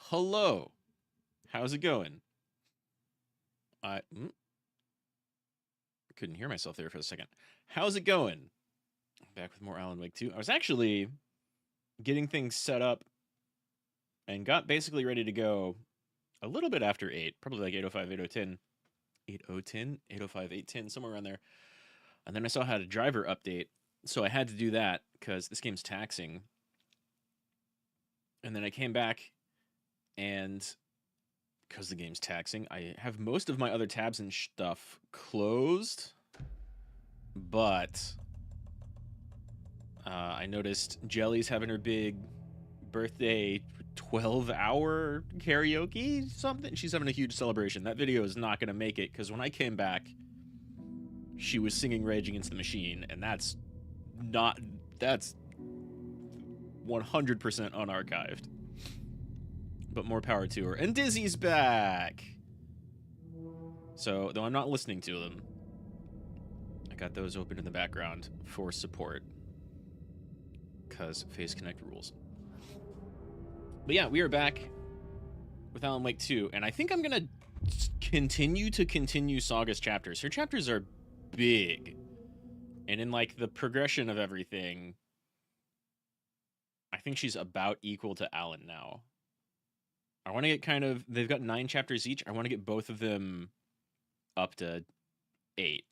Hello. How's it going? I couldn't hear myself there for a second. How's it going? Back with more Alan Wake 2. I was actually getting things set up and got basically ready to go a little bit after 8, probably like 8:05, 8:10, 8:10, 8:05, 8:10, somewhere around there. And then I saw I had a driver update, so I had to do that because this game's taxing. And then I came back, and because the game's taxing, I have most of my other tabs and stuff closed, but I noticed Jelly's having her big birthday 12-hour karaoke something. She's having a huge celebration. That video is not going to make it because when I came back, she was singing Rage Against the Machine, and that's 100% unarchived. But more power to her. And Dizzy's back! So, though I'm not listening to them, I got those open in the background for support. Because Face Connect rules. But yeah, we are back with Alan Wake 2, and I think I'm going to continue Saga's chapters. Her chapters are big. And in, like, the progression of everything, I think she's about equal to Alan now. I want to get they've got 9 chapters each. I want to get both of them up to 8.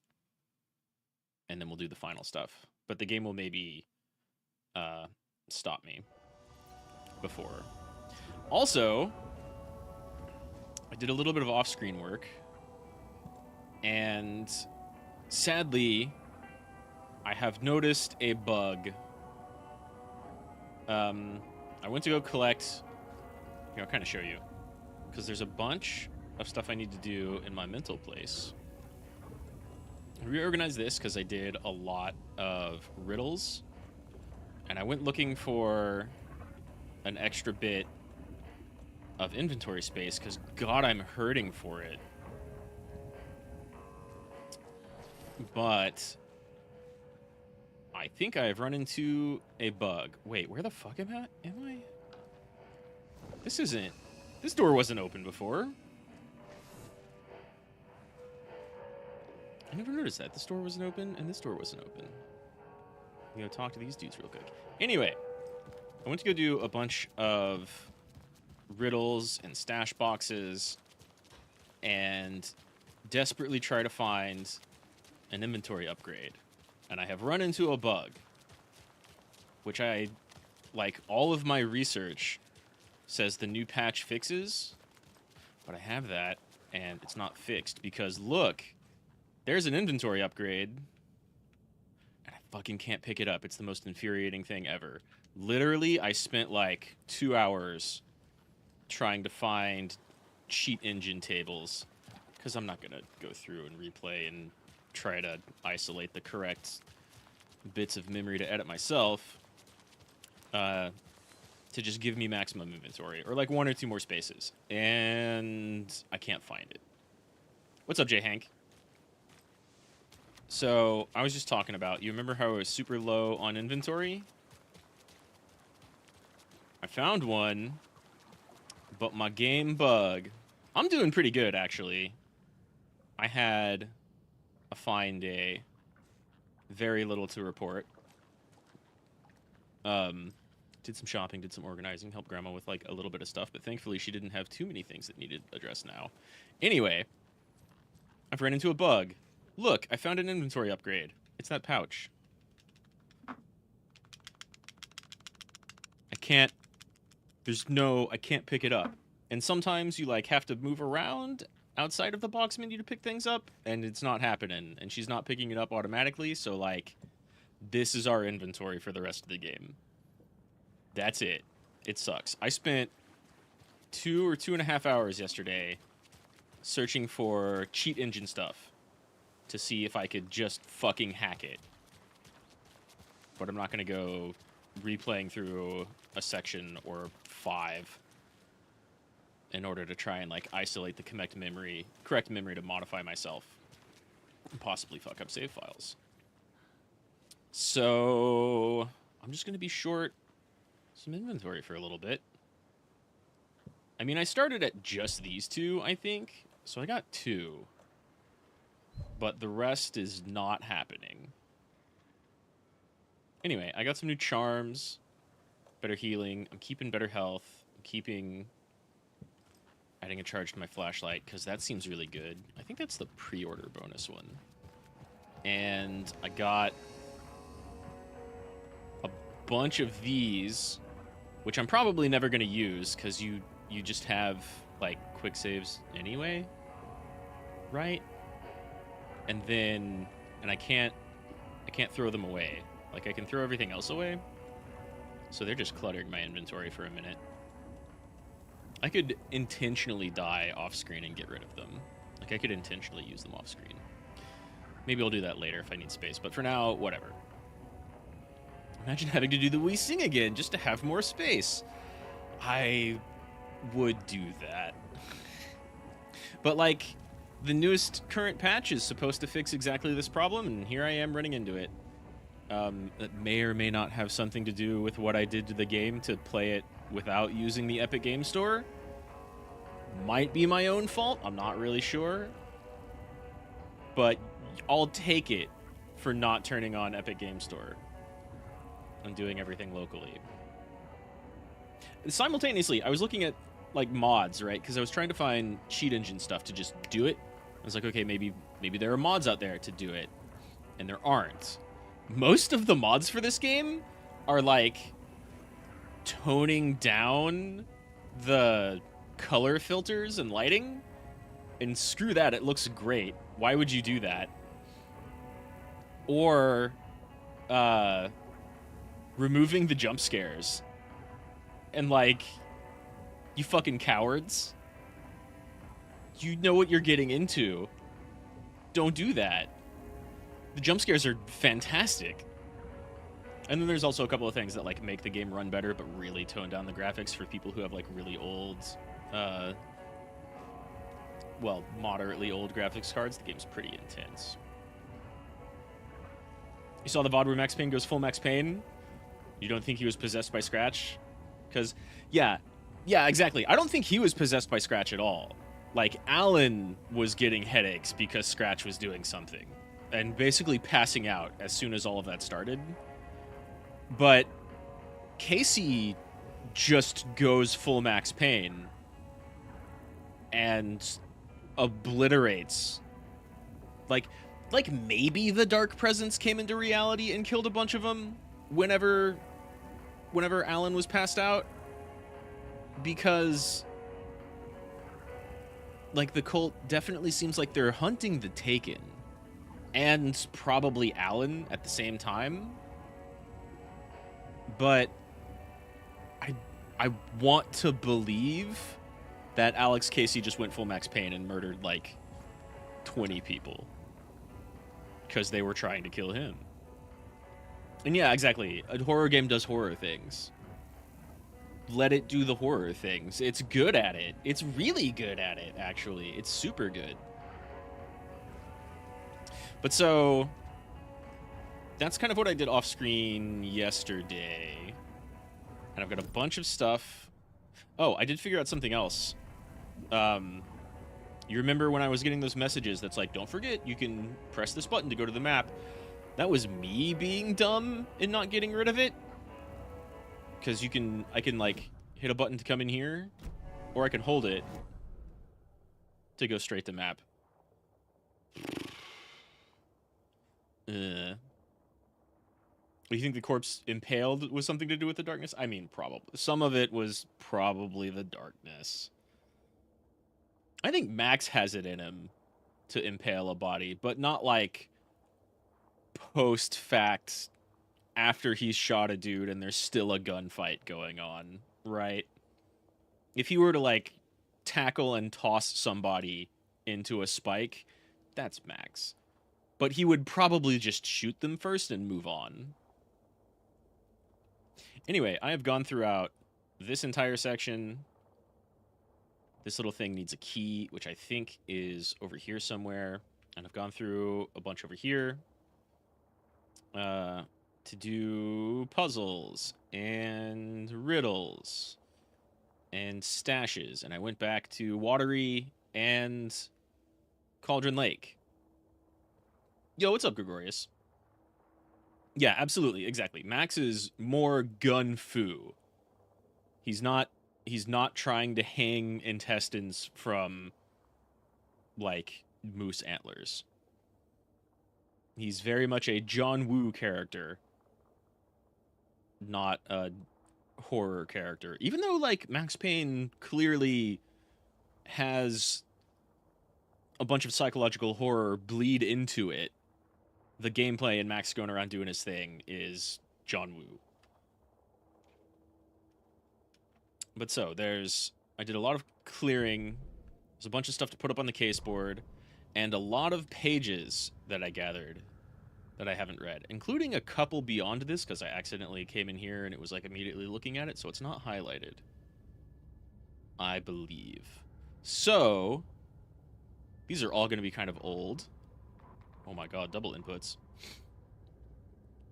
And then we'll do the final stuff. But the game will maybe stop me before. Also, I did a little bit of off-screen work. And sadly, I have noticed a bug. I went to go collect... Here, I'll kind of show you. Because there's a bunch of stuff I need to do in my mental place. I reorganized this because I did a lot of riddles. And I went looking for an extra bit of inventory space because, God, I'm hurting for it. But I think I've run into a bug. Wait, where the fuck am I? This door wasn't open before. I never noticed that. This door wasn't open, and this door wasn't open. I'm gonna talk to these dudes real quick. Anyway, I went to go do a bunch of riddles and stash boxes and desperately try to find an inventory upgrade. And I have run into a bug, which like all of my research says the new patch fixes, but I have that, and it's not fixed because, look, there's an inventory upgrade, and I fucking can't pick it up. It's the most infuriating thing ever. Literally, I spent like 2 hours trying to find cheat engine tables, because I'm not going to go through and replay and try to isolate the correct bits of memory to edit myself. To just give me maximum inventory, or like 1 or 2 more spaces. And I can't find it. What's up, J. Hank? So, I was just talking about, you remember how I was super low on inventory? I found one, but my game bug... I'm doing pretty good, actually. I had a fine day. Very little to report. Did some shopping, did some organizing, helped Grandma with like a little bit of stuff, but thankfully she didn't have too many things that needed addressed now. Anyway, I've run into a bug. Look, I found an inventory upgrade. It's that pouch. I can't pick it up. And sometimes you like have to move around outside of the box menu to pick things up, and it's not happening, and she's not picking it up automatically, so like, this is our inventory for the rest of the game. That's it. It sucks. I spent 2 or 2.5 hours yesterday searching for cheat engine stuff to see if I could just fucking hack it. But I'm not going to go replaying through a section or 5 in order to try and like isolate the correct memory to modify myself and possibly fuck up save files. So I'm just going to be short some inventory for a little bit. I mean, I started at just these two, I think. So I got 2. But the rest is not happening. Anyway, I got some new charms. Better healing. I'm keeping better health. I'm keeping... adding a charge to my flashlight, because that seems really good. I think that's the pre-order bonus one. And I got a bunch of these, which I'm probably never going to use, because you just have, like, quick saves anyway, right? And then, and I can't throw them away. Like, I can throw everything else away, so they're just cluttering my inventory for a minute. I could intentionally die off-screen and get rid of them. Like, I could intentionally use them off-screen. Maybe I'll do that later if I need space, but for now, whatever. Imagine having to do the Wii Sing again just to have more space. I would do that. But, like, the newest current patch is supposed to fix exactly this problem, and here I am running into it. That may or may not have something to do with what I did to the game to play it without using the Epic Game Store. Might be my own fault, I'm not really sure. But I'll take it for not turning on Epic Game Store and doing everything locally. Simultaneously, I was looking at, like, mods, right? Because I was trying to find cheat engine stuff to just do it. I was like, okay, maybe there are mods out there to do it. And there aren't. Most of the mods for this game are, like, toning down the color filters and lighting. And screw that, it looks great. Why would you do that? Or removing the jump scares. And, like, you fucking cowards. You know what you're getting into. Don't do that. The jump scares are fantastic. And then there's also a couple of things that, like, make the game run better, but really tone down the graphics for people who have, like, really old, well, moderately old graphics cards. The game's pretty intense. You saw the VOD where Max Payne goes full Max Payne? You don't think he was possessed by Scratch? Because, yeah, exactly. I don't think he was possessed by Scratch at all. Like, Alan was getting headaches because Scratch was doing something. And basically passing out as soon as all of that started. But Casey just goes full Max Payne and obliterates. Like maybe the Dark Presence came into reality and killed a bunch of them whenever Alan was passed out. Because, like, the cult definitely seems like they're hunting the Taken. And probably Alan at the same time. But I want to believe that Alex Casey just went full Max Payne and murdered, like, 20 people. Because they were trying to kill him. And yeah, exactly. A horror game does horror things. Let it do the horror things. It's good at it. It's really good at it, actually. It's super good. But so, that's kind of what I did off screen yesterday. And I've got a bunch of stuff. Oh, I did figure out something else. You remember when I was getting those messages that's like, don't forget, you can press this button to go to the map. That was me being dumb and not getting rid of it. Because I can, like, hit a button to come in here, or I can hold it to go straight to map. Do you think the corpse impaled was something to do with the darkness? I mean, probably. Some of it was probably the darkness. I think Max has it in him to impale a body, but not, like, post-fact after he's shot a dude and there's still a gunfight going on, right? If he were to, like, tackle and toss somebody into a spike, that's Max. But he would probably just shoot them first and move on. Anyway, I have gone throughout this entire section. This little thing needs a key, which I think is over here somewhere. And I've gone through a bunch over here to do puzzles and riddles and stashes, and I went back to Watery and Cauldron Lake. Yo, what's up, Gregorius? Yeah, absolutely, exactly. Max is more gun-fu. He's not trying to hang intestines from, like, moose antlers. He's very much a John Woo character, not a horror character. Even though, like, Max Payne clearly has a bunch of psychological horror bleed into it, the gameplay and Max going around doing his thing is John Woo. But so, I did a lot of clearing. There's a bunch of stuff to put up on the case board, and a lot of pages that I gathered that I haven't read, including a couple beyond this, because I accidentally came in here and it was like immediately looking at it, so it's not highlighted, I believe. So, these are all going to be kind of old. Oh my god, double inputs.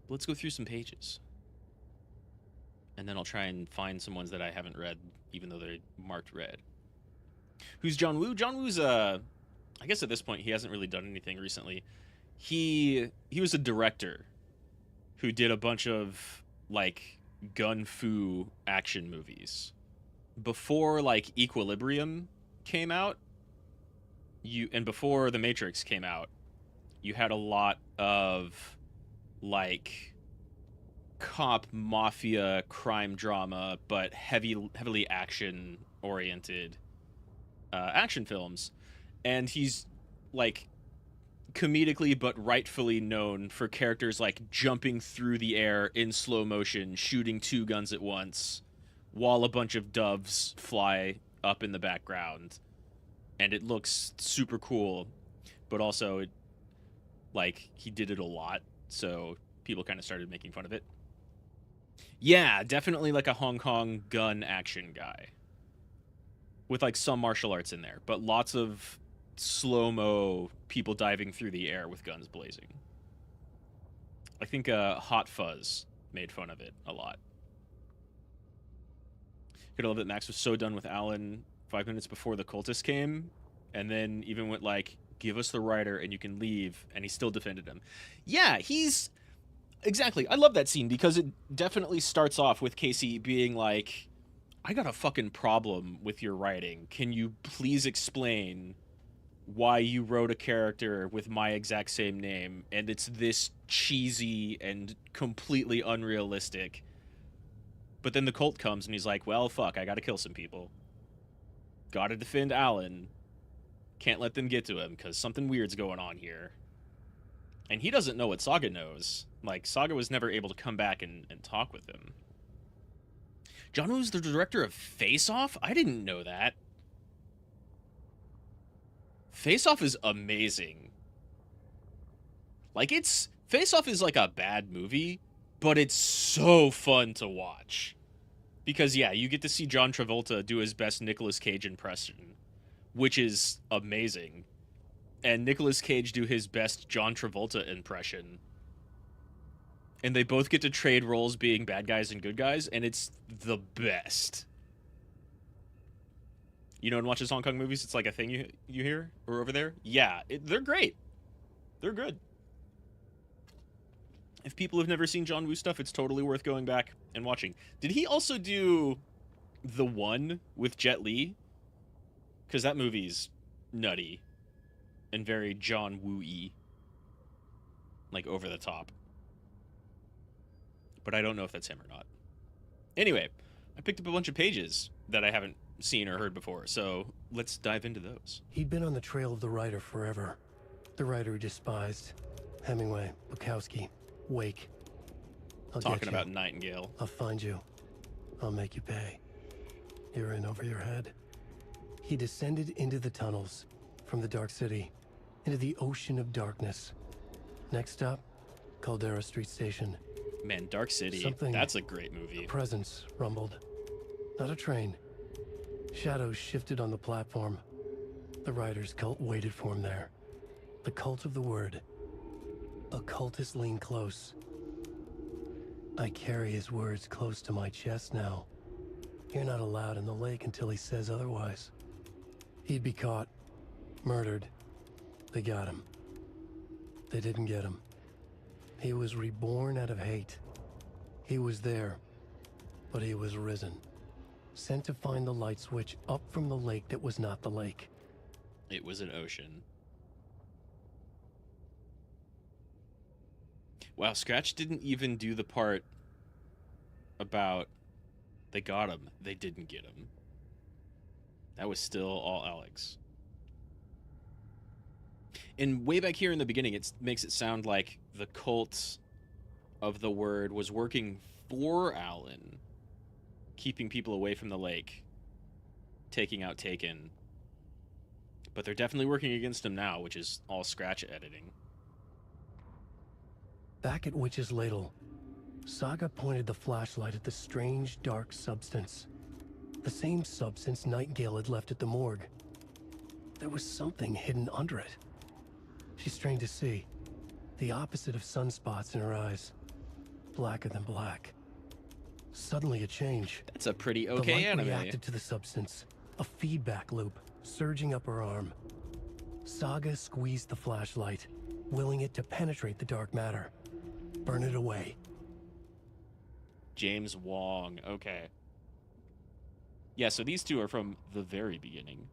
Let's go through some pages. And then I'll try and find some ones that I haven't read, even though they're marked red. Who's John Woo? John Woo's, I guess at this point he hasn't really done anything recently. He was a director who did a bunch of, like, gun-fu action movies. Before, like, Equilibrium came out, and before The Matrix came out, you had a lot of, like, cop, mafia, crime drama, but heavily action-oriented action films. And he's, like, comedically but rightfully known for characters like jumping through the air in slow motion, shooting two guns at once, while a bunch of doves fly up in the background. And it looks super cool, but also, he did it a lot, so people kind of started making fun of it. Yeah, definitely like a Hong Kong gun action guy. With, like, some martial arts in there, but lots of slow-mo people diving through the air with guns blazing. I think Hot Fuzz made fun of it a lot. Could love that Max was so done with Alan 5 minutes before the cultist came, and then even went like, give us the writer and you can leave, and he still defended him. Yeah, exactly. I love that scene because it definitely starts off with Casey being like, I got a fucking problem with your writing. Can you please explain why you wrote a character with my exact same name and it's this cheesy and completely unrealistic? But then the cult comes and he's like, well, fuck, I gotta kill some people. Gotta defend Alan. Can't let them get to him because something weird's going on here. And he doesn't know what Saga knows. Like, Saga was never able to come back and talk with him. John Woo's the director of Face Off? I didn't know that. Face Off is amazing. Like, Face Off is like a bad movie, but it's so fun to watch. Because, yeah, you get to see John Travolta do his best Nicolas Cage impression, which is amazing. And Nicolas Cage do his best John Travolta impression. And they both get to trade roles being bad guys and good guys, and it's the best. You know, and watches Hong Kong movies, it's like a thing you hear? Or over there? Yeah, they're great. They're good. If people have never seen John Woo stuff, it's totally worth going back and watching. Did he also do The One with Jet Li? Because that movie's nutty and very John Woo-y. Like, over the top. But I don't know if that's him or not. Anyway, I picked up a bunch of pages that I haven't seen or heard before, so let's dive into those. He'd been on the trail of the writer forever. The writer he despised. Hemingway, Bukowski, Wake. I'll Talking get you. about Nightingale. I'll find you. I'll make you pay. You're in over your head. He descended into the tunnels, from the Dark City, into the ocean of darkness. Next stop, Caldera Street Station. Man, Dark City, Something, that's a great movie. A presence rumbled. Not a train. Shadows shifted on the platform. The writer's cult waited for him there. The cult of the word. Occultists lean close. I carry his words close to my chest now. You're not allowed in the lake until he says otherwise. He'd be caught, murdered. They got him. They didn't get him. He was reborn out of hate. He was there, but he was risen. Sent to find the light switch up from the lake that was not the lake. It was an ocean. Wow, Scratch didn't even do the part about they got him, they didn't get him. That was still all Alex. And way back here in the beginning, it makes it sound like the cult of the word was working for Alan, keeping people away from the lake, taking out Taken. But they're definitely working against him now, which is all Scratch editing. Back at Witch's Ladle, Saga pointed the flashlight at the strange, dark substance. The same substance Nightingale had left at the morgue. There was something hidden under it. She strained to see. The opposite of sunspots in her eyes. Blacker than black. Suddenly a change. That's a pretty The okay light anime. reacted to the substance. A feedback loop, surging up her arm. Saga squeezed the flashlight, willing it to penetrate the dark matter. Burn it away. James Wong, okay. Yeah, so these two are from the very beginning.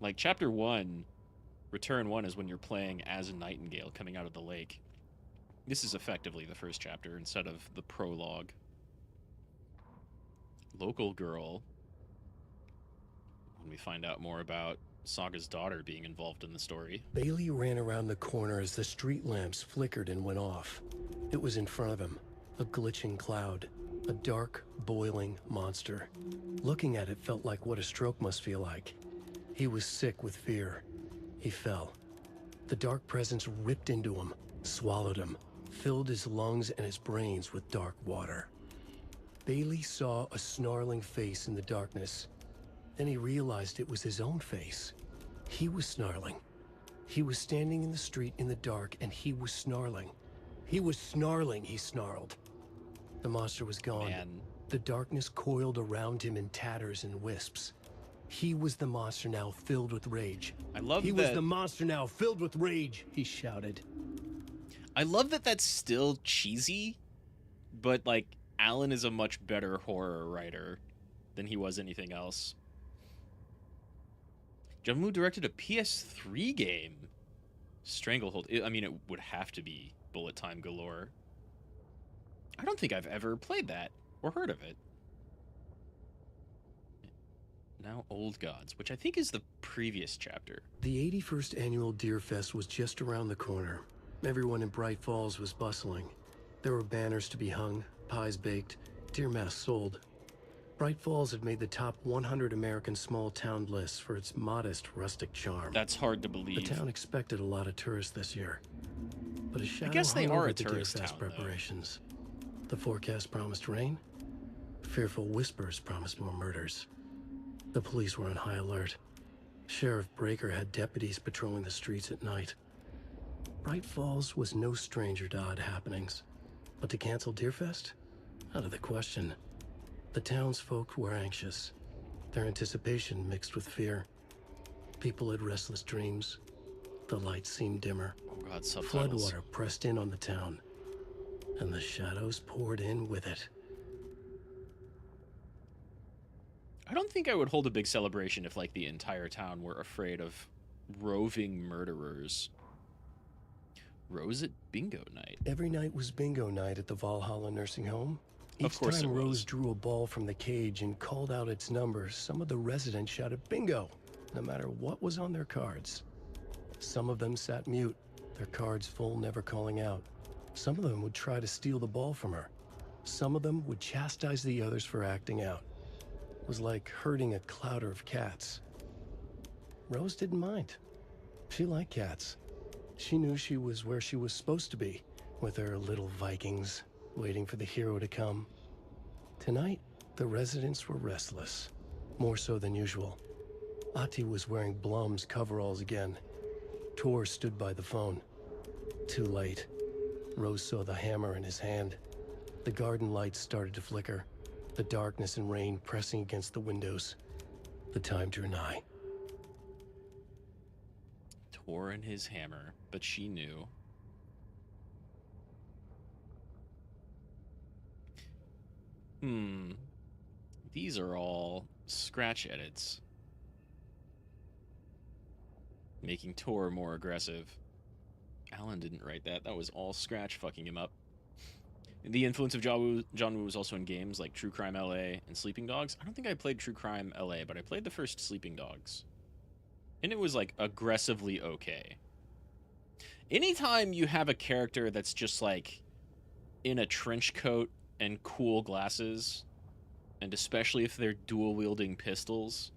Like, Chapter 1, Return 1 is when you're playing as a Nightingale coming out of the lake. This is effectively the first chapter instead of the prologue. Local Girl. When we find out more about Saga's daughter being involved in the story. Bailey ran around the corner as the street lamps flickered and went off. It was in front of him, a glitching cloud, a dark, boiling monster. Looking at it felt like what a stroke must feel like. He was sick with fear. He fell. The dark presence ripped into him, swallowed him, filled his lungs and his brains with dark water. Bailey saw a snarling face in the darkness. Then he realized it was his own face. He was snarling. He was standing in the street in the dark, and he was snarling. He was snarling, he snarled. The monster was gone. Man. The darkness coiled around him in tatters and wisps. He was the monster now filled with rage. I love He that. was the monster now filled with rage, he shouted. I love that that's still cheesy, but, like, Alan is a much better horror writer than he was anything else. Jumbo directed a PS3 game. Stranglehold. I mean, it would have to be Bullet Time Galore. I don't think I've ever played that or heard of it. Now Old Gods, which I think is the previous chapter. The 81st annual Deer Fest was just around the corner. Everyone in Bright Falls was bustling. There were banners to be hung, pies baked, deer masks sold. Bright Falls had made the top 100 American small town lists for its modest rustic charm. That's hard to believe. The town expected a lot of tourists this year. But a shadow guess they hung are over a the Deer tourist Fest town, though. preparations. The forecast promised rain. Fearful whispers promised more murders. The police were on high alert. Sheriff Breaker had deputies patrolling the streets at night. Bright Falls was no stranger to odd happenings. But to cancel Deerfest? Out of the question. The townsfolk were anxious. Their anticipation mixed with fear. People had restless dreams. The lights seemed dimmer. Oh God, subtitles. Floodwater pressed in on the town. And the shadows poured in with it. I don't think I would hold a big celebration if, like, the entire town were afraid of roving murderers. Rose at bingo night. Every night was bingo night at the Valhalla nursing home. Each Of course time it was. Rose drew a ball from the cage and called out its number, some of the residents shouted bingo, no matter what was on their cards. Some of them sat mute, their cards full, never calling out. Some of them would try to steal the ball from her. Some of them would chastise the others for acting out. It was like herding a clouder of cats. Rose didn't mind. She liked cats. She knew she was where she was supposed to be, with her little Vikings, waiting for the hero to come. Tonight, the residents were restless, more so than usual. Ati was wearing Blum's coveralls again. Tor stood by the phone. Too late. Rose saw the hammer in his hand. The garden lights started to flicker. The darkness and rain pressing against the windows. The time drew nigh. Tor and his hammer, but she knew. These are all scratch edits. Making Tor more aggressive. Alan didn't write that. That was all scratch fucking him up. The influence of John Woo was also in games like True Crime LA and Sleeping Dogs. I don't think I played True Crime LA, but I played the first Sleeping Dogs. And it was, like, aggressively okay. Anytime you have a character that's just, like, in a trench coat and cool glasses, and especially if they're dual-wielding pistols,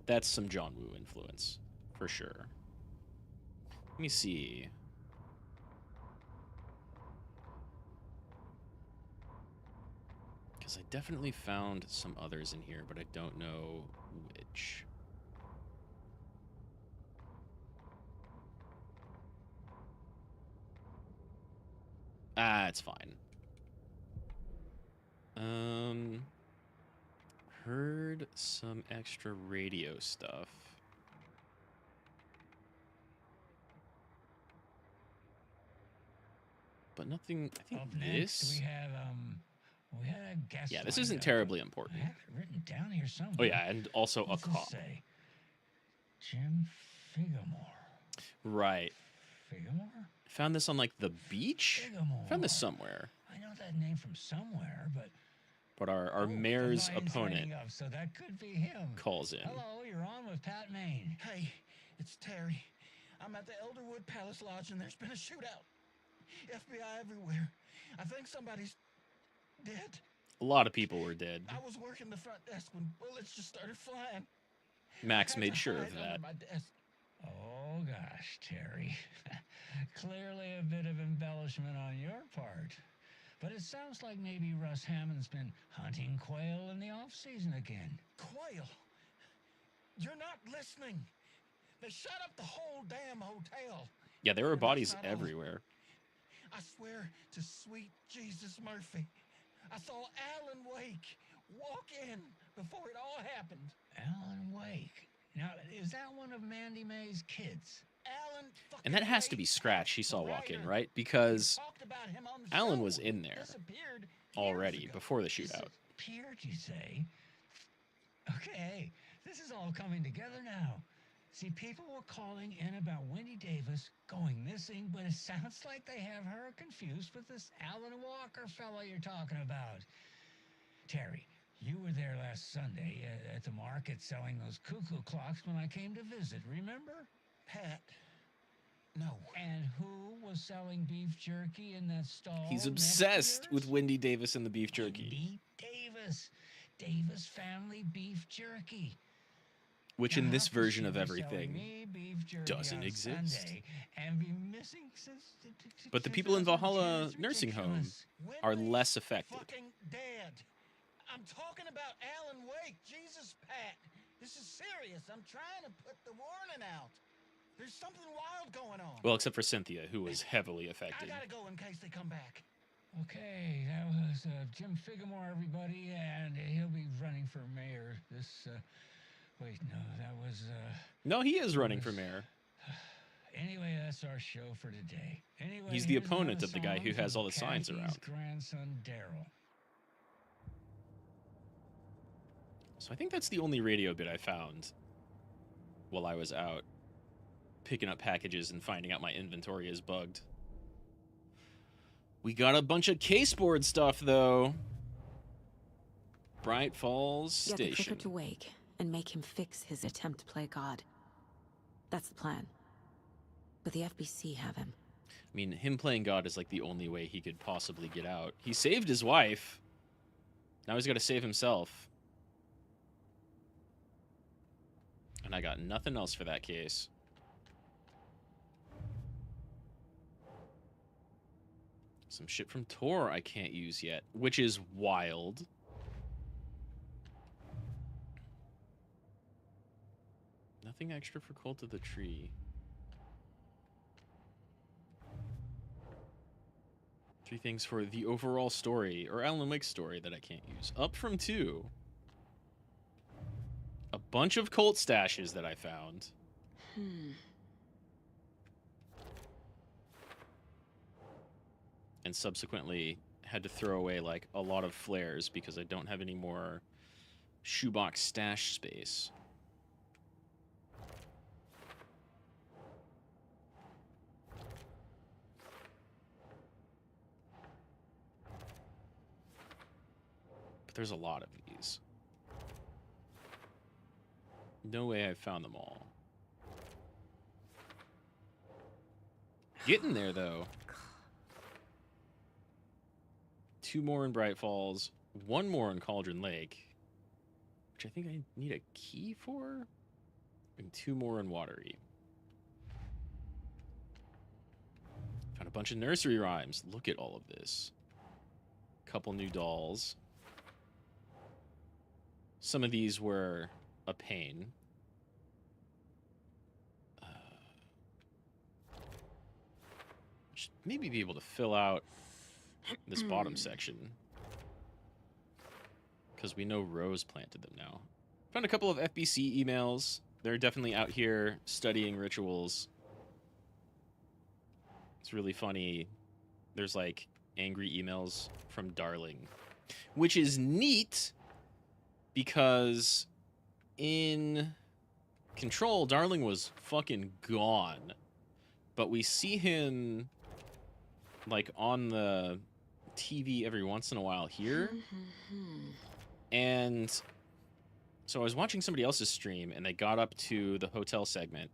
that's some John Woo influence, for sure. Let me see. Because I definitely found some others in here, but I don't know which. Ah, it's fine. Heard some extra radio stuff. But nothing, I think Up this... next, we had a guest. Yeah, this isn't terribly important. I have it written down here somewhere. Oh yeah, and also What's a this cop. say? Jim Figamore. Right. Figamore? Found this on, like, the beach? Figamore. Found this somewhere. I know that name from somewhere, but... But our mayor's the line's opponent lighting up, so that could be him. calls in. Hello, you're on with Pat Maine. Hey, it's Terry. I'm at the Elderwood Palace Lodge and there's been a shootout. FBI everywhere. I think somebody's dead. A lot of people were dead. I was working the front desk when bullets just started flying. Max I had made to sure hide of under that. my desk. Oh, gosh, Terry. Clearly a bit of embellishment on your part. But it sounds like maybe Russ Hammond's been hunting quail in the off-season again. Quail. You're not listening. They shot up the whole damn hotel. Yeah, there were And that's bodies not all. everywhere. I swear to sweet Jesus Murphy, I saw Alan Wake walk in before it all happened. Alan Wake. Now, is that one of Mandy May's kids? Alan fucking And that has to be Wake, Scratch he the saw walk in, writer. right? Because We talked about him on the Alan show. was in He there disappeared years already ago. before the shootout. Disappeared, you say? Okay, this is all coming together now. See, people were calling in about Wendy Davis going missing, but it sounds like they have her confused with this Alan Walker fellow you're talking about. Terry, you were there last Sunday at the market selling those cuckoo clocks when I came to visit, remember? Pat. No. And who was selling beef jerky in that stall? He's next to obsessed with yours? Wendy Davis and the beef jerky, Wendy Davis. Davis Family Beef Jerky. which Now, in this how could version she of be selling everything me beef jerky doesn't on exist. Sunday and be missing since But the people in 2010? Valhalla It's nursing home ridiculous. are Wendy's less affected. fucking dead. I'm talking about Alan Wake. Jesus, Pat. This is serious. I'm trying to put the warning out. There's something wild going on. Well, except for Cynthia, who was heavily I affected. gotta go in case they come back. Okay, that was Jim Figamore, everybody, and he'll be running for mayor this. Wait, no, that was. No, he is running for mayor. Anyway, that's our show for today. Anyway, He's the here's opponent another of the guy who song has from all the signs Kathy's around. grandson Daryl. So I think that's the only radio bit I found while I was out picking up packages and finding out my inventory is bugged. We got a bunch of caseboard stuff, though. Bright Falls Get the Station. clicker to Wake and make him fix his attempt to play God. That's the plan. But the FBC have him. I mean, him playing God is like the only way he could possibly get out. He saved his wife. Now he's got to save himself. And I got nothing else for that case. Some shit from Tor I can't use yet, which is wild. Nothing extra for Cult of the Tree. 3 things for the overall story, or Alan Wake's story, that I can't use. Up from 2. A bunch of cult stashes that I found. And subsequently had to throw away, like, a lot of flares because I don't have any more shoebox stash space. But there's a lot of these. No way I've found them all. Getting there, though. 2 more in Bright Falls, 1 more in Cauldron Lake, which I think I need a key for, and 2 more in Watery. Found a bunch of nursery rhymes. Look at all of this. Couple new dolls. Some of these were a pain. Should maybe be able to fill out this bottom section, because we know Rose planted them now. Found a couple of FBC emails. They're definitely out here studying rituals. It's really funny. There's like angry emails from Darling, which is neat because in Control, Darling was fucking gone, but we see him like on the TV every once in a while here. And so I was watching somebody else's stream and they got up to the hotel segment.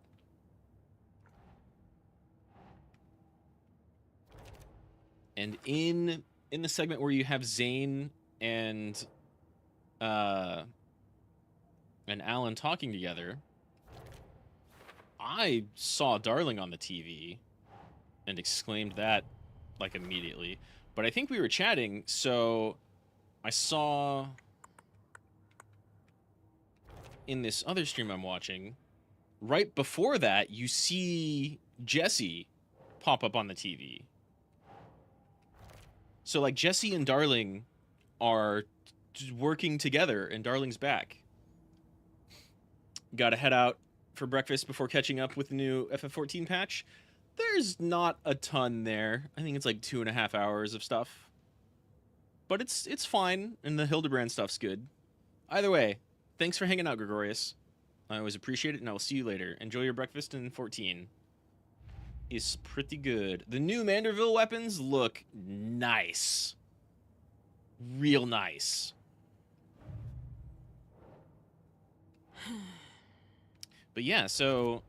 And in the segment where you have Zane and Alan talking together, I saw Darling on the TV and exclaimed that like immediately. But I think we were chatting, so I saw in this other stream I'm watching, right before that, you see Jesse pop up on the TV. So like Jesse and Darling are working together and Darling's back. Gotta head out for breakfast before catching up with the new FF14 patch. There's not a ton there. I think it's like 2.5 hours of stuff. But it's fine, and the Hildebrand stuff's good. Either way, thanks for hanging out, Gregorius. I always appreciate it, and I will see you later. Enjoy your breakfast in 14. It's pretty good. The new Manderville weapons look nice. Real nice. But yeah, so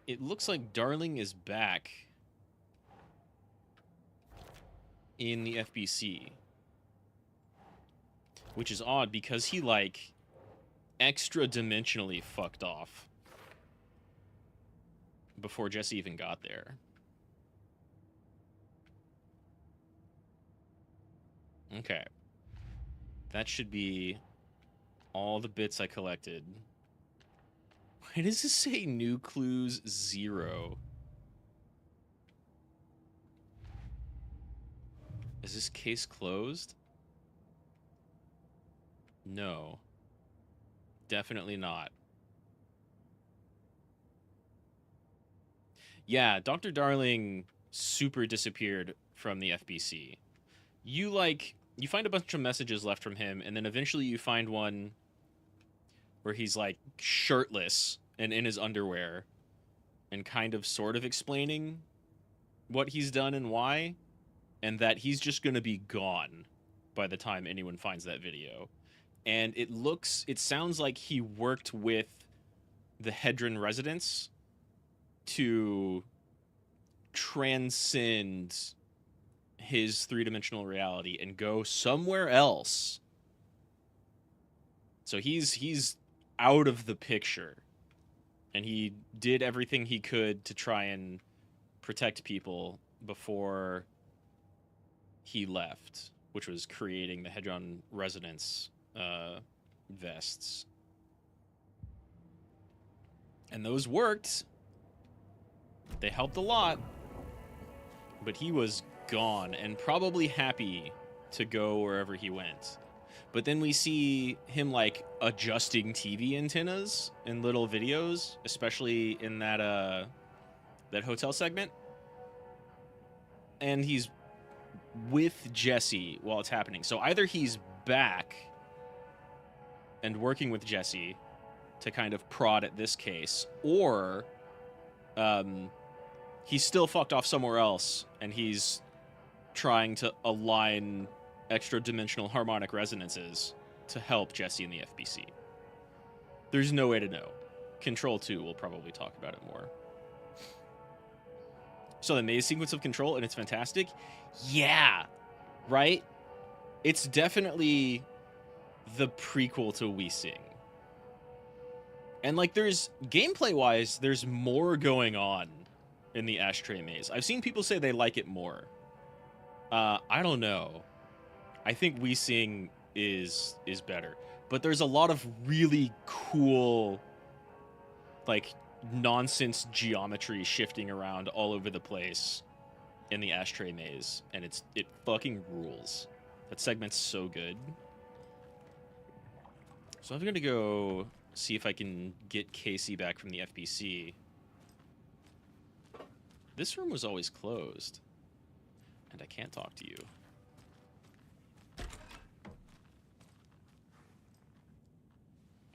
it looks like Darling is back in the FBC, which is odd because he like extra dimensionally fucked off before Jesse even got there. Okay. That should be all the bits I collected. Why does this say new clues 0? Is this case closed? No. Definitely not. Yeah, Dr. Darling super disappeared from the FBC. You find a bunch of messages left from him, and then eventually you find one where he's like shirtless and in his underwear and kind of sort of explaining what he's done and why, and that he's just going to be gone by the time anyone finds that video. And it sounds like he worked with the Hedron residents to transcend his 3-dimensional reality and go somewhere else. So he's out of the picture. And he did everything he could to try and protect people before he left, which was creating the Hedron residents vests. And those worked. They helped a lot. But he was gone and probably happy to go wherever he went. But then we see him like adjusting TV antennas in little videos, especially in that that hotel segment. And he's with Jesse while it's happening. So either he's back and working with Jesse to kind of prod at this case, or he's still fucked off somewhere else and he's trying to align extra-dimensional harmonic resonances to help Jesse in the FBC. There's no way to know. Control 2 will probably talk about it more. So the maze sequence of Control, and it's fantastic. Yeah, right? It's definitely the prequel to We Sing. And like there's, gameplay-wise, there's more going on in the Ashtray Maze. I've seen people say they like it more. I don't know. I think We Sing is better. But there's a lot of really cool, like, nonsense geometry shifting around all over the place in the Ashtray Maze. And it fucking rules. That segment's so good. So I'm gonna go see if I can get Casey back from the FBC. This room was always closed. And I can't talk to you.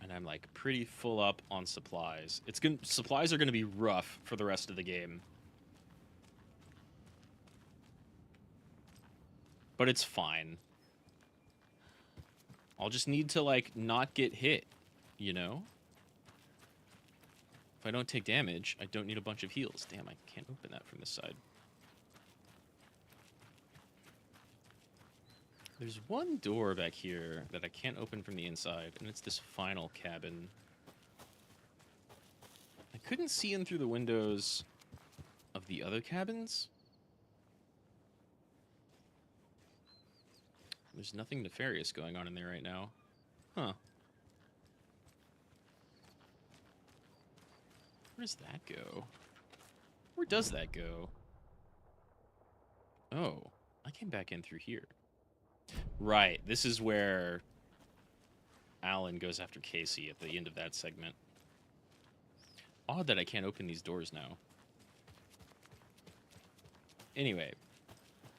And I'm like pretty full up on supplies. Supplies are gonna be rough for the rest of the game. But it's fine. I'll just need to like not get hit, you know? If I don't take damage, I don't need a bunch of heals. Damn, I can't open that from this side. There's one door back here that I can't open from the inside, and it's this final cabin. I couldn't see in through the windows of the other cabins. There's nothing nefarious going on in there right now. Huh. Where does that go? Where does that go? Oh, I came back in through here. Right, this is where Alan goes after Casey at the end of that segment. Odd that I can't open these doors now. Anyway,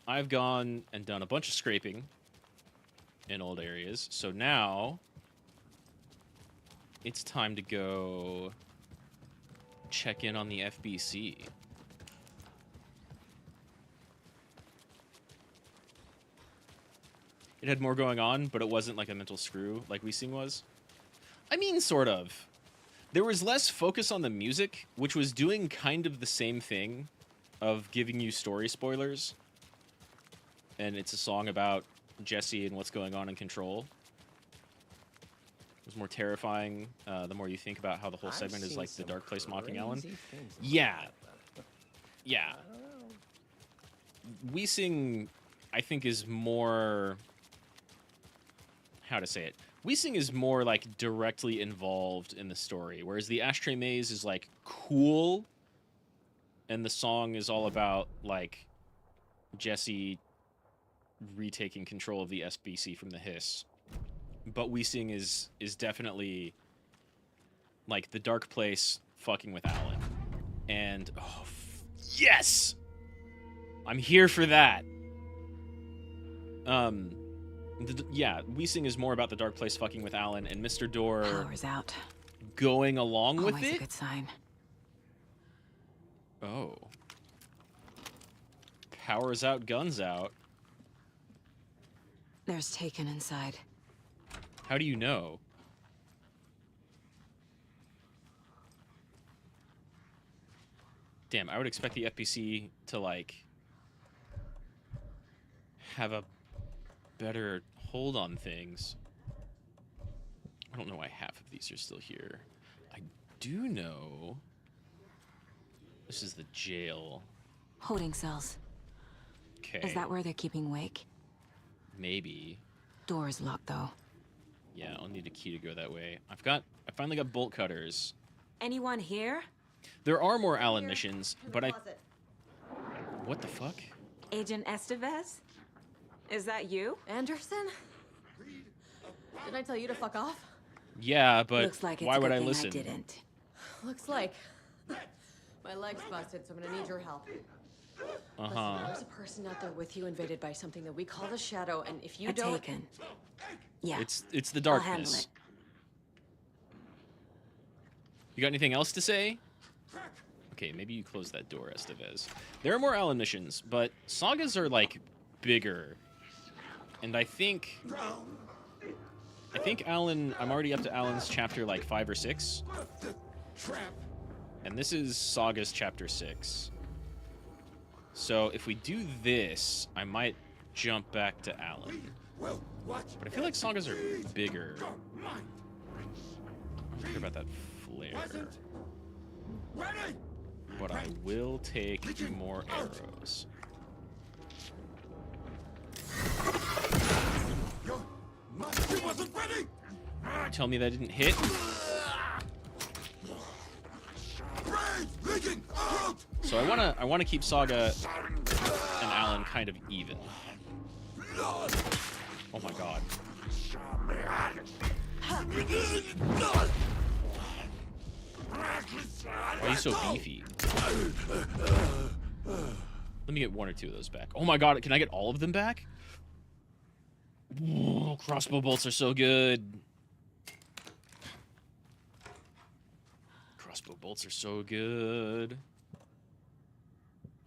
I've gone and done a bunch of scraping in old areas, so now it's time to go check in on the FBC. It had more going on, but it wasn't like a mental screw like We Sing was. I mean, sort of. There was less focus on the music, which was doing kind of the same thing of giving you story spoilers. And it's a song about Jesse and what's going on in Control. It was more terrifying the more you think about how the whole segment is like the dark place mocking Alan. Yeah. Yeah. We Sing, I think, is more... How to say it? We Sing is more like directly involved in the story, whereas the Ashtray Maze is like cool, and the song is all about like Jesse retaking control of the FBC from the Hiss. But We Sing is definitely like the dark place fucking with Alan, and oh yes, I'm here for that. Yeah, We Sing is more about the dark place fucking with Alan, and Mr. Door Power's out. going along with Always it. a good sign. Oh. Power's out, guns out. There's Taken inside. How do you know? Damn, I would expect the FBC to, like, have a better hold on things. I don't know why half of these are still here. I do know this is the jail. Holding cells. Okay. Is that where they're keeping Wake? Maybe. Door is locked, though. Yeah, I'll need a key to go that way. I finally got bolt cutters. Anyone here? There are more Alan missions, but what the fuck? Agent Estevez? Is that you? Anderson? Didn't I tell you to fuck off? Yeah, but Looks like it's why a would good I thing listen? I didn't. Looks like my leg's busted, so I'm gonna need your help. Listen, Uh-huh. there's a person out there with you invaded by something that we call the Shadow, and if you A don't... taken. Yeah. It's the I'll handle darkness. it. You got anything else to say? Okay, maybe you close that door, Estevez. There are more Alan missions, but sagas are, like, bigger. And I think Alan... I'm already up to Alan's chapter, like, 5 or 6. And this is Saga's chapter 6. So if we do this, I might jump back to Alan. But I feel like sagas are bigger. I don't care about that flare. But I will take more arrows. Tell me that didn't hit? So I wanna keep Saga and Alan kind of even. Oh my god. Why are you so beefy? Let me get 1 or 2 of those back. Oh my god, can I get all of them back? Ooh, crossbow bolts are so good. Crossbow bolts are so good.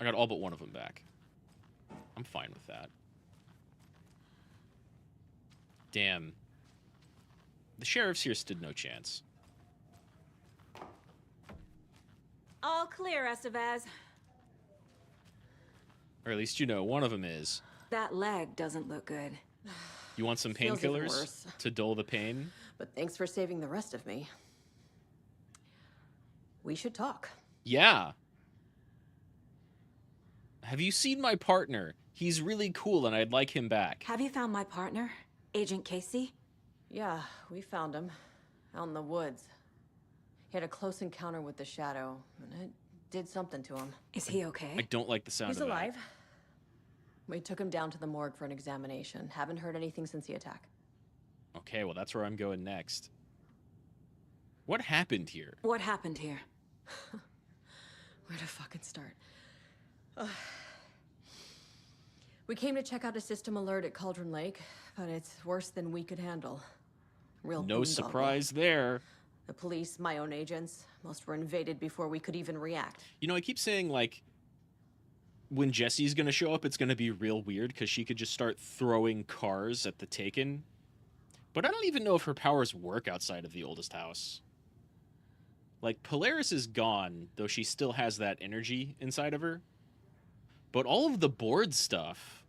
I got all but 1 of them back. I'm fine with that. Damn. The sheriffs here stood no chance. All clear, Estevez. Or at least you know one of them is. That leg doesn't look good. You want some Feels even painkillers worse. to dull the pain? But thanks for saving the rest of me. We should talk. Yeah. Have you seen my partner? He's really cool and I'd like him back. Have you found my partner, Agent Casey? Yeah, we found him. Out in the woods. He had a close encounter with the Shadow, and it did something to him. Is he okay? I don't like the sound He's of alive. We took him down to the morgue for an examination. Haven't heard anything since the attack. that. Okay, well that's where I'm going next. What happened here? What happened here? Where to fucking start? We came to check out a system alert at Cauldron Lake, but it's worse than we could handle. Real No boondoggle. surprise there. The police, my own agents, most were invaded before we could even react. You know, I keep saying, like, when Jesse's gonna show up, it's gonna be real weird, because she could just start throwing cars at the Taken. But I don't even know if her powers work outside of the oldest house. Like, Polaris is gone, though she still has that energy inside of her. But all of the board stuff,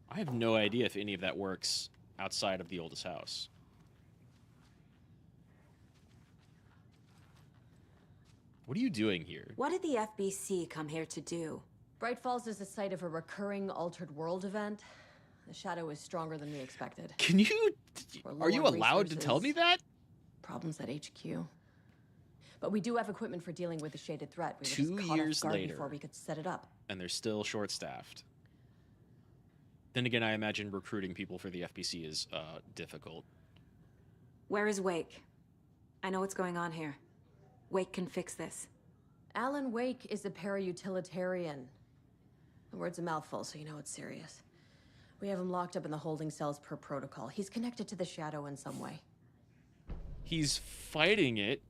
I have no idea if any of that works outside of the oldest house. What are you doing here? What did the FBC come here to do? Bright Falls is the site of a recurring altered world event. The Shadow is stronger than we expected. Can you... We're Are low you on allowed to tell me resources. that? Problems at HQ. But we do have equipment for dealing with the shaded threat. We were 2 just caught years off guard later. before we could set it up. And they're still short-staffed. Then again, I imagine recruiting people for the FBC is difficult. Where is Wake? I know what's going on here. Wake can fix this. Alan Wake is a para-utilitarian. The word's a mouthful, so you know it's serious. We have him locked up in the holding cells per protocol. He's connected to the Shadow in some way. He's fighting it.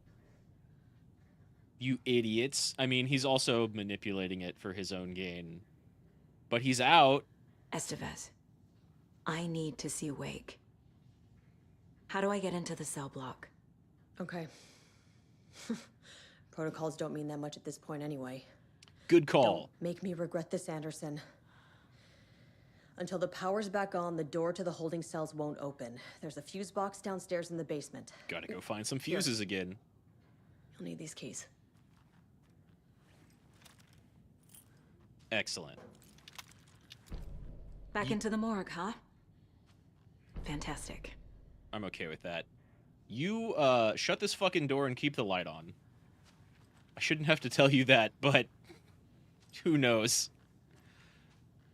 You idiots. I mean, he's also manipulating it for his own gain. But he's out. Estevez, I need to see Wake. How do I get into the cell block? Okay. Protocols don't mean that much at this point anyway. Good call. Don't make me regret this, Anderson. Until the power's back on, the door to the holding cells won't open. There's a fuse box downstairs in the basement. Gotta go find some fuses again. You'll need these keys. Excellent. Back into the morgue, huh? Fantastic. I'm okay with that. You, shut this fucking door and keep the light on. I shouldn't have to tell you that, but who knows?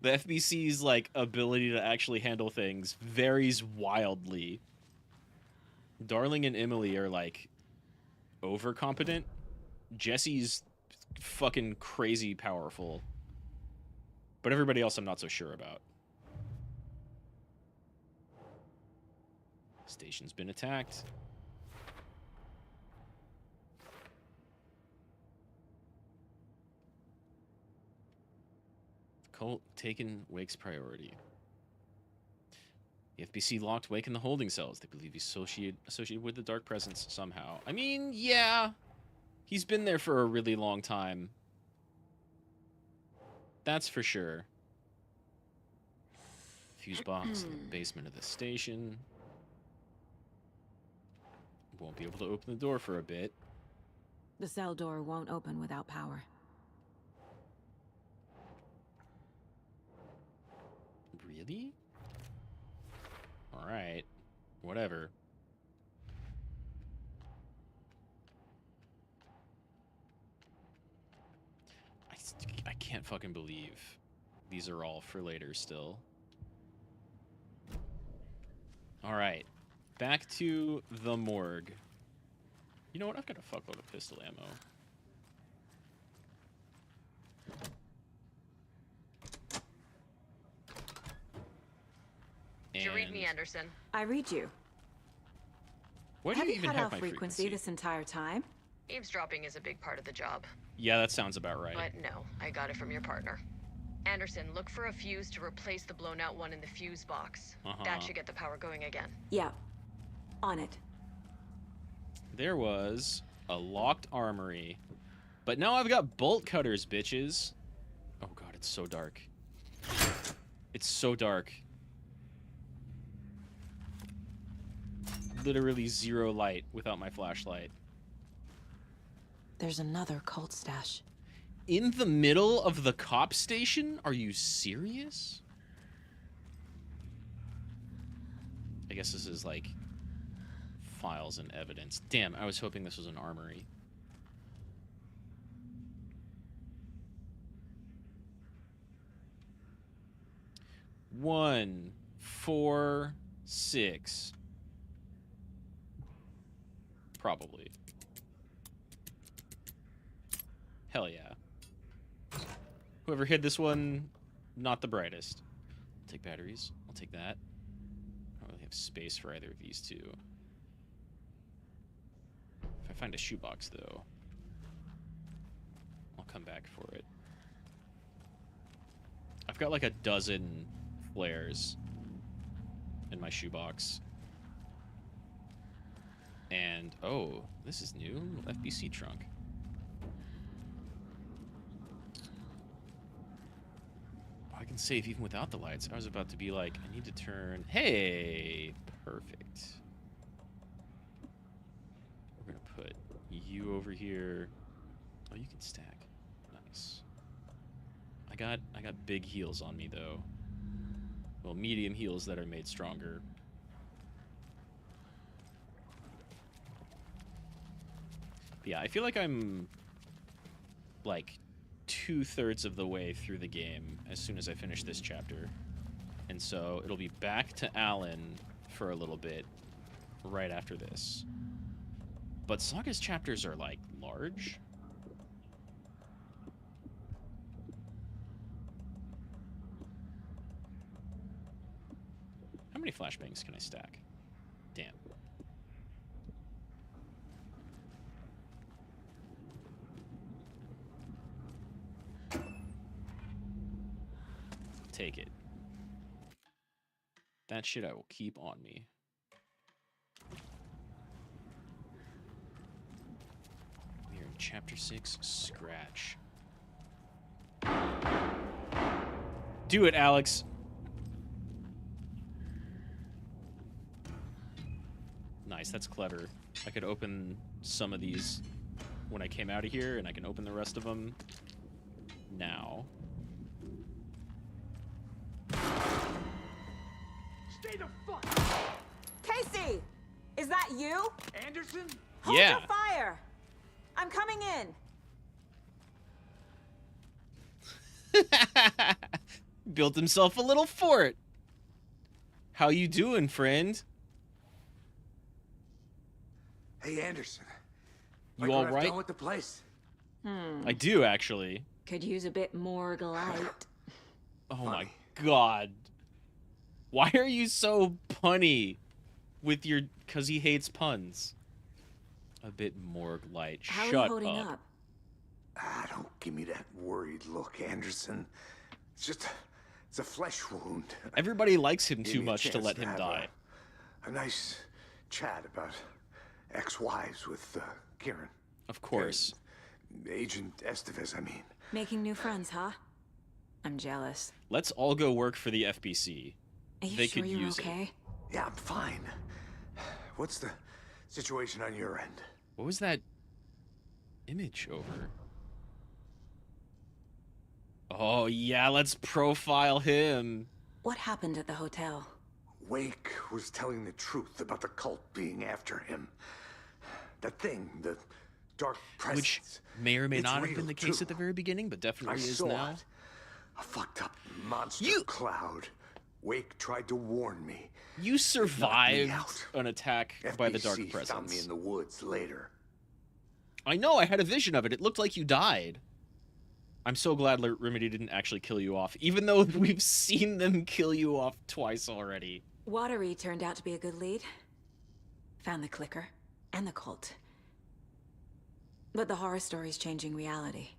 The FBC's like ability to actually handle things varies wildly. Darling and Emily are like overcompetent. Jesse's fucking crazy powerful. But everybody else I'm not so sure about. Station's been attacked. Cult taken Wake's priority. The FBC locked Wake in the holding cells. They believe he's associated with the Dark Presence somehow. I mean, yeah. He's been there for a really long time. That's for sure. Fuse box in the basement of the station. Won't be able to open the door for a bit. The cell door won't open without power. Really? Alright. Whatever. I can't fucking believe these are all for later still. Alright. Back to the morgue. You know what? I've got a fuckload of pistol ammo. Did you read me, Anderson? I read you. Why do Have you you even had have off my frequency this entire time? Eavesdropping is a big part of the job. Yeah, that sounds about right. But no, I got it from your partner. Anderson, look for a fuse to replace the blown out one in the fuse box. That should get the power going again. Yeah. On it. There was a locked armory. But now I've got bolt cutters, bitches. Oh god, it's so dark. It's so dark. Literally zero light without my flashlight. There's another cult stash. In the middle of the cop station? Are you serious? I guess this is like files and evidence. Damn, I was hoping this was an armory. One, 4, 6. Probably. Hell yeah. Whoever hid this one, not the brightest. I'll take batteries. I'll take that. I don't really have space for either of these two. If I find a shoebox, though, I'll come back for it. I've got like a dozen flares in my shoebox. And, oh, this is new. FBC trunk. I can save even without the lights. I was about to be like, I need to turn... Hey! Perfect. We're going to put you over here. Oh, you can stack. Nice. I got big heals on me, though. Well, medium heals that are made stronger. Yeah, I feel like I'm like 2/3 of the way through the game as soon as I finish this chapter. And so it'll be back to Alan for a little bit right after this. But Saga's chapters are like large. How many flashbangs can I stack? Damn. Take it. That shit I will keep on me. We are in Chapter 6, Scratch. Do it, Alex. Nice, that's clever. I could open some of these when I came out of here, and I can open the rest of them now. Stay the fuck! Casey! Is that you? Anderson? Hold Yeah. your fire! I'm coming in! built himself a little fort. How you doing, friend? Hey, Anderson. You all right? Done with the place? I do, actually. Could use a bit more light. Oh my god. Why are you so punny with your... Because he hates puns. A bit more light. How are Shut you holding up. up? Ah, don't give me that worried look, Anderson. It's a flesh wound. Everybody likes him Give too me a much to chance let him have die. A nice chat about ex-wives with Kieran. Of course. Agent Estevez, I mean. Making new friends, huh? I'm jealous. Let's all go work for the FBC. Are you They sure could you're use it. okay? Yeah, I'm fine. What's the situation on your end? What was that image over? Oh, yeah, let's profile him. What happened at the hotel? Wake was telling the truth about the cult being after him. That thing, the dark presence. Which may or may It's not have real, been the case too. at the very beginning, but I definitely is saw now. it. A fucked up monster You- cloud. Wake tried to warn me. You survived out. an attack by the dark FBC found me presence. in the woods later. I know, I had a vision of it. It looked like you died. I'm so glad Remedy didn't actually kill you off, even though we've seen them kill you off twice already. Watery turned out to be a good lead. Found the clicker and the cult. But the horror story's changing reality.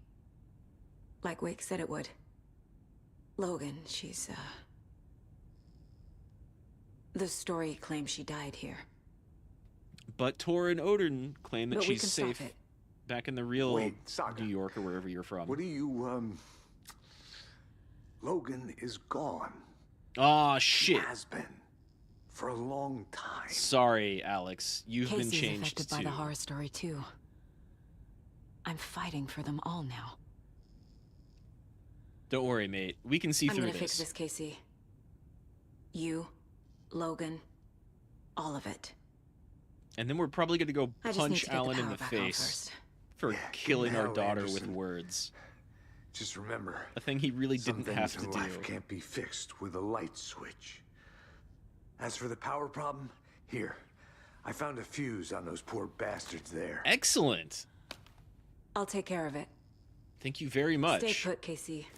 Like Wake said it would. Logan, she's, the story claims she died here. But Tor and Odin claim that But we she's can safe stop it. back in the real Wait, Saga. New York or wherever you're from. What do you, Logan is gone. Aw, shit. Has been. For a long time. Sorry, Alex. You've been Casey's changed affected too. by the horror story too. I'm fighting for them all now. Don't worry, mate. We can see I'm through gonna this. fix this, Casey. You, Logan, all of it. And then we're probably gonna go I just need punch to get Alan the in power the back on face first. for Yeah, give killing him our hell, daughter with Anderson. words. Just remember. A thing he really Some didn't have things to in life do. can't be fixed with a light switch. As for the power problem, here. I found a fuse on those poor bastards there. Excellent. I'll take care of it. Thank you very much. Stay put, Casey.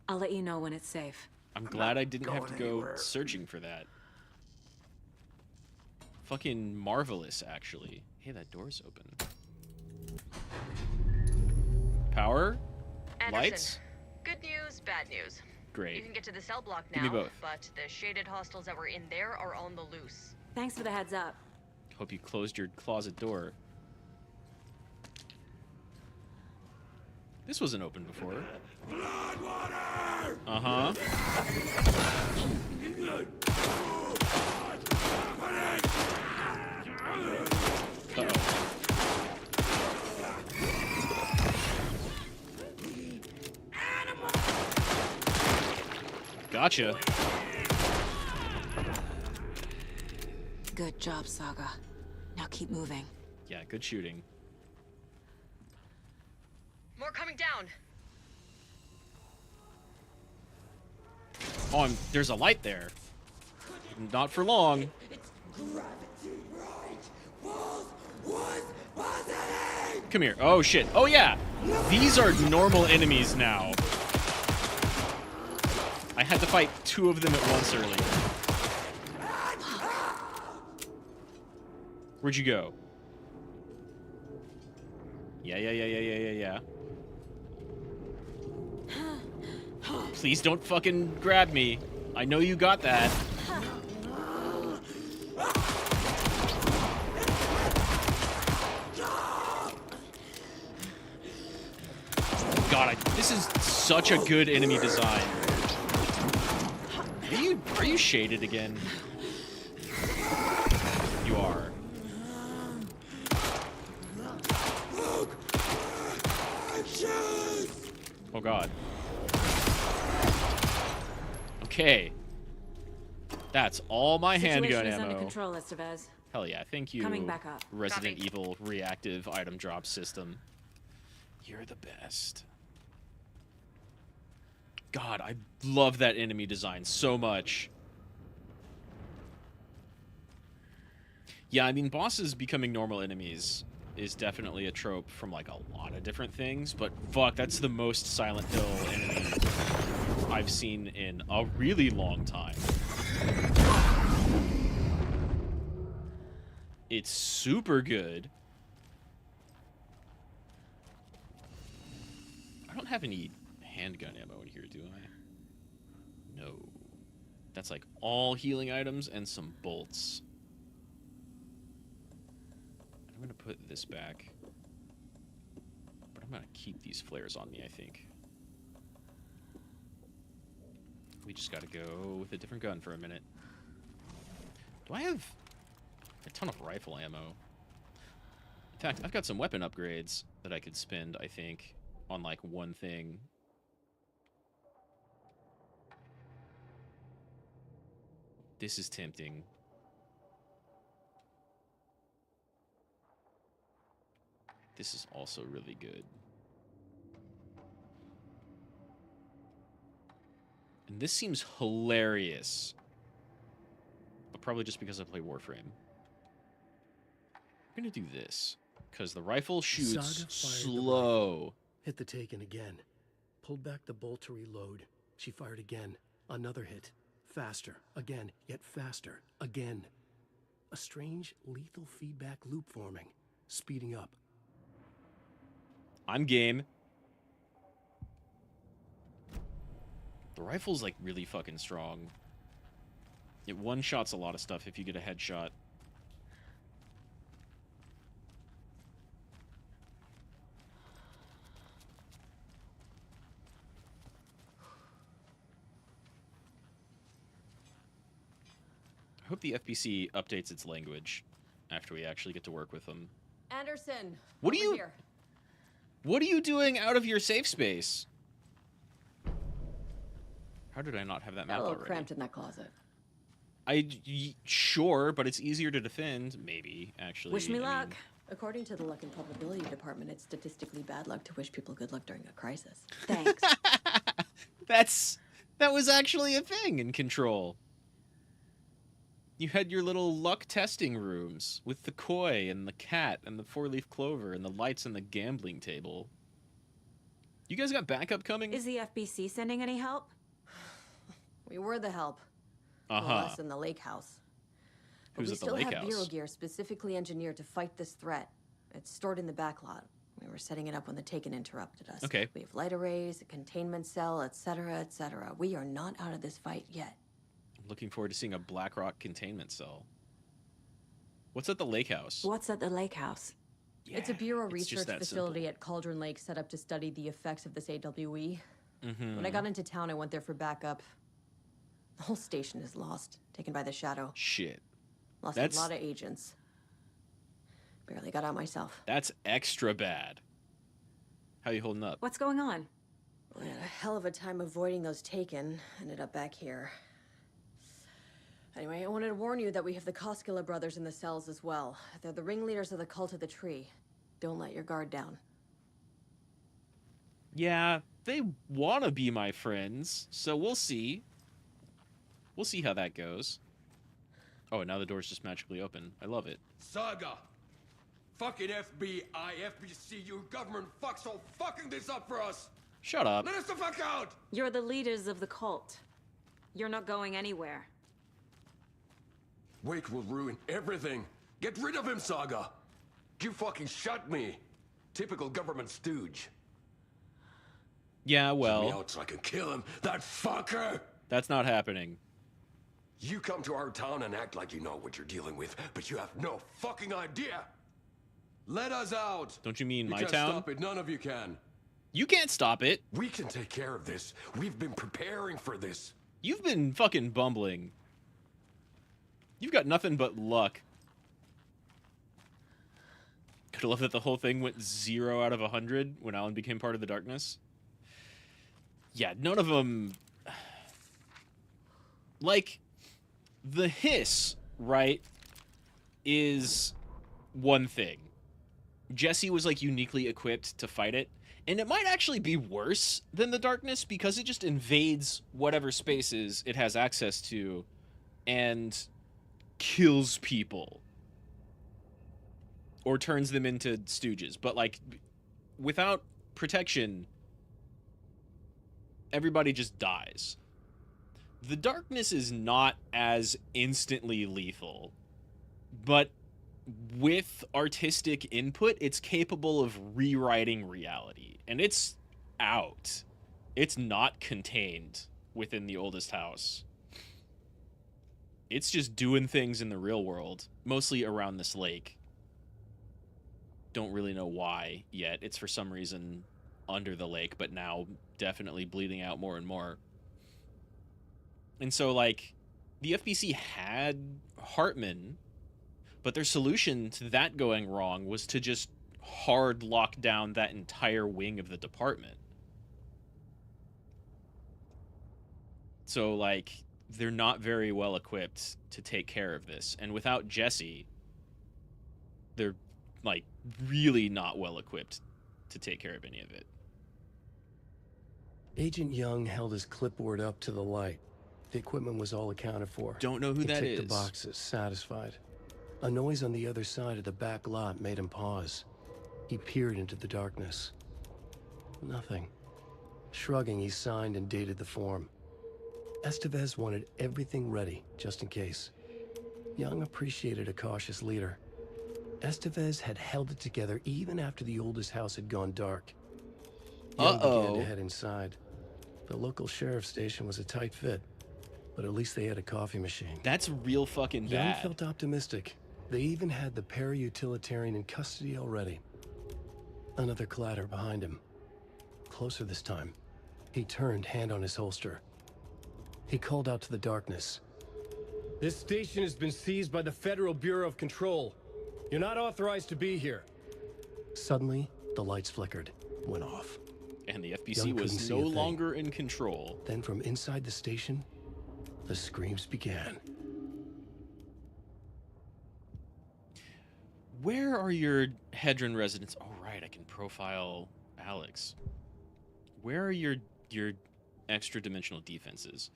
I'll let you know when it's safe. I'm glad I didn't have to going go anywhere. searching for that. Fucking marvelous, actually. Hey, that door's open. Power? Anderson, Lights? good news, bad news. You Great. can get to the cell block Give now, me both. but the shaded hostels that were in there are on the loose. Thanks for the heads up. Hope you closed your closet door. This wasn't open before. Uh-huh. Uh-oh. Gotcha. Good job, Saga. Now keep moving. Yeah, good shooting. More coming down. Oh, there's a light there. Not for long. Come here. Oh, shit. Oh, yeah. These are normal enemies now. I had to fight 2 of them at once earlier. Where'd you go? Yeah. Please don't fucking grab me. I know you got that. God, this is such a good enemy design. Are you shaded again? You are. Oh God. Okay. That's all my handgun Situation is under ammo. control, Estevez. Hell yeah, thank you, Coming back up. Resident Copy. Evil reactive item drop system. You're the best. God, I love that enemy design so much. Yeah, I mean, bosses becoming normal enemies is definitely a trope from, like, a lot of different things, but fuck, that's the most Silent Hill enemy I've seen in a really long time. It's super good. I don't have any handgun ammo in here, do I? No. That's like all healing items and some bolts. I'm gonna put this back. But I'm gonna keep these flares on me, I think. We just gotta go with a different gun for a minute. Do I have a ton of rifle ammo? In fact, I've got some weapon upgrades that I could spend, I think, on like one thing. This is tempting. This is also really good. And this seems hilarious. But probably just because I play Warframe. I'm gonna do this. Because the rifle shoots slow. Hit the Taken again. Pulled back the bolt to reload. She fired again. Another hit. Faster. Again. Yet faster. Again. A strange, lethal feedback loop forming. Speeding up. I'm game. The rifle's like really fucking strong. It one-shots a lot of stuff if you get a headshot. I hope the FBC updates its language after we actually get to work with them. Anderson, What are over you- here. What are you doing out of your safe space? How did I not have that Got map a little already? cramped in that closet. Sure, but it's easier to defend, maybe, actually. Wish me I mean, luck. According to the luck and probability department, it's statistically bad luck to wish people good luck during a crisis. Thanks. That was actually a thing in Control. You had your little luck testing rooms with the koi and the cat and the four-leaf clover and the lights and the gambling table. You guys got backup coming? Is the FBC sending any help? We were the help. Uh-huh. Well, us in the lake house. But Who's we at the still lake have Bureau house? gear specifically engineered to fight this threat. It's stored in the back lot. We were setting it up when the Taken interrupted us. Okay. We have light arrays, a containment cell, etc., etc. We are not out of this fight yet. I'm looking forward to seeing a BlackRock containment cell. What's at the lake house? What's at the lake house? It's a Bureau it's just research that facility simple. at Cauldron Lake set up to study the effects of this AWE. Mm-hmm. When I got into town, I went there for backup. The whole station is lost, taken by the Shadow. Shit. Lost That's- a lot of agents. Barely got out myself. That's extra bad. How you holding up? What's going on? We had a hell of a time avoiding those Taken. Ended up back here. Anyway, I wanted to warn you that we have the Koskela brothers in the cells as well. They're the ringleaders of the Cult of the Tree. Don't let your guard down. Yeah, they want to be my friends, so we'll see. We'll see how that goes. Oh, and now the door's just magically open. I love it. Saga! Fucking FBI, FBC, your government fucks all fucking this up for us! Shut up. Let us the fuck out! You're the leaders of the cult. You're not going anywhere. Wake will ruin everything. Get rid of him, Saga! You fucking shot me! Typical government stooge. Yeah, Get me well, out so I can kill him, that fucker! that's not happening. You come to our town and act like you know what you're dealing with, but you have no fucking idea! Let us out! Don't you mean You my can't town? stop it, none of you can. You can't stop it. We can take care of this. We've been preparing for this. You've been fucking bumbling. You've got nothing but luck. Could have loved that the whole thing went 0 out of 100 when Alan became part of the darkness. Yeah, none of them... Like, the hiss, right, is one thing. Jesse was, like, uniquely equipped to fight it. And it might actually be worse than the darkness because it just invades whatever spaces it has access to and kills people. Or turns them into stooges. But, like, without protection, everybody just dies. The darkness is not as instantly lethal, but with artistic input, it's capable of rewriting reality. And it's out. It's not contained within the oldest house. It's just doing things in the real world, mostly around this lake. Don't really know why yet. It's for some reason under the lake, but now definitely bleeding out more and more. And so, like, the FBC had Hartman, but their solution to that going wrong was to just hard lock down that entire wing of the department. So, like, they're not very well equipped to take care of this. And without Jesse, they're, like, really not well equipped to take care of any of it. Agent Young held his clipboard up to the light. The equipment was all accounted for. Don't know who that He ticked is. the boxes, satisfied. A noise on the other side of the back lot made him pause. He peered into the darkness. Nothing. Shrugging, he signed and dated the form. Estevez wanted everything ready, just in case. Young appreciated a cautious leader. Estevez had held it together even after the oldest house had gone dark. Young began to head inside. The local sheriff's station was a tight fit, but at least they had a coffee machine. That's real fucking Young bad. felt optimistic. They even had the para-utilitarian in custody already. Another clatter behind him. Closer this time. He turned, hand on his holster. He called out to the darkness. This station has been seized by the Federal Bureau of Control. You're not authorized to be here. Suddenly, the lights flickered, went off. And the Young FBC couldn't was see no a thing. longer in control. Then from inside the station, the screams began. Where are your Hedron residents? Oh, right, I can profile Alex. Where are your extra-dimensional defenses?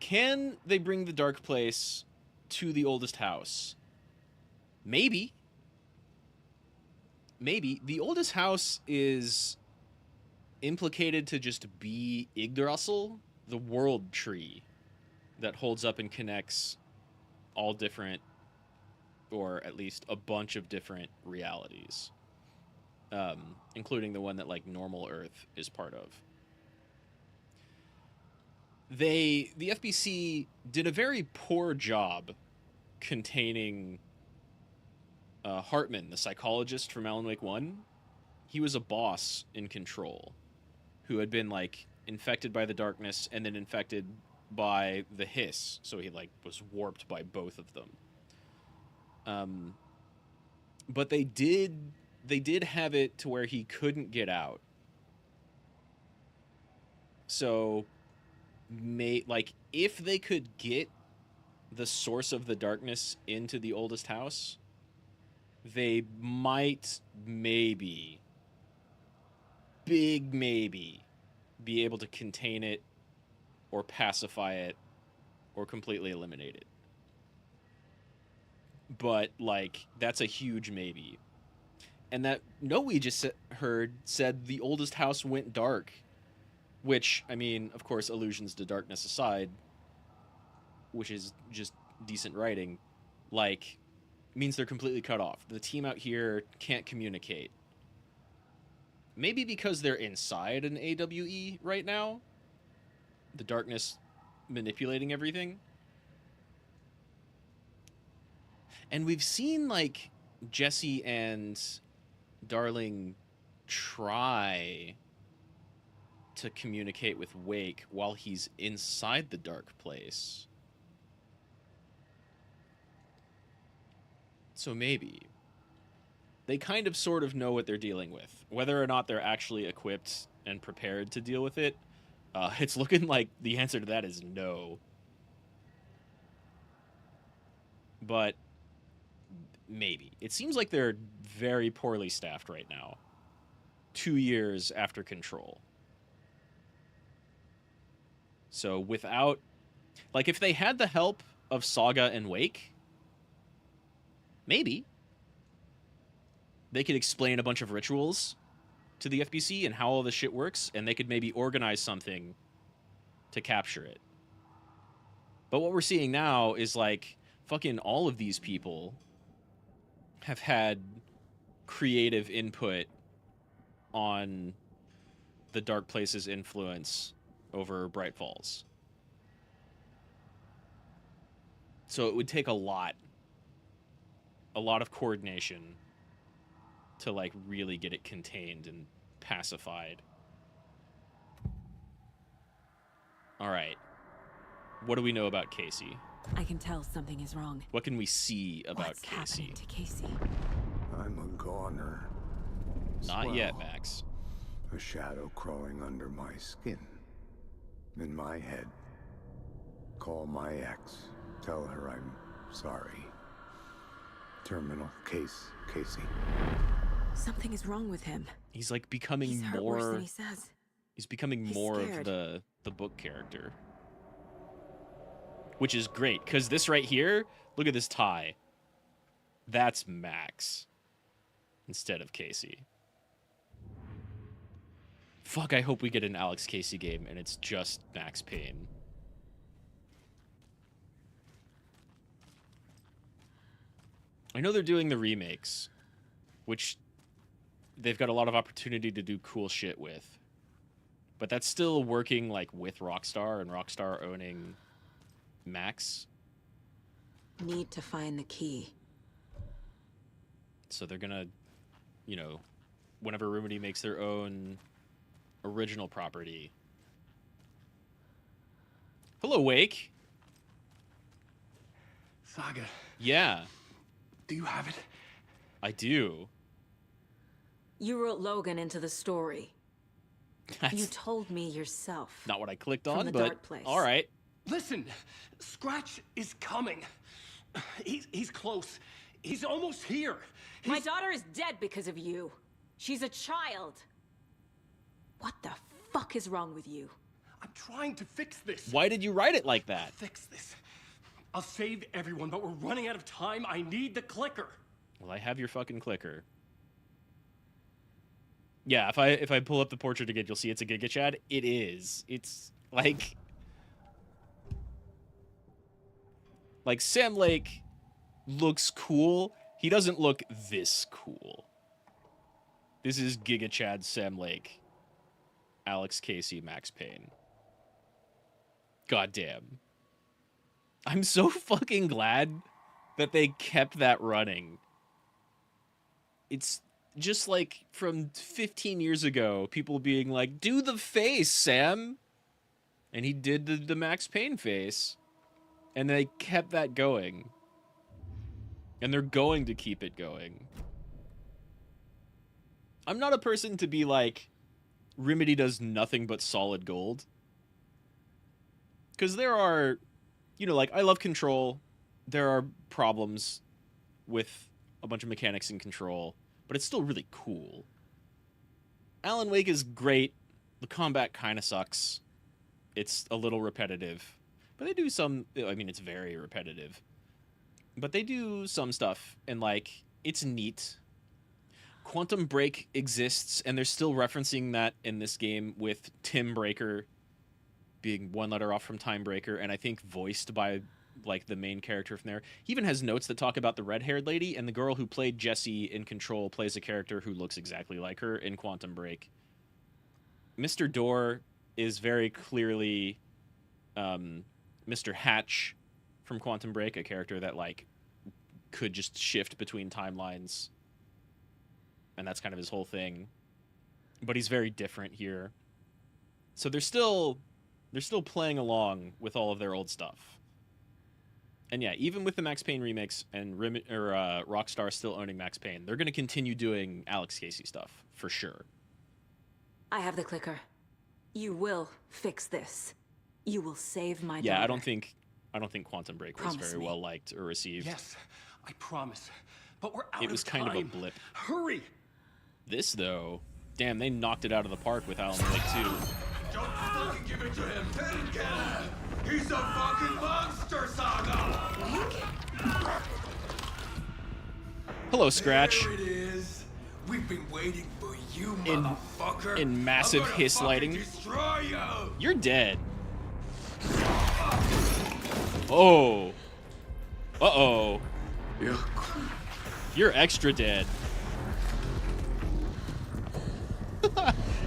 Can they bring the Dark Place to the oldest house? Maybe. Maybe. The oldest house is implicated to just be Yggdrasil, the world tree that holds up and connects all different, or at least a bunch of different realities, including the one that, like, normal Earth is part of. The FBC did a very poor job containing Hartman, the psychologist from Alan Wake 1. He was a boss in control who had been, like, infected by the darkness and then infected by the hiss, so he, like, was warped by both of them. But they did have it to where he couldn't get out. So, if they could get the source of the darkness into the oldest house, they might, maybe, big maybe, be able to contain it or pacify it or completely eliminate it. But, like, that's a huge maybe. And that note we just heard said the oldest house went dark. Which, I mean, of course, allusions to darkness aside, which is just decent writing, like, means they're completely cut off. The team out here can't communicate. Maybe because they're inside an AWE right now. The darkness manipulating everything. And we've seen, like, Jesse and Darling try to communicate with Wake while he's inside the dark place. So maybe. They kind of sort of know what they're dealing with. Whether or not they're actually equipped and prepared to deal with it, it's looking like the answer to that is no. But maybe. It seems like they're very poorly staffed right now. 2 years after Control. So without, like, if they had the help of Saga and Wake, maybe they could explain a bunch of rituals to the FBC and how all this shit works, and they could maybe organize something to capture it. But what we're seeing now is, like, fucking all of these people have had creative input on the Dark Places influence over Bright Falls. So it would take a lot of coordination to, like, really get it contained and pacified. All right. What do we know about Casey? I can tell something is wrong. What can we see about What's Casey? happening to Casey? I'm a goner. Not yet, Swell. Max. A shadow crawling under my skin. In my head. Call my ex. Tell her I'm sorry. Terminal case, Casey. Something is wrong with him. He's, like, becoming He's hurt worse than he says. He's becoming He's more scared. of the book character. Which is great, because this right here, look at this tie. That's Max. Instead of Casey. Fuck, I hope we get an Alex Casey game and it's just Max Payne. I know they're doing the remakes, which they've got a lot of opportunity to do cool shit with. But that's still working, like, with Rockstar, and Rockstar owning Max. Need to find the key. So they're gonna, you know, whenever Remedy makes their own original property. Hello, Wake. Saga, Yeah, do you have it? I do. You wrote Logan into the story. That's You told me yourself. not what I clicked From on, the but dark place. all right. Listen, Scratch is coming. He's close. He's almost here. My daughter is dead because of you. She's a child. What the fuck is wrong with you? I'm trying to fix this. Why did you write it like that? Fix this. I'll save everyone, but we're running out of time. I need the clicker. Well, I have your fucking clicker. Yeah, if I pull up the portrait again, you'll see it's a Giga Chad. It is. It's like Sam Lake looks cool. He doesn't look this cool. This is Giga Chad, Sam Lake, Alex Casey, Max Payne. Goddamn. I'm so fucking glad that they kept that running. It's just like from 15 years ago, people being like, do the face, Sam. And he did the Max Payne face. And they kept that going. And they're going to keep it going. I'm not a person to be like, Remedy does nothing but solid gold. Because there are, you know, like, I love Control. There are problems with a bunch of mechanics in Control. But it's still really cool. Alan Wake is great. The combat kind of sucks. It's a little repetitive. But they do some... I mean, it's very repetitive. But they do some stuff. And, like, it's neat. Quantum Break exists. And they're still referencing that in this game with Tim Breaker being one letter off from Time Breaker. And I think voiced by... like the main character from there. He even has notes that talk about the red-haired lady, and the girl who played Jessie in Control plays a character who looks exactly like her in Quantum Break. Mr. Door is very clearly Mr. Hatch from Quantum Break, a character that, like, could just shift between timelines. And that's kind of his whole thing. But he's very different here. So they're still playing along with all of their old stuff. And yeah, even with the Max Payne remakes and Rockstar still owning Max Payne, they're going to continue doing Alex Casey stuff, for sure. I have the clicker. You will fix this. You will save my daughter. Yeah, I don't think Quantum Break was Promise very me. well liked or received. Yes, I promise. But we're out of time. It was kind of a blip. Hurry! This, though, Damn, they knocked it out of the park with Alan Wake 2. Don't fucking give it to him! Pin him! He's a fucking monster, Saga! Hello, Scratch. There it is. We've been waiting for you, motherfucker. In massive I'm gonna hiss fucking lighting. Destroy you. You're dead. Oh. Uh-oh. You're extra dead.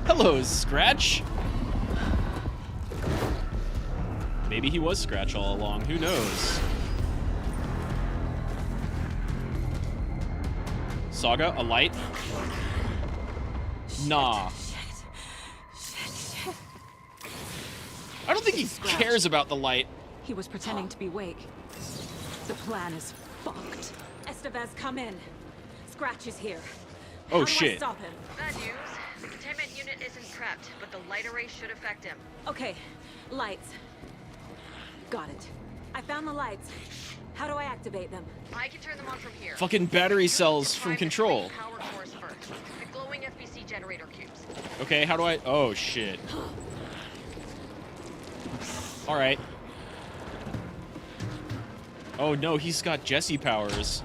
Hello, Scratch. Maybe he was Scratch all along. Who knows? Saga, a light? Nah. I don't think he cares about the light. He was pretending to be Wake. The plan is fucked. Estevez, come in. Scratch is here. Oh, How do I shit. stop him? Bad news. The containment unit isn't prepped, but the light array should affect him. Okay, lights. Got it. I found the lights. How do I activate them? I can turn them on from here. Fucking battery cells from Try the control. three power cores first. The glowing FBC generator cubes. Okay, how do I... Oh, shit. Alright. Oh, no, he's got Jesse powers.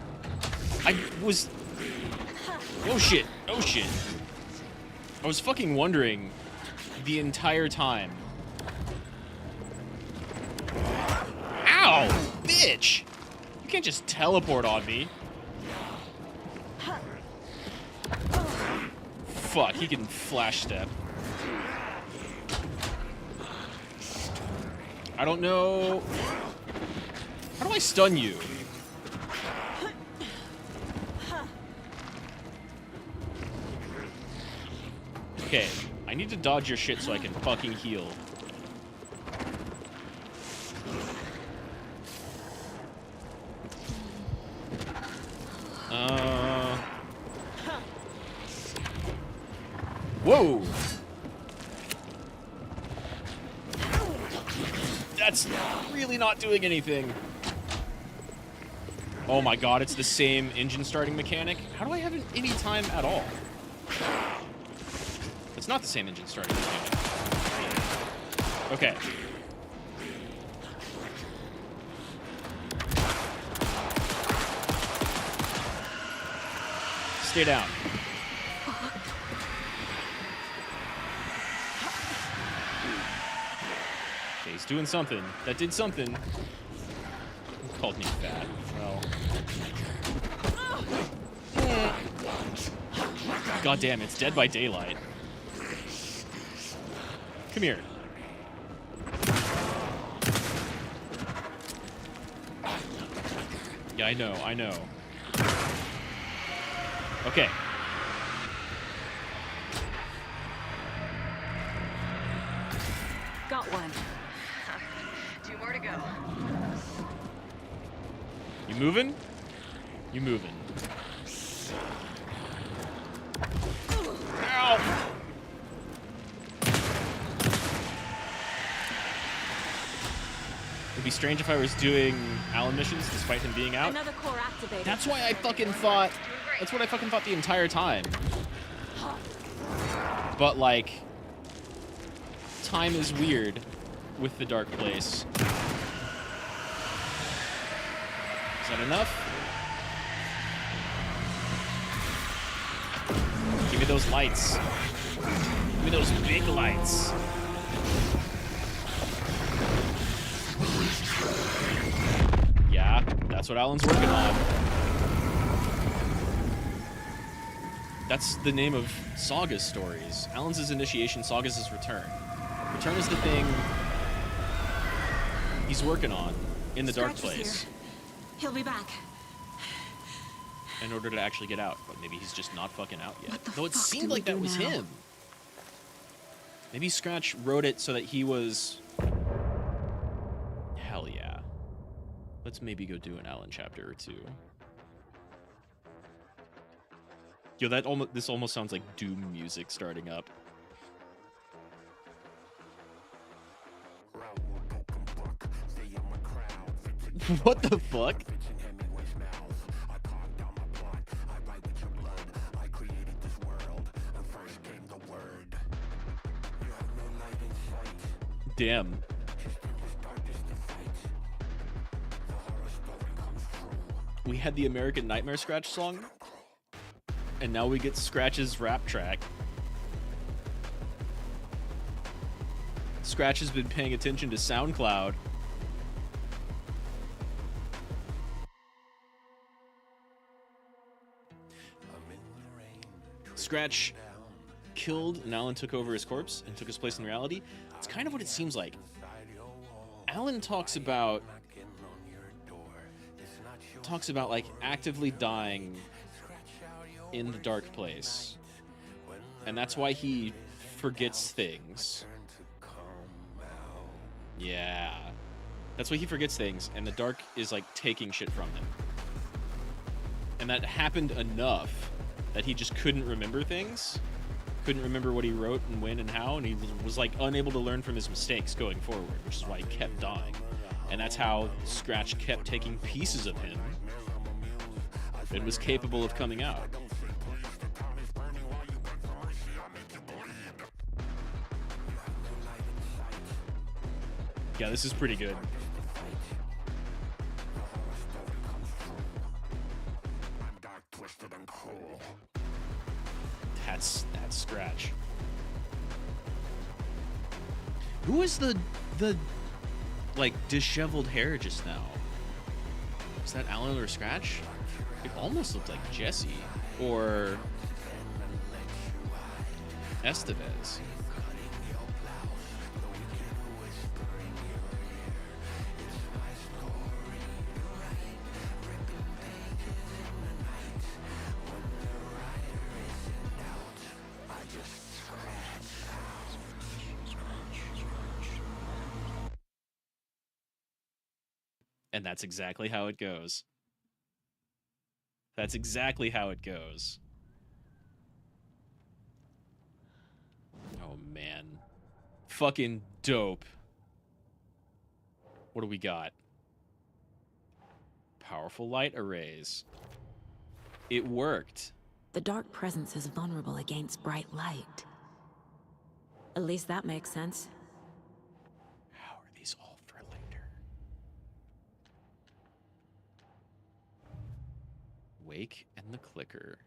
I was... Oh, shit. Oh, shit. I was fucking wondering the entire time. Ow! Bitch! You can't just teleport on me. Fuck, he can flash step. I don't know... How do I stun you? Okay, I need to dodge your shit so I can fucking heal. Whoa! That's really not doing anything. Oh my god, it's the same engine starting mechanic. How do I have any time at all? It's not the same engine starting mechanic. Okay. Stay down. Okay, he's doing something. That did something. He called me fat. Well. God damn, it's Dead by Daylight. Come here. Yeah, I know, I know. Okay. Got one. 2 more to go. You moving? You moving. Ow! It'd be strange if I was doing Alan missions despite him being out. Another core activated. That's why I fucking thought... That's what I fucking thought the entire time. But, like... Time is weird with the Dark Place. Is that enough? Give me those lights. Give me those big lights. Yeah, that's what Alan's working on. That's the name of Saga's stories. Alan's is initiation, Saga's is return. Return is the thing he's working on in the Dark Place. He'll be back. In order to actually get out. But maybe he's just not fucking out yet. Though it fuck seemed do like we that do was now? him. Maybe Scratch wrote it so that he was... Hell yeah. Let's maybe go do an Alan chapter or two. Yo, this almost sounds like Doom music starting up. What the fuck? Damn. We had the American Nightmare Scratch song, and now we get Scratch's rap track. Scratch has been paying attention to SoundCloud. Scratch killed, and Alan took over his corpse and took his place in reality. It's kind of what it seems like. Alan talks about like actively dying in the dark place, and that's why he forgets things. Yeah, that's why he forgets things, and the dark is like taking shit from him, and that happened enough that he just couldn't remember things, couldn't remember what he wrote and when and how, and he was like unable to learn from his mistakes going forward, which is why he kept dying. And that's how Scratch kept taking pieces of him and was capable of coming out. Yeah, this is pretty good. That's Scratch. Who is the like disheveled hair just now? Is that Alan or Scratch? It almost looked like Jesse or Estevez. And that's exactly how it goes. That's exactly how it goes. Oh, man. Fucking dope. What do we got? Powerful light arrays. It worked. The dark presence is vulnerable against bright light. At least that makes sense. How are these all for later? Wake and the clicker.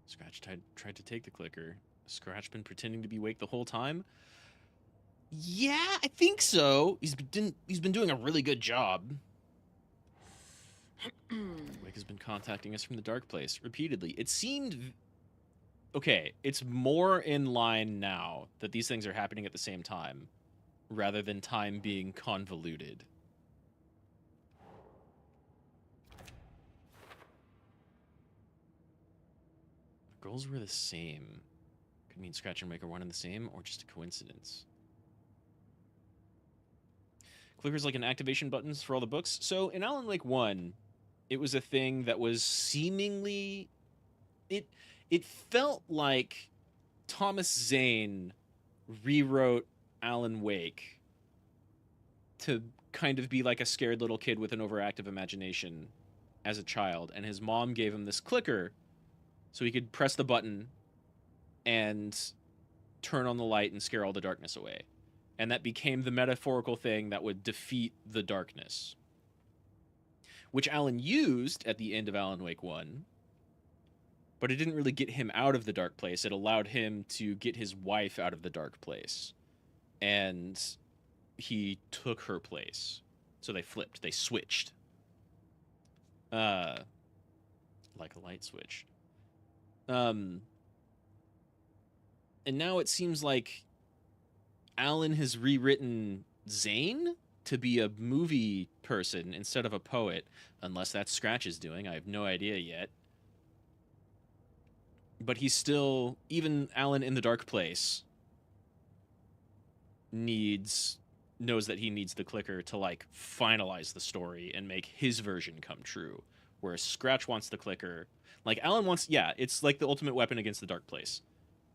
Scratch tried to take the clicker. Scratch been pretending to be Wake the whole time? Yeah, I think so. He's been doing a really good job. Wake has been contacting us from the dark place repeatedly. It seemed... Okay, it's more in line now that these things are happening at the same time, rather than time being convoluted. The goals were the same. Could mean Scratch and Wake are one and the same, or just a coincidence. Clickers like an activation buttons for all the books. So in Alan Wake 1, it was a thing that was seemingly... It felt like Thomas Zane rewrote Alan Wake to kind of be like a scared little kid with an overactive imagination as a child, and his mom gave him this clicker so he could press the button and turn on the light and scare all the darkness away. And that became the metaphorical thing that would defeat the darkness, which Alan used at the end of Alan Wake 1, but it didn't really get him out of the dark place. It allowed him to get his wife out of the dark place, and he took her place. So they flipped. They switched. Like a light switch. And now it seems like Alan has rewritten Zane to be a movie person instead of a poet, unless that's Scratch is doing. I have no idea yet. But he's still, even Alan in the dark place knows that he needs the clicker to like finalize the story and make his version come true. Whereas Scratch wants the clicker. Like Alan wants, yeah, it's like the ultimate weapon against the dark place.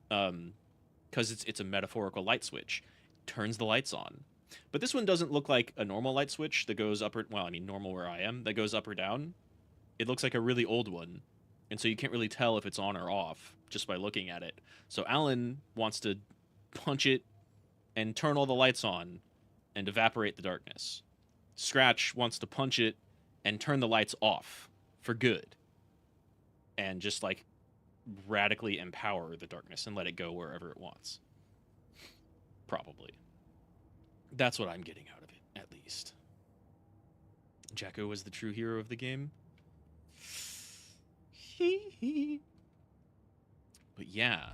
Because it's a metaphorical light switch. It turns the lights on. But this one doesn't look like a normal light switch that goes up or, well, I mean normal where I am, that goes up or down. It looks like a really old one. And so you can't really tell if it's on or off just by looking at it. So Alan wants to punch it and turn all the lights on and evaporate the darkness. Scratch wants to punch it and turn the lights off for good. And just like radically empower the darkness and let it go wherever it wants. Probably. That's what I'm getting out of it, at least. Jacko was the true hero of the game. But yeah,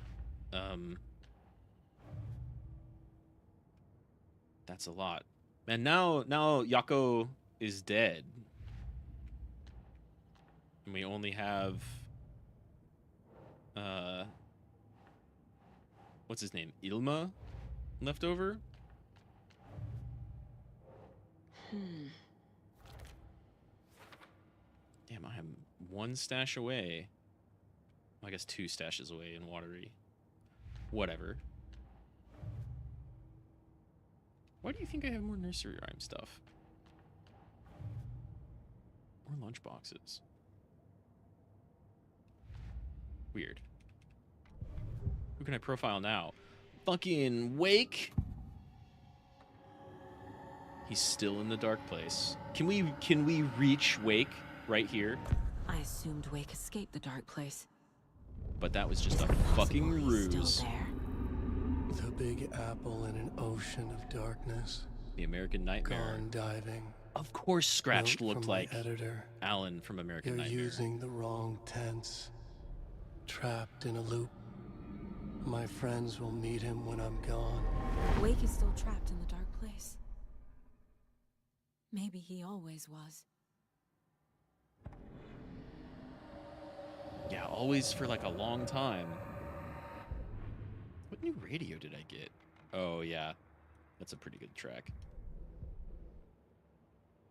that's a lot. And now Yako is dead, and we only have what's his name, Ilma, left over. Damn, I am one stash away. I guess 2 stashes away in Watery. Whatever. Why do you think I have more nursery rhyme stuff? Or lunch boxes? Weird. Who can I profile now? Fucking Wake! He's still in the dark place. Can we reach Wake right here? I assumed Wake escaped the dark place. But that was just a fucking ruse. The Big Apple in an ocean of darkness. The American Nightmare. Gone diving. Of course Scratch Note looked from my like editor. Alan from American You're Nightmare. using the wrong tense. Trapped in a loop. My friends will meet him when I'm gone. Wake is still trapped in the dark place. Maybe he always was. Yeah, always for like a long time. What new radio did I get? Oh, yeah. That's a pretty good track.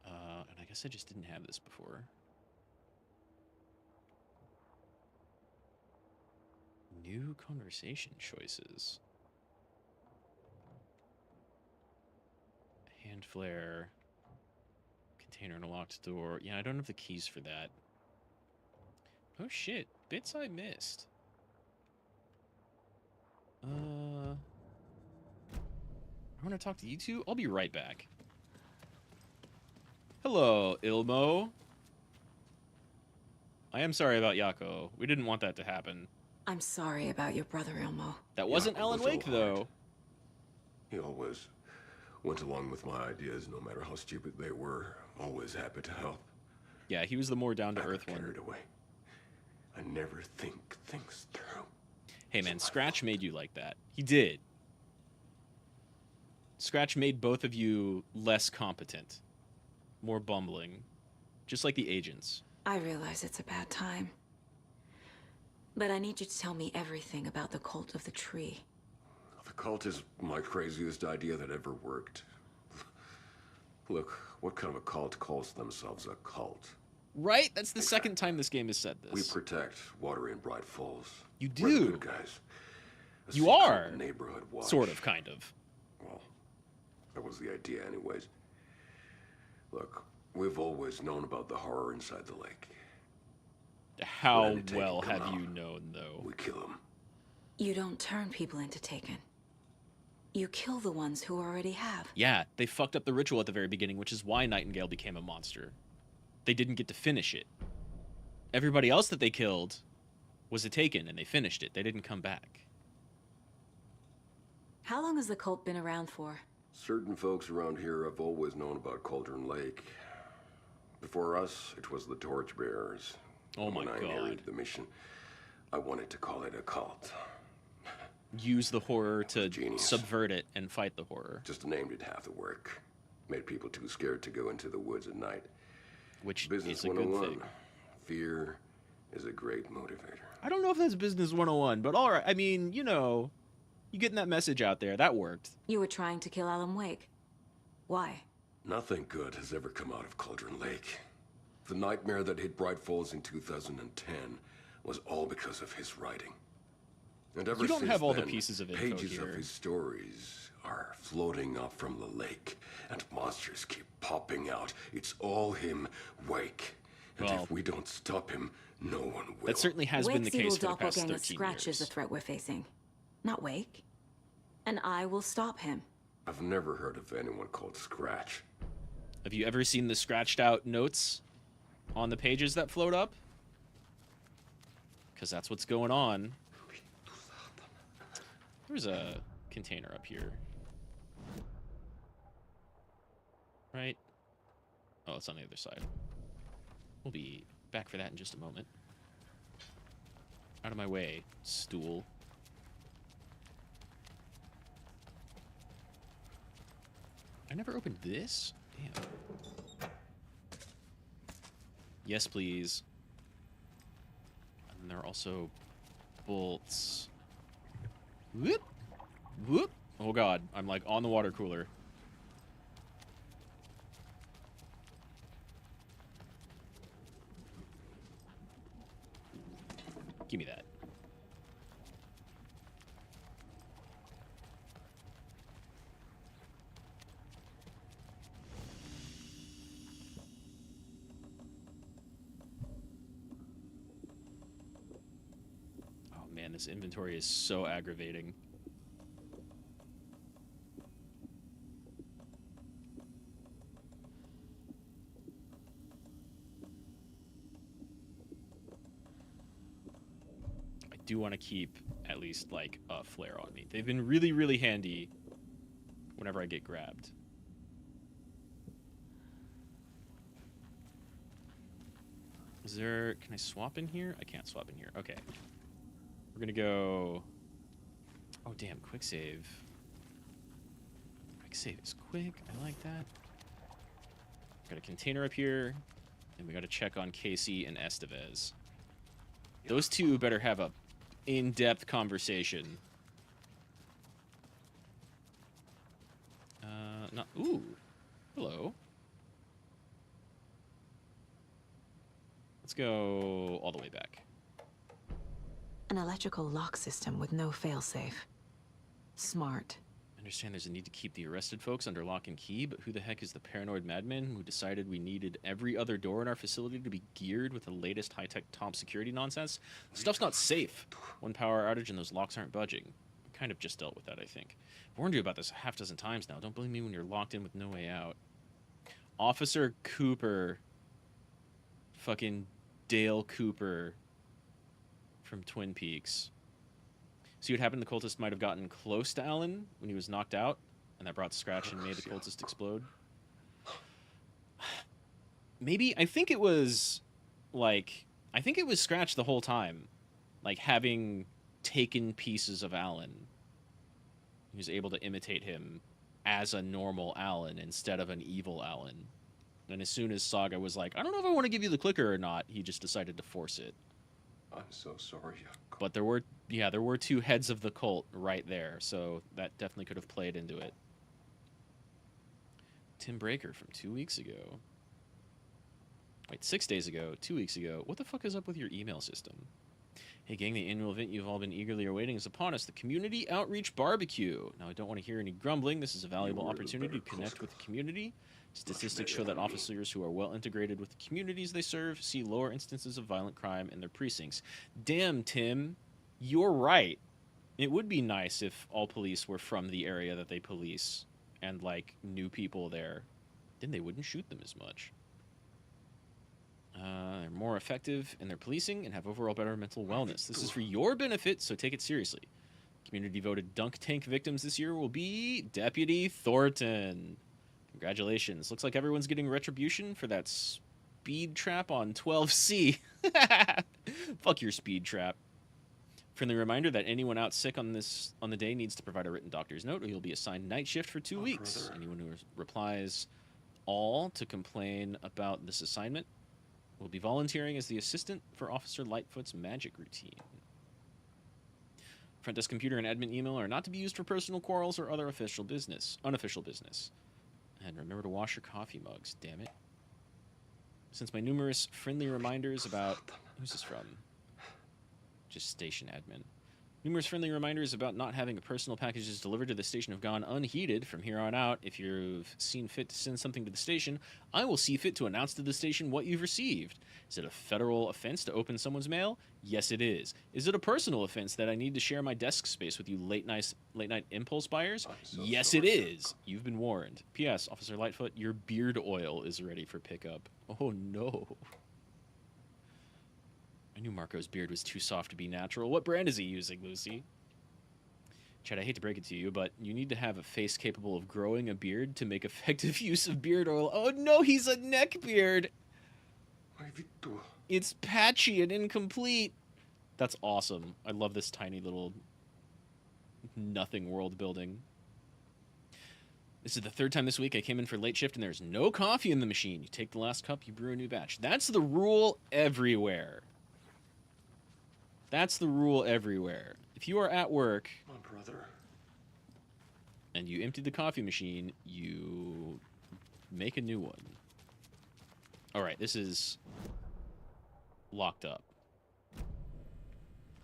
And I guess I just didn't have this before. New conversation choices. Hand flare. Container in a locked door. Yeah, I don't have the keys for that. Oh shit, bits I missed. I want to talk to you two. I'll be right back. Hello, Ilmo. I am sorry about Yako. We didn't want that to happen. I'm sorry about your brother, Ilmo. That wasn't Yako Alan was Wake, all though. right. He always went along with my ideas, no matter how stupid they were. Always happy to help. Yeah, he was the more down-to-earth one. Carried away. I never think things through. Hey man, Scratch made you like that. He did. Scratch made both of you less competent. More bumbling. Just like the agents. I realize it's a bad time. But I need you to tell me everything about the cult of the tree. The cult is my craziest idea that ever worked. Look, what kind of a cult calls themselves a cult? Right? That's the second time this game has said this. We protect Watery and Bright Falls. You We're the do. good guys. A You secret are. Neighborhood watch. Sort of, kind of. Well, that was the idea anyways. Look, we've always known about the horror inside the lake. How When any Taken well come have out, you known, though? We kill them. You don't turn people into Taken. You kill the ones who already have. Yeah, they fucked up the ritual at the very beginning, which is why Nightingale became a monster. They didn't get to finish it. Everybody else that they killed was a Taken, and they finished it. They didn't come back. How long has the cult been around for? Certain folks around here have always known about Cauldron Lake. Before us, it was the Torchbearers. Oh my When I God. inherited the mission, I wanted to call it a cult. Use the horror to Genius. subvert it and fight the horror. Just the name did half the work. Made people too scared to go into the woods at night. Which Business is a good 101. thing. Fear is a great motivator. I don't know if that's Business 101, but alright. I mean, you know, you getting that message out there. That worked. You were trying to kill Alan Wake. Why? Nothing good has ever come out of Cauldron Lake. The nightmare that hit Bright Falls in 2010 was all because of his writing. And ever You don't since have all the then, pieces of info pages here. of his stories are floating up from the lake, and monsters keep popping out. It's all him, Wake. And Well, if we don't stop him, no one will. that certainly has been the Wake's case evil for the past doppelganger 13 Scratch is the years. threat we're facing, not Wake. And I will stop him. I've never heard of anyone called Scratch. Have you ever seen the scratched out notes on the pages that float up? Because that's what's going on. There's a container up here. Right? Oh, it's on the other side. We'll be back for that in just a moment. Out of my way, stool. I never opened this? Damn. Yes, please. And there are also bolts. Whoop! Whoop! Oh god, I'm like on the water cooler. Give me that. Oh man, this inventory is so aggravating. I do want to keep at least like a flare on me. They've been really, really handy whenever I get grabbed. Is there... Can I swap in here? I can't swap in here. Okay. We're gonna go... Oh, damn. Quick save. Quick save is quick. I like that. Got a container up here. And we gotta check on Casey and Estevez. Those two better have a in-depth conversation. Not... Ooh. Hello. Let's go all the way back. An electrical lock system with no failsafe. Smart. I understand there's a need to keep the arrested folks under lock and key, but who the heck is the paranoid madman who decided we needed every other door in our facility to be geared with the latest high-tech top security nonsense? The stuff's not safe. One power outage and those locks aren't budging. I kind of just dealt with that, I think. I've warned you about this a half dozen times now. Don't blame me when you're locked in with no way out. Officer Cooper. Fucking Dale Cooper from Twin Peaks. See what happened? The cultist might have gotten close to Alan when he was knocked out, and that brought Scratch and made the cultist explode. Maybe, I think it was Scratch the whole time, like having taken pieces of Alan. He was able to imitate him as a normal Alan instead of an evil Alan. And as soon as Saga was like, I don't know if I want to give you the clicker or not, he just decided to force it. I'm so sorry. But there were two heads of the cult right there, so that definitely could have played into it. Tim Breaker from 2 weeks ago. Wait, 6 days ago, 2 weeks ago. What the fuck is up with your email system? Hey gang, the annual event you've all been eagerly awaiting is upon us, the Community Outreach Barbecue. Now, I don't want to hear any grumbling. This is a valuable opportunity to connect with the community. Statistics show that officers who are well integrated with the communities they serve see lower instances of violent crime in their precincts. Damn, Tim, you're right. It would be nice if all police were from the area that they police and, like, knew people there. Then they wouldn't shoot them as much. They're more effective in their policing and have overall better mental wellness. This is for your benefit, so take it seriously. Community voted dunk tank victims this year will be Deputy Thornton. Congratulations. Looks like everyone's getting retribution for that speed trap on 12C. Fuck your speed trap. Friendly reminder that anyone out sick on the day needs to provide a written doctor's note, or you'll be assigned night shift for 2 weeks. Anyone who replies all to complain about this assignment will be volunteering as the assistant for Officer Lightfoot's magic routine. Front desk computer and admin email are not to be used for personal quarrels or other unofficial business. And remember to wash your coffee mugs, damn it. Since my numerous friendly reminders about... Who's this from? Just station admin. Numerous friendly reminders about not having personal packages delivered to the station have gone unheeded. From here on out, if you've seen fit to send something to the station, I will see fit to announce to the station what you've received. Is it a federal offense to open someone's mail? Yes, it is. Is it a personal offense that I need to share my desk space with you late night impulse buyers? Yes, it is. You've been warned. P.S. Officer Lightfoot, your beard oil is ready for pickup. Oh, no. I knew Marco's beard was too soft to be natural. What brand is he using, Lucy? Chad, I hate to break it to you, but you need to have a face capable of growing a beard to make effective use of beard oil. Oh no, he's a neck beard! It's patchy and incomplete. That's awesome. I love this tiny little nothing world building. This is the third time this week I came in for late shift and there's no coffee in the machine. You take the last cup, you brew a new batch. That's the rule everywhere. That's the rule everywhere. If you are at work, My brother. and you empty the coffee machine, you make a new one. All right, this is locked up.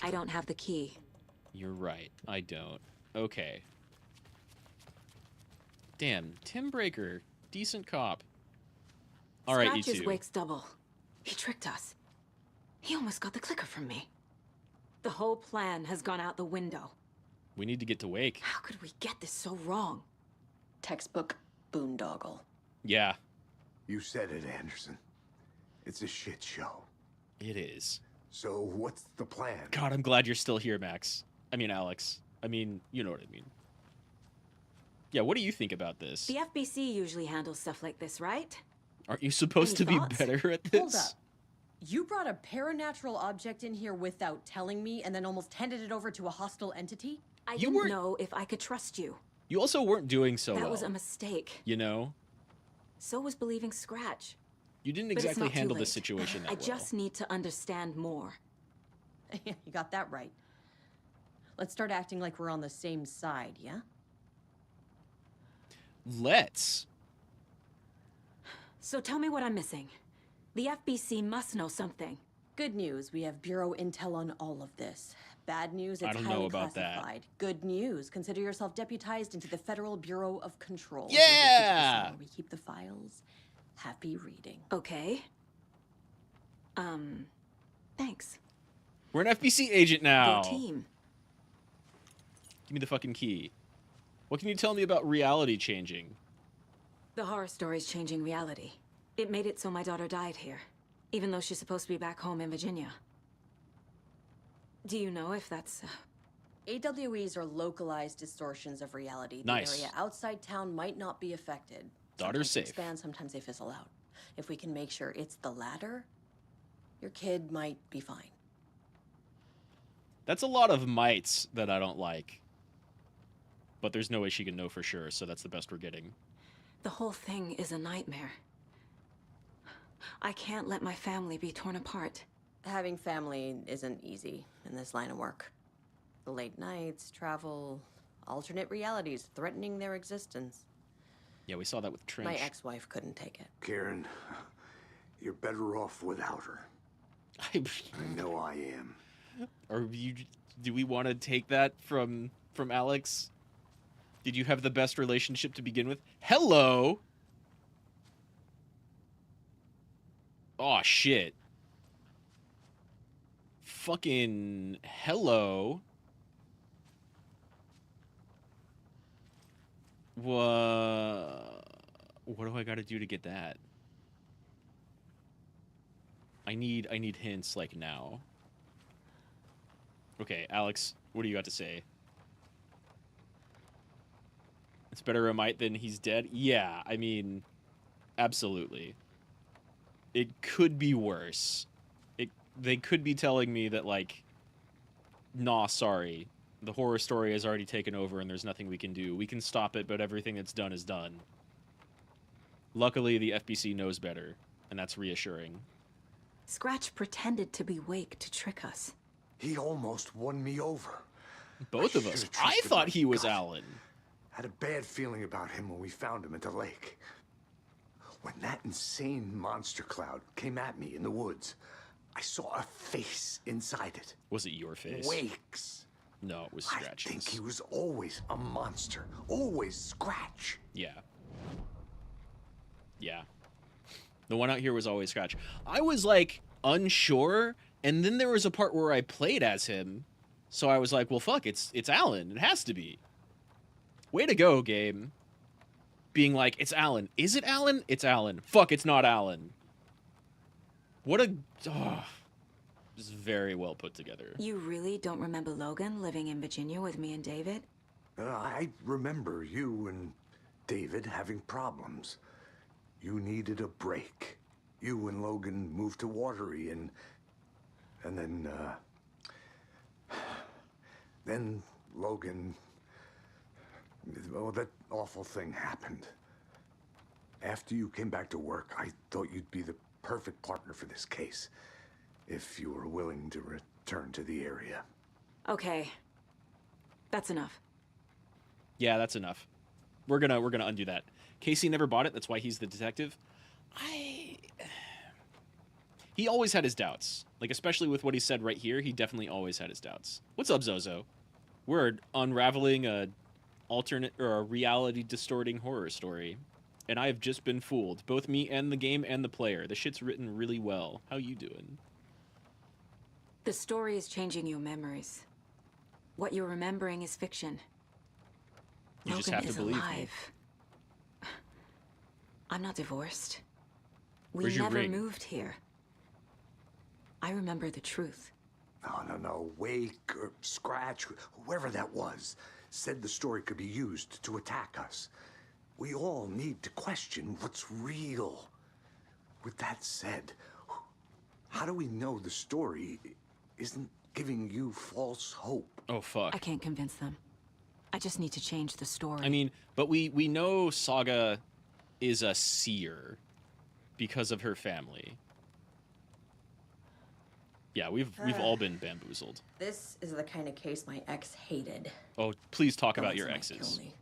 I don't have the key. You're right. I don't. Okay. Damn, Tim Breaker, decent cop. All right, you Scratch is two. Wake's double. He tricked us. He almost got the clicker from me. The whole plan has gone out the window. We need to get to Wake. How could we get this so wrong? Textbook boondoggle. Yeah, You said it, Anderson. It's a shit show. it is. So what's the plan? God, I'm glad you're still here, Max. I mean, Alex. I mean, you know what I mean. Yeah, what do you think about this? The FBC usually handles stuff like this, right? Aren't you supposed Any to thoughts? be better at this? Hold up. You brought a paranatural object in here without telling me and then almost handed it over to a hostile entity? I You didn't weren't- know if I could trust you. You also weren't doing so That well. was a mistake. You know? So was believing Scratch. You didn't But it's exactly not too handle the late. situation that I well. just need to understand more. You got that right. Let's start acting like we're on the same side, yeah? Let's. So tell me what I'm missing. The FBC must know something. Good news, we have Bureau intel on all of this. Bad news, I it's don't know highly about that. classified. Good news, consider yourself deputized into the Federal Bureau of Control. Yeah! Where we keep the files. Happy reading. Okay. Thanks. We're an FBC agent now. Go team. Give me the fucking key. What can you tell me about reality changing? The horror story's changing reality. It made it so my daughter died here, even though she's supposed to be back home in Virginia. Do you know if that's... AWEs are localized distortions of reality. Nice. The area outside town might not be affected. Daughter's Sometimes they safe. expand, sometimes they fizzle out. If we can make sure it's the latter, your kid might be fine. That's a lot of mites that I don't like. But there's no way she can know for sure, so that's the best we're getting. The whole thing is a nightmare. I can't let my family be torn apart. Having family isn't easy in this line of work. The late nights, travel, alternate realities threatening their existence. Yeah, we saw that with Trench. My ex-wife couldn't take it. Karen, you're better off without her. I know I am. Do we want to take that from Alex? Did you have the best relationship to begin with? Hello. Oh shit. Fucking hello. What do I got to do to get that? I need hints like now. Okay, Alex, what do you got to say? It's better a mite than he's dead? Yeah, I mean, absolutely. It could be worse. They could be telling me that, like, nah, sorry. The horror story has already taken over and there's nothing we can do. We can stop it, but everything that's done is done. Luckily, the FBC knows better, and that's reassuring. Scratch pretended to be Wake to trick us. He almost won me over. Both of us. I thought he was Alan. Had a bad feeling about him when we found him at the lake. When that insane monster cloud came at me in the woods, I saw a face inside it. Was it your face? Wake's. No, it was I Scratches. think he was always a monster. Always Scratch. Yeah. Yeah. The one out here was always Scratch. I was, like, unsure, and then there was a part where I played as him, so I was like, well, fuck, it's Alan. It has to be. Way to go, game. Being like, it's Alan. Is it Alan? It's Alan. Fuck, it's not Alan. What a... Oh, this is very well put together. You really don't remember Logan living in Virginia with me and David? I remember you and David having problems. You needed a break. You and Logan moved to Watery, and then Logan... Oh, that awful thing happened. After you came back to work, I thought you'd be the perfect partner for this case, if you were willing to return to the area. Okay. That's enough. Yeah, that's enough. We're gonna undo that. Casey never bought it. That's why he's the detective. He always had his doubts. Like, especially with what he said right here, he definitely always had his doubts. What's up, Zozo? We're unraveling a alternate or a reality distorting horror story. And I've just been fooled. Both me and the game and the player. The shit's written really well. How you doing? The story is changing your memories. What you're remembering is fiction. You just Logan have to is believe alive. me. I'm not divorced. We Where's your never ring? moved here. I remember the truth. No. Wake or Scratch, whoever that was, said the story could be used to attack us. We all need to question what's real. With that said, how do we know the story isn't giving you false hope? Oh, fuck. I can't convince them. I just need to change the story. I mean, but we know Saga is a seer because of her family. Yeah, we've all been bamboozled. This is the kind of case my ex hated. Oh, please talk about Bullets your might exes. kill me.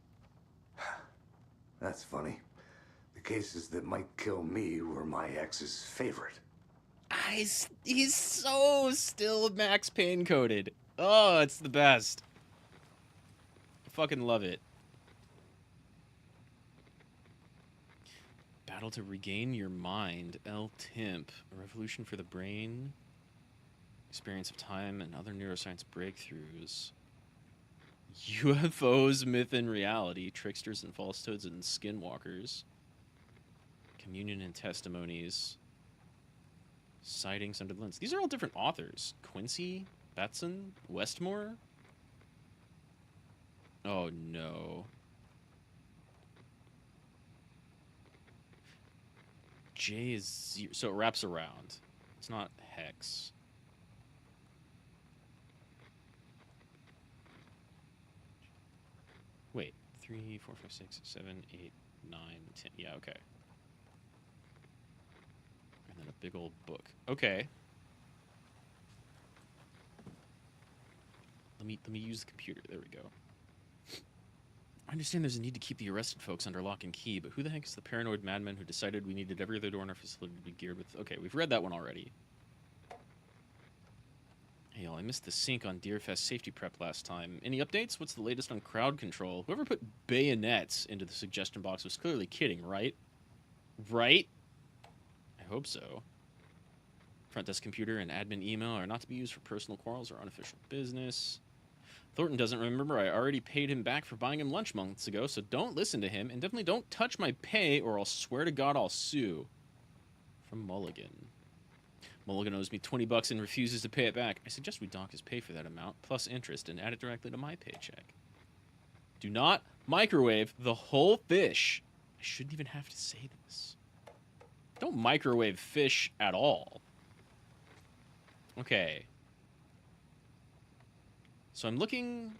That's funny. The cases that might kill me were my ex's favorite. He's so still Max Payne coded. Oh, it's the best. I fucking love it. Battle to regain your mind. L-Timp. A revolution for the brain. Experience of time and other neuroscience breakthroughs. UFOs, myth and reality. Tricksters and false toads and skinwalkers. Communion and testimonies. Sightings under the lens. These are all different authors. Quincy, Batson, Westmore. Oh no. J is 0, so it wraps around. It's not hex. Wait, 3, 4, 5, 6, 7, 8, 9, 10. Yeah, okay. And then a big old book. Okay. Let me use the computer. There we go. I understand there's a need to keep the arrested folks under lock and key, but who the heck is the paranoid madman who decided we needed every other door in our facility to be geared with... Okay, we've read that one already. Hey, y'all, I missed the sync on Deerfest safety prep last time. Any updates? What's the latest on crowd control? Whoever put bayonets into the suggestion box was clearly kidding, right? Right? I hope so. Front desk computer and admin email are not to be used for personal quarrels or unofficial business. Thornton doesn't remember I already paid him back for buying him lunch months ago, so don't listen to him, and definitely don't touch my pay or I'll swear to God I'll sue. From Mulligan. Mulligan owes me $20 and refuses to pay it back. I suggest we dock his pay for that amount, plus interest, and add it directly to my paycheck. Do not microwave the whole fish. I shouldn't even have to say this. Don't microwave fish at all. Okay. So I'm looking...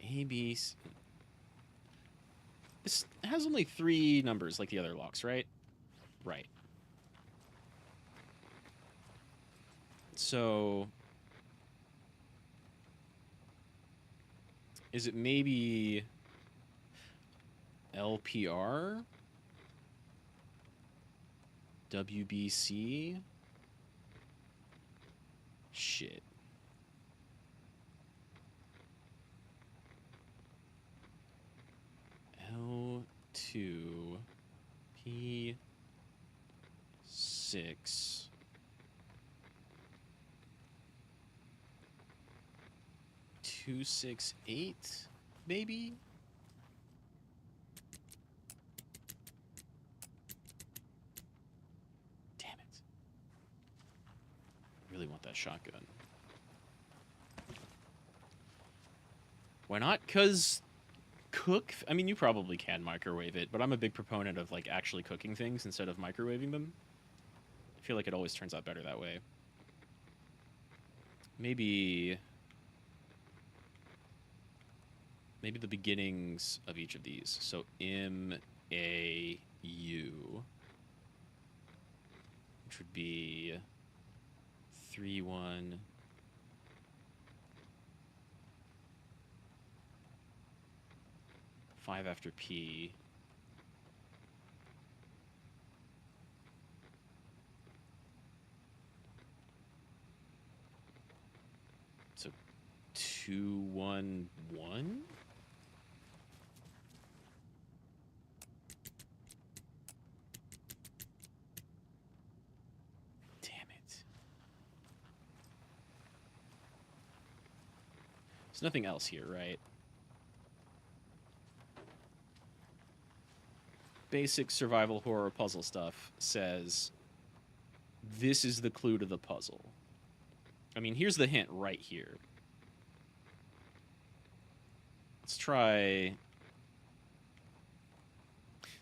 A, B, C... This has only 3 numbers like the other locks, right? Right. So... Is it maybe... LPR? WBC? Shit. 6. Two, 6, 8, maybe? Damn it. I really want that shotgun. Why not? Because I mean, you probably can microwave it, but I'm a big proponent of, like, actually cooking things instead of microwaving them. I feel like it always turns out better that way. Maybe the beginnings of each of these. So M, A, U, which would be 3, 1. Five after P. So 2, 1, 1. Damn it. There's nothing else here, right? Basic survival horror puzzle stuff says this is the clue to the puzzle. I mean, here's the hint right here. Let's try...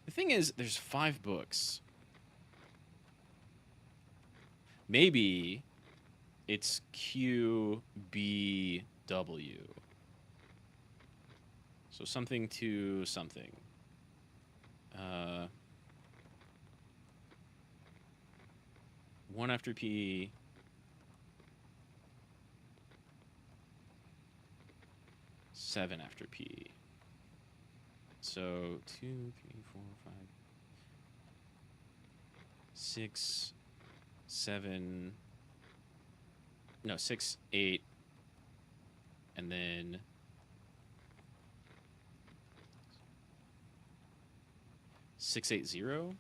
The thing is, there's 5 books. Maybe it's Q, B, W. So something to something. 1 after P. Seven after P. So 2, 3, 4, 5, 6, 7. No, 6, 8, and then 680.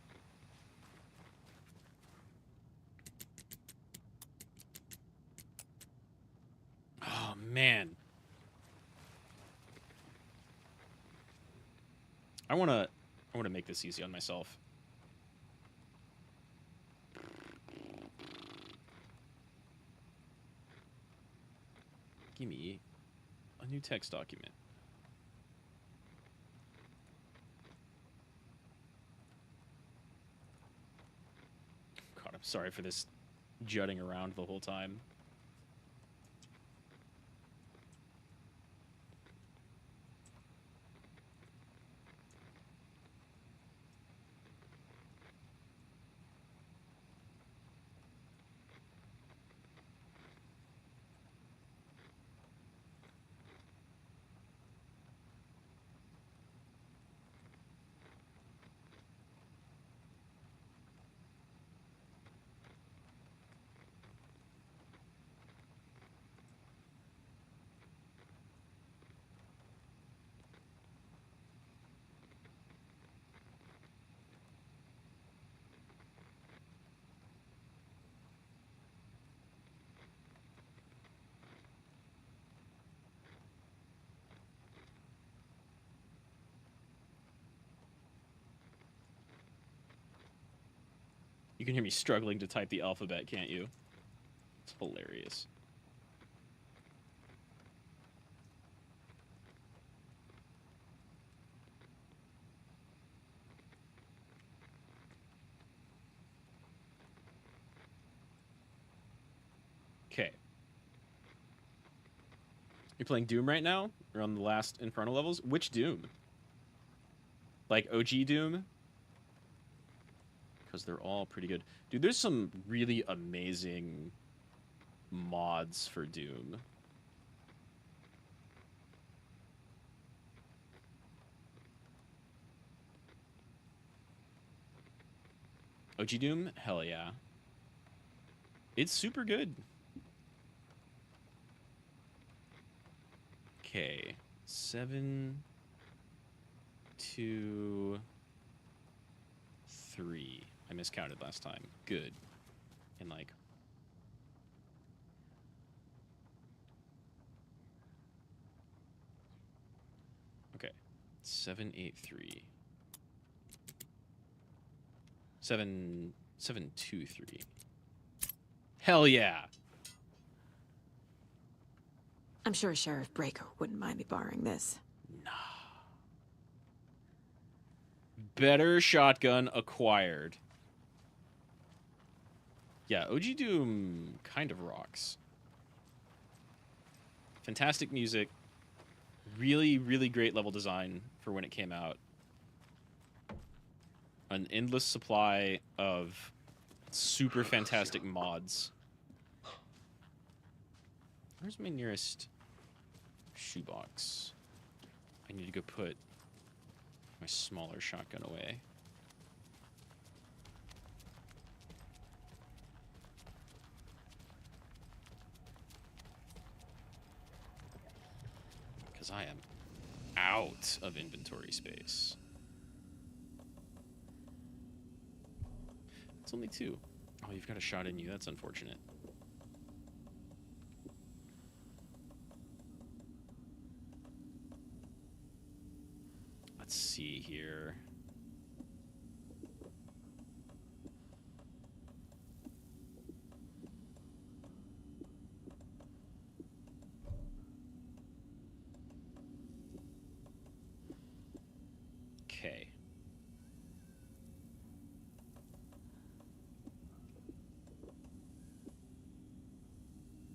Oh man. I wanna make this easy on myself. Give me a new text document. God, I'm sorry for this jutting around the whole time. You can hear me struggling to type the alphabet, can't you? It's hilarious. Okay. You're playing Doom right now? You're on the last Inferno levels? Which Doom? Like OG Doom? Because they're all pretty good. Dude, there's some really amazing mods for Doom. OG Doom? Hell yeah. It's super good. Okay. 7, 2, 3. I miscounted last time. Good. in like... Okay. 783. 723. Hell yeah. I'm sure Sheriff Breaker wouldn't mind me borrowing this. Nah. Better shotgun acquired. Yeah, OG Doom kind of rocks. Fantastic music. Really, really great level design for when it came out. An endless supply of super fantastic mods. Where's my nearest shoebox? I need to go put my smaller shotgun away. Because I am out of inventory space. It's only 2. Oh, you've got a shot in you. That's unfortunate. Let's see here. Okay.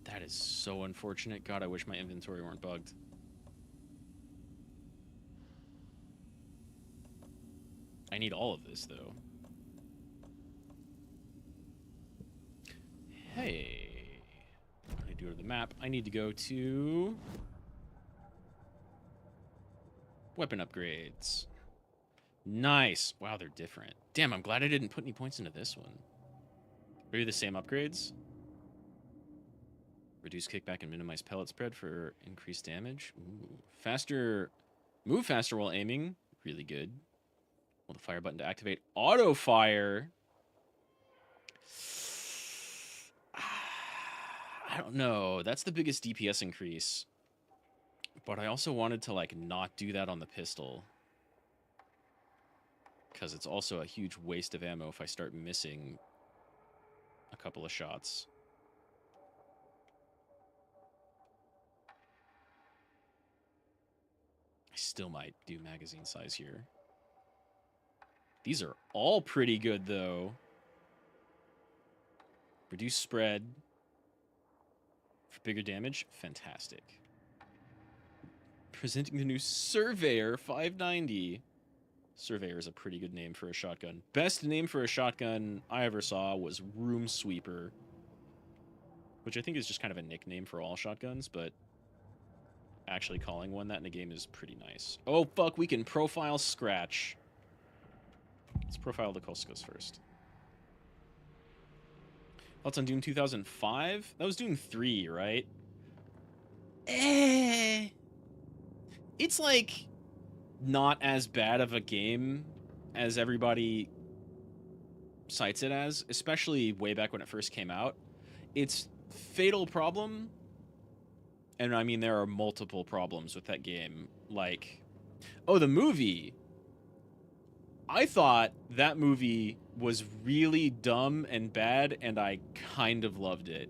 That is so unfortunate. God, I wish my inventory weren't bugged. I need all of this, though. Hey. I need to go to the map. I need to go to... weapon upgrades. Nice. Wow, they're different. Damn, I'm glad I didn't put any points into this one. Are you the same upgrades? Reduce kickback and minimize pellet spread for increased damage. Ooh. Faster... move faster while aiming. Really good. Hold the fire button to activate auto fire. I don't know. That's the biggest DPS increase. But I also wanted to, like, not do that on the pistol. Because it's also a huge waste of ammo if I start missing a couple of shots. I still might do magazine size here. These are all pretty good, though. Reduce spread. For bigger damage. Fantastic. Presenting the new Surveyor 590. Surveyor is a pretty good name for a shotgun. Best name for a shotgun I ever saw was Room Sweeper. Which I think is just kind of a nickname for all shotguns, but actually calling one that in a game is pretty nice. Oh, fuck, we can profile Scratch. Let's profile the Koskos first. Thoughts on Doom 2005? That was Doom 3, right? It's like not as bad of a game as everybody cites it as, especially way back when it first came out. Its fatal problem, and I mean there are multiple problems with that game, like, oh, the movie. I thought that movie was really dumb and bad, and I kind of loved it.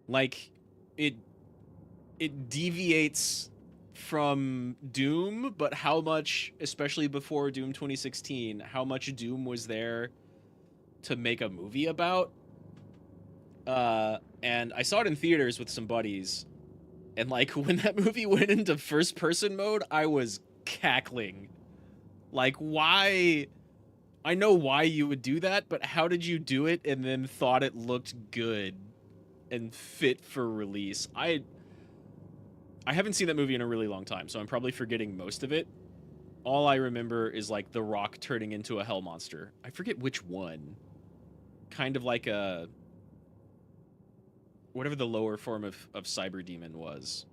Like, it deviates from Doom, but how much, especially before Doom 2016, how much Doom was there to make a movie about. And I saw it in theaters with some buddies, and like when that movie went into first-person mode, I was cackling. Like, why? I know why you would do that, but how did you do it and then thought it looked good and fit for release? I haven't seen that movie in a really long time, so I'm probably forgetting most of it. All I remember is, like, The Rock turning into a hell monster. I forget which one. Kind of like a... whatever the lower form of Cyber Demon was.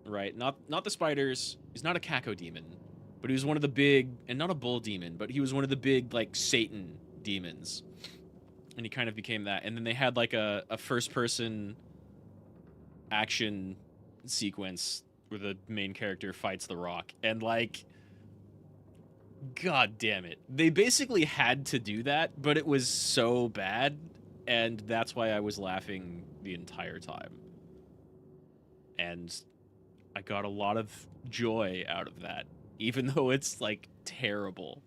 Right? Not the spiders. He's not a Caco Demon. But he was one of the big... and not a Bull Demon, but he was one of the big, like, Satan demons. And he kind of became that. And then they had like a first-person action sequence where the main character fights the Rock. And like, god damn it. They basically had to do that, but it was so bad. And that's why I was laughing the entire time. And I got a lot of joy out of that, even though it's like terrible.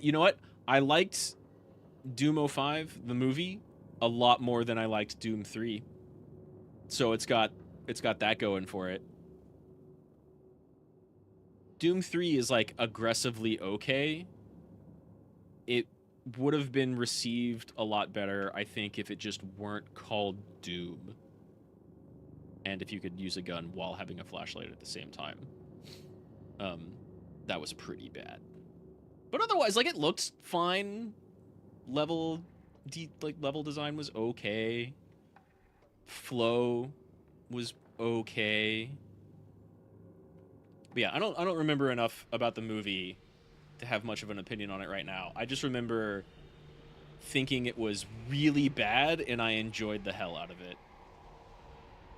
You know what? I liked Doom 05, the movie, a lot more than I liked Doom 3. So it's got that going for it. Doom 3 is like aggressively okay. It would have been received a lot better, I think, if it just weren't called Doom. And if you could use a gun while having a flashlight at the same time. That was pretty bad. But otherwise, like, it looked fine. Level design was okay. Flow was okay. But yeah, I don't remember enough about the movie to have much of an opinion on it right now. I just remember thinking it was really bad, and I enjoyed the hell out of it.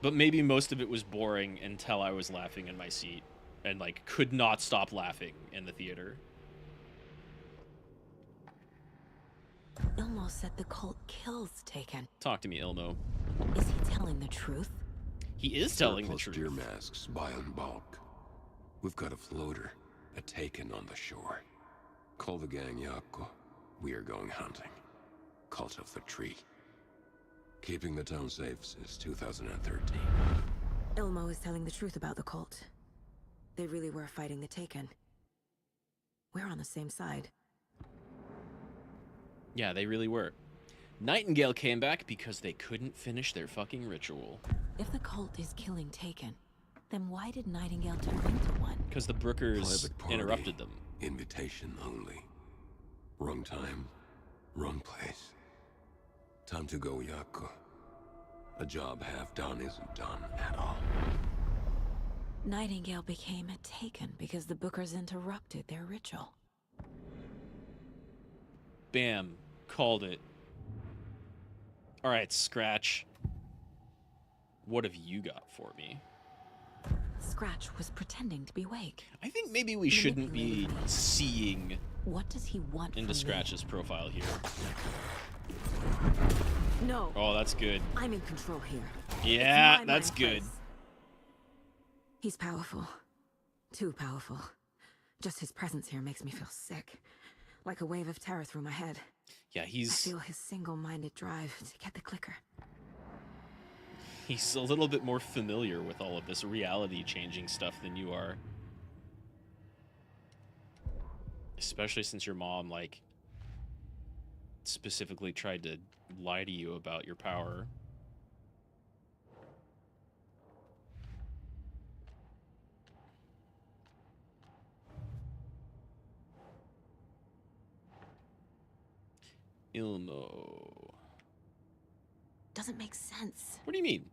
But maybe most of it was boring until I was laughing in my seat and, like, could not stop laughing in the theater. Ilmo said the cult kills Taken. Talk to me, Ilmo. Is he telling the truth? He is telling the truth. Deer masks, buy in bulk. We've got a floater, a Taken on the shore. Call the gang Yako. We are going hunting. Cult of the Tree. Keeping the town safe since 2013. Ilmo is telling the truth about the cult. They really were fighting the Taken. We're on the same side. Yeah, they really were. Nightingale came back because they couldn't finish their fucking ritual. If the cult is killing Taken, then why did Nightingale turn into one? Because the Brookers interrupted them. Invitation only. Wrong time, wrong place. Time to go, Yako. A job half done isn't done at all. Nightingale became a Taken because the Bookers interrupted their ritual. Bam. Called it. Alright, Scratch. What have you got for me? Scratch was pretending to be Wake. I think maybe we shouldn't be seeing what does he want into Scratch's profile here. No. Oh, that's good. I'm in control here. Yeah, that's good. He's powerful. Too powerful. Just his presence here makes me feel sick. Like a wave of terror through my head. Yeah, I feel his single-minded drive to get the clicker. He's a little bit more familiar with all of this reality-changing stuff than you are. Especially since your mom, like, specifically tried to lie to you about your power. Ilmo. Doesn't make sense. What do you mean?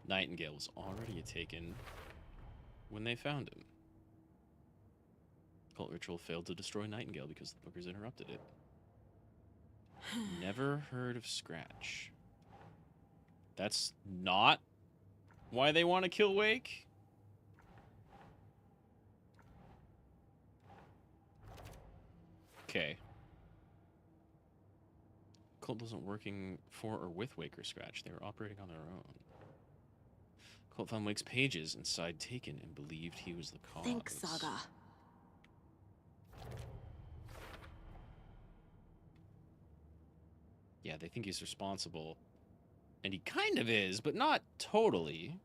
Nightingale was already a Taken when they found him. Cult ritual failed to destroy Nightingale because the Bookers interrupted it. Never heard of Scratch. That's not why they want to kill Wake? Okay. Cult wasn't working for or with Wake or Scratch. They were operating on their own. Cult found Wake's pages inside Taken and believed he was the cause. Think, Saga. Yeah, they think he's responsible. And he kind of is, but not totally.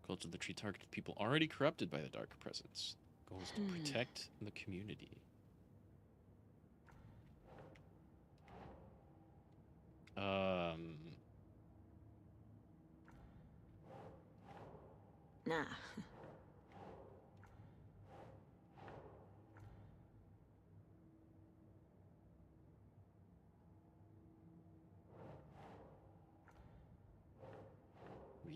Cult of the Tree targeted people already corrupted by the Dark Presence. Goal is to protect the community. Nah.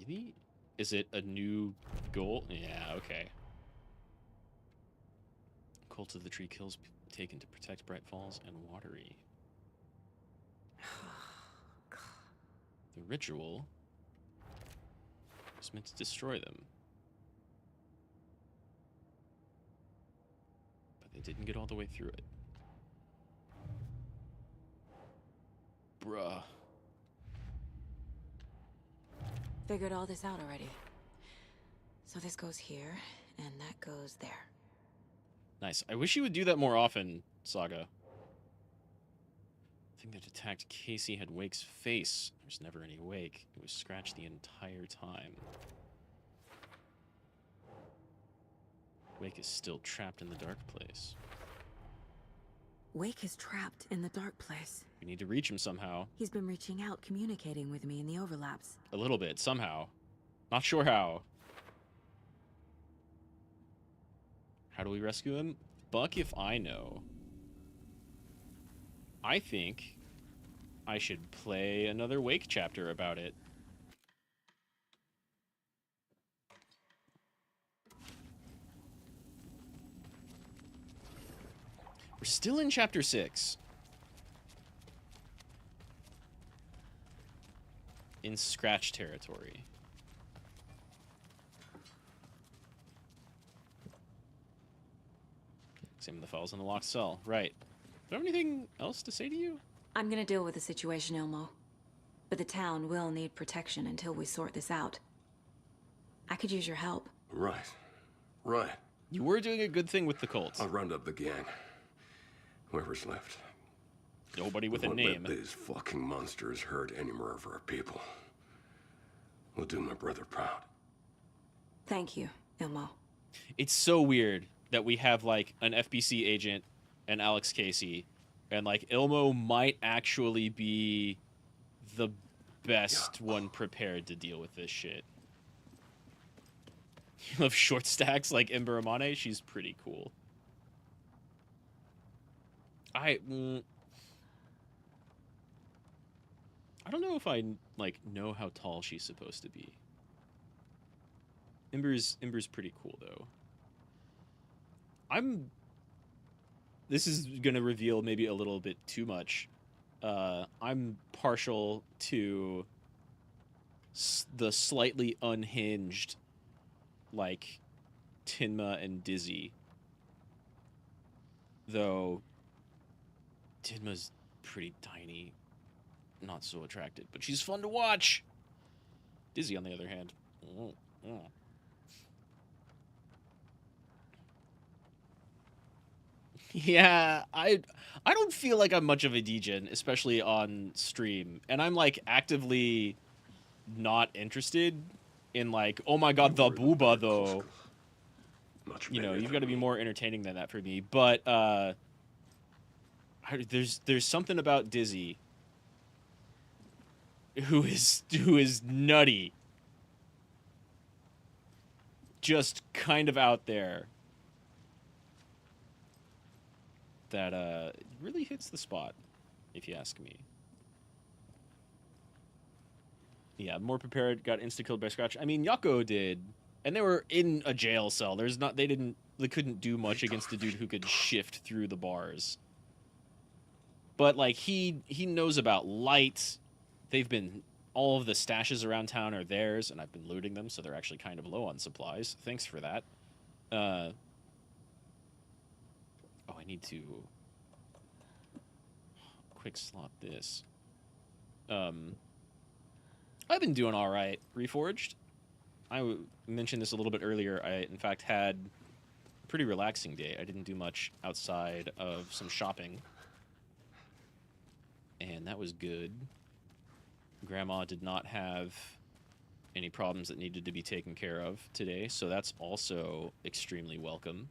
Really? Is it a new goal? Yeah, okay. Cult of the Tree kills taken to protect Bright Falls and Watery. The ritual is meant to destroy them. But they didn't get all the way through it. Bruh. Figured all this out already. So this goes here, and that goes there. Nice. I wish you would do that more often, Saga. The thing that attacked Casey had Wake's face. There's never any Wake. It was scratched the entire time. Wake is still trapped in the dark place. Wake is trapped in the dark place. We need to reach him somehow. He's been reaching out, communicating with me in the overlaps. A little bit, somehow. Not sure how. How do we rescue him? Buck if I know. I think I should play another Wake chapter about it. We're still in chapter 6. In Scratch territory. Examine the files in the locked cell. Right. Do I have anything else to say to you? I'm gonna deal with the situation, Ilmo. But the town will need protection until we sort this out. I could use your help. Right. Right. You were doing a good thing with the Colts. I'll round up the gang. Whoever's left. Nobody with We a won't name. let these fucking monsters hurt any more of our people. We'll do my brother proud. Thank you, Ilmo. It's so weird that we have, like, an FBC agent and Alex Casey, and, like, Ilmo might actually be the best one prepared to deal with this shit. You love short stacks like Ember Amane? She's pretty cool. I don't know if I, like, know how tall she's supposed to be. Ember's pretty cool, though. This is gonna reveal maybe a little bit too much. I'm partial to the slightly unhinged, like, Tinma and Dizzy. Though Tinma's pretty tiny, not so attractive, but she's fun to watch. Dizzy, on the other hand. Yeah, I don't feel like I'm much of a degen, especially on stream, and I'm, like, actively not interested in, like, oh my god, the booba though. You know, you've got to be more entertaining than that for me. But there's something about Dizzy who is nutty, just kind of out there, that really hits the spot, if you ask me. Yeah, more prepared, got insta-killed by Scratch. I mean, Yako did, and they were in a jail cell. They couldn't do much against a dude who could shift through the bars. But, like, he knows about light. All of the stashes around town are theirs, and I've been looting them, so they're actually kind of low on supplies. Thanks for that. Oh, I need to quick slot this. I've been doing all right, Reforged. I mentioned this a little bit earlier. I, in fact, had a pretty relaxing day. I didn't do much outside of some shopping, and that was good. Grandma did not have any problems that needed to be taken care of today, so that's also extremely welcome.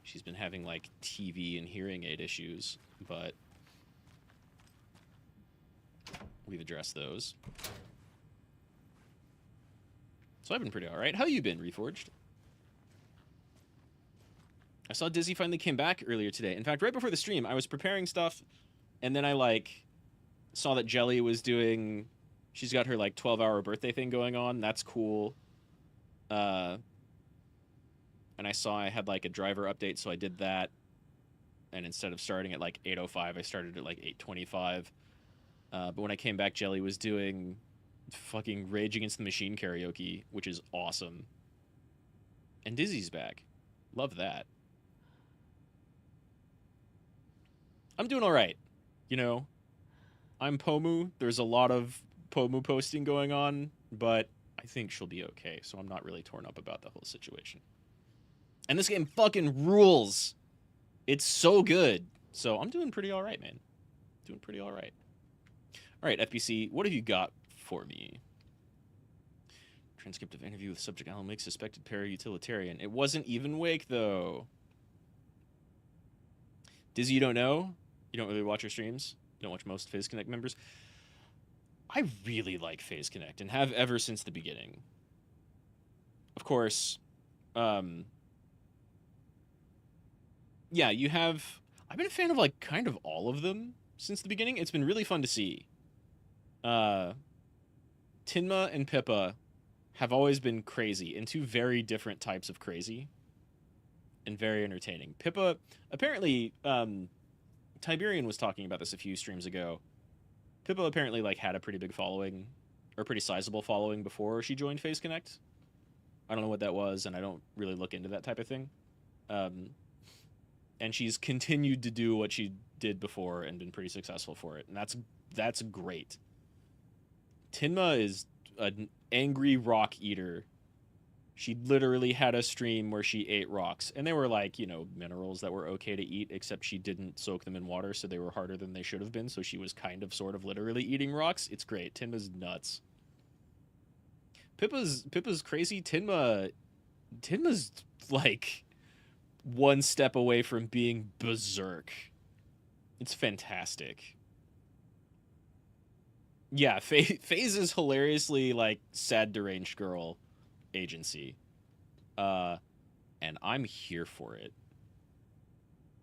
She's been having, like, TV and hearing aid issues, but we've addressed those. So I've been pretty alright. How you been, Reforged? I saw Dizzy finally came back earlier today. In fact, right before the stream, I was preparing stuff, and then I, like, saw that Jelly was doing She's got her like 12-hour birthday thing going on. That's cool. And I saw I had like a driver update, so I did that. And instead of starting at like 8:05, I started at like 8:25. But when I came back, Jelly was doing fucking Rage Against the Machine karaoke, which is awesome. And Dizzy's back. Love that. I'm doing all right. You know, I'm Pomu. There's a lot of Pomu posting going on, but I think she'll be okay, so I'm not really torn up about the whole situation. And this game fucking rules. It's so good. So I'm doing pretty all right, man. Doing pretty all right. All right, FBC, what have you got for me? Transcript of interview with subject Alan Wake, suspected para-utilitarian. It wasn't even Wake, though. Dizzy, you don't know? You don't really watch her streams? You don't watch most FaZe Connect members? I really like FaZe Connect and have ever since the beginning. Of course, yeah, you have... I've been a fan of, like, kind of all of them since the beginning. It's been really fun to see. Tinma and Pippa have always been crazy in two very different types of crazy and very entertaining. Pippa, apparently, Tiberian was talking about this a few streams ago. Pippa apparently, like, had a pretty big following, or pretty sizable following before she joined FaZe Connect. I don't know what that was, and I don't really look into that type of thing. And she's continued to do what she did before and been pretty successful for it, and that's great. Tinma is an angry rock eater. She literally had a stream where she ate rocks, and they were like, you know, minerals that were okay to eat, except she didn't soak them in water, so they were harder than they should have been, so she was kind of sort of literally eating rocks. It's great. Tinma's nuts. Pippa's crazy. Tinma's like one step away from being berserk. It's fantastic. Yeah, FaZe is hilariously like sad deranged girl agency. And I'm here for it.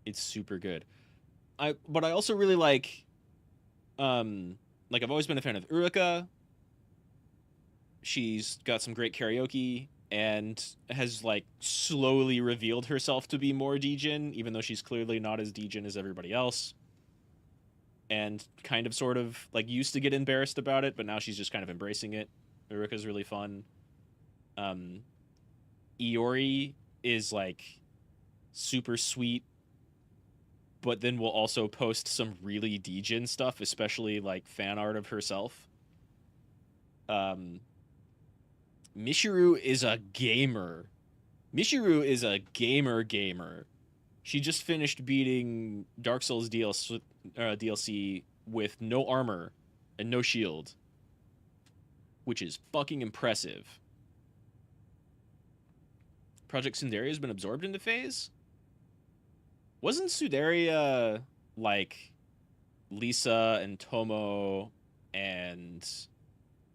It's super good. But I also really like I've always been a fan of Uruka. She's got some great karaoke and has like slowly revealed herself to be more degen, even though she's clearly not as degen as everybody else. And kind of sort of like used to get embarrassed about it, but now she's just kind of embracing it. Uruka's really fun. Iori is like super sweet, but then will also post some really degen stuff, especially like fan art of herself. Mishiru is a gamer. Mishiru is a gamer. She just finished beating Dark Souls DLC with no armor and no shield, which is fucking impressive. Project Sundaria has been absorbed into FaZe? Wasn't Sundaria like Lisa and Tomo and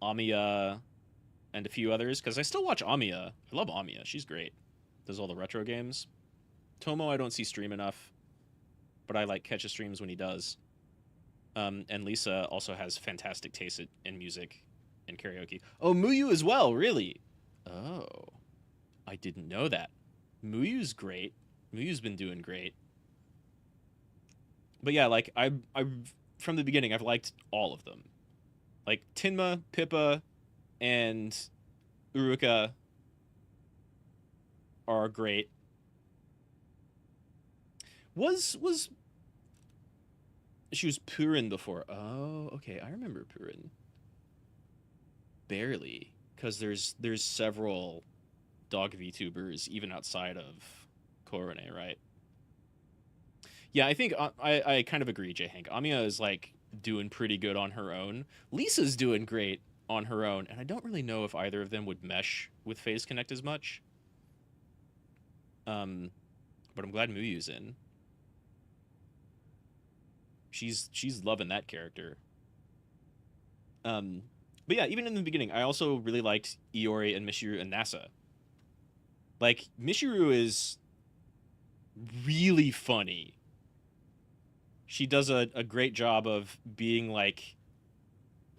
Amiya and a few others? Because I still watch Amiya. I love Amiya. She's great. Does all the retro games. Tomo I don't see stream enough, but I like catch his streams when he does. And Lisa also has fantastic taste in music and karaoke. Oh, Muyu as well, really? Oh, I didn't know that. Muyu's great. Muyu's been doing great. But yeah, like I from the beginning I've liked all of them. Like Tinma, Pippa, and Uruka are great. Was she was Purin before? Oh, okay, I remember Purin. Barely, because there's several dog VTubers even outside of Korone, right? Yeah, I think I kind of agree, J. Hank. Amiya is like doing pretty good on her own. Lisa's doing great on her own, and I don't really know if either of them would mesh with FaZe Connect as much. But I'm glad Muyu's in. She's loving that character. But yeah, even in the beginning, I also really liked Iori and Mishiru and Nasa. Like, Mishiru is really funny. She does a great job of being, like,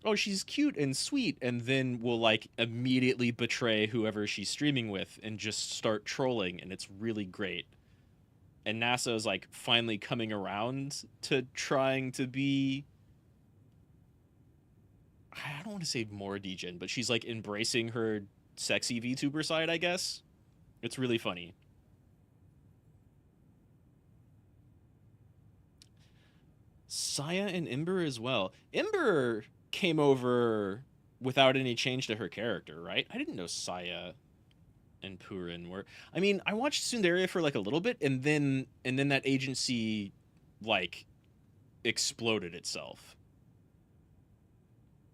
oh, she's cute and sweet, and then will like immediately betray whoever she's streaming with and just start trolling, and it's really great. And NASA is like finally coming around to trying to be, I don't want to say more degen, but she's like embracing her sexy VTuber side, I guess. It's really funny. Saya and Ember as well. Ember came over without any change to her character, right? I didn't know Saya and Purin were. I mean, I watched Sundaria for like a little bit, and then that agency like exploded itself.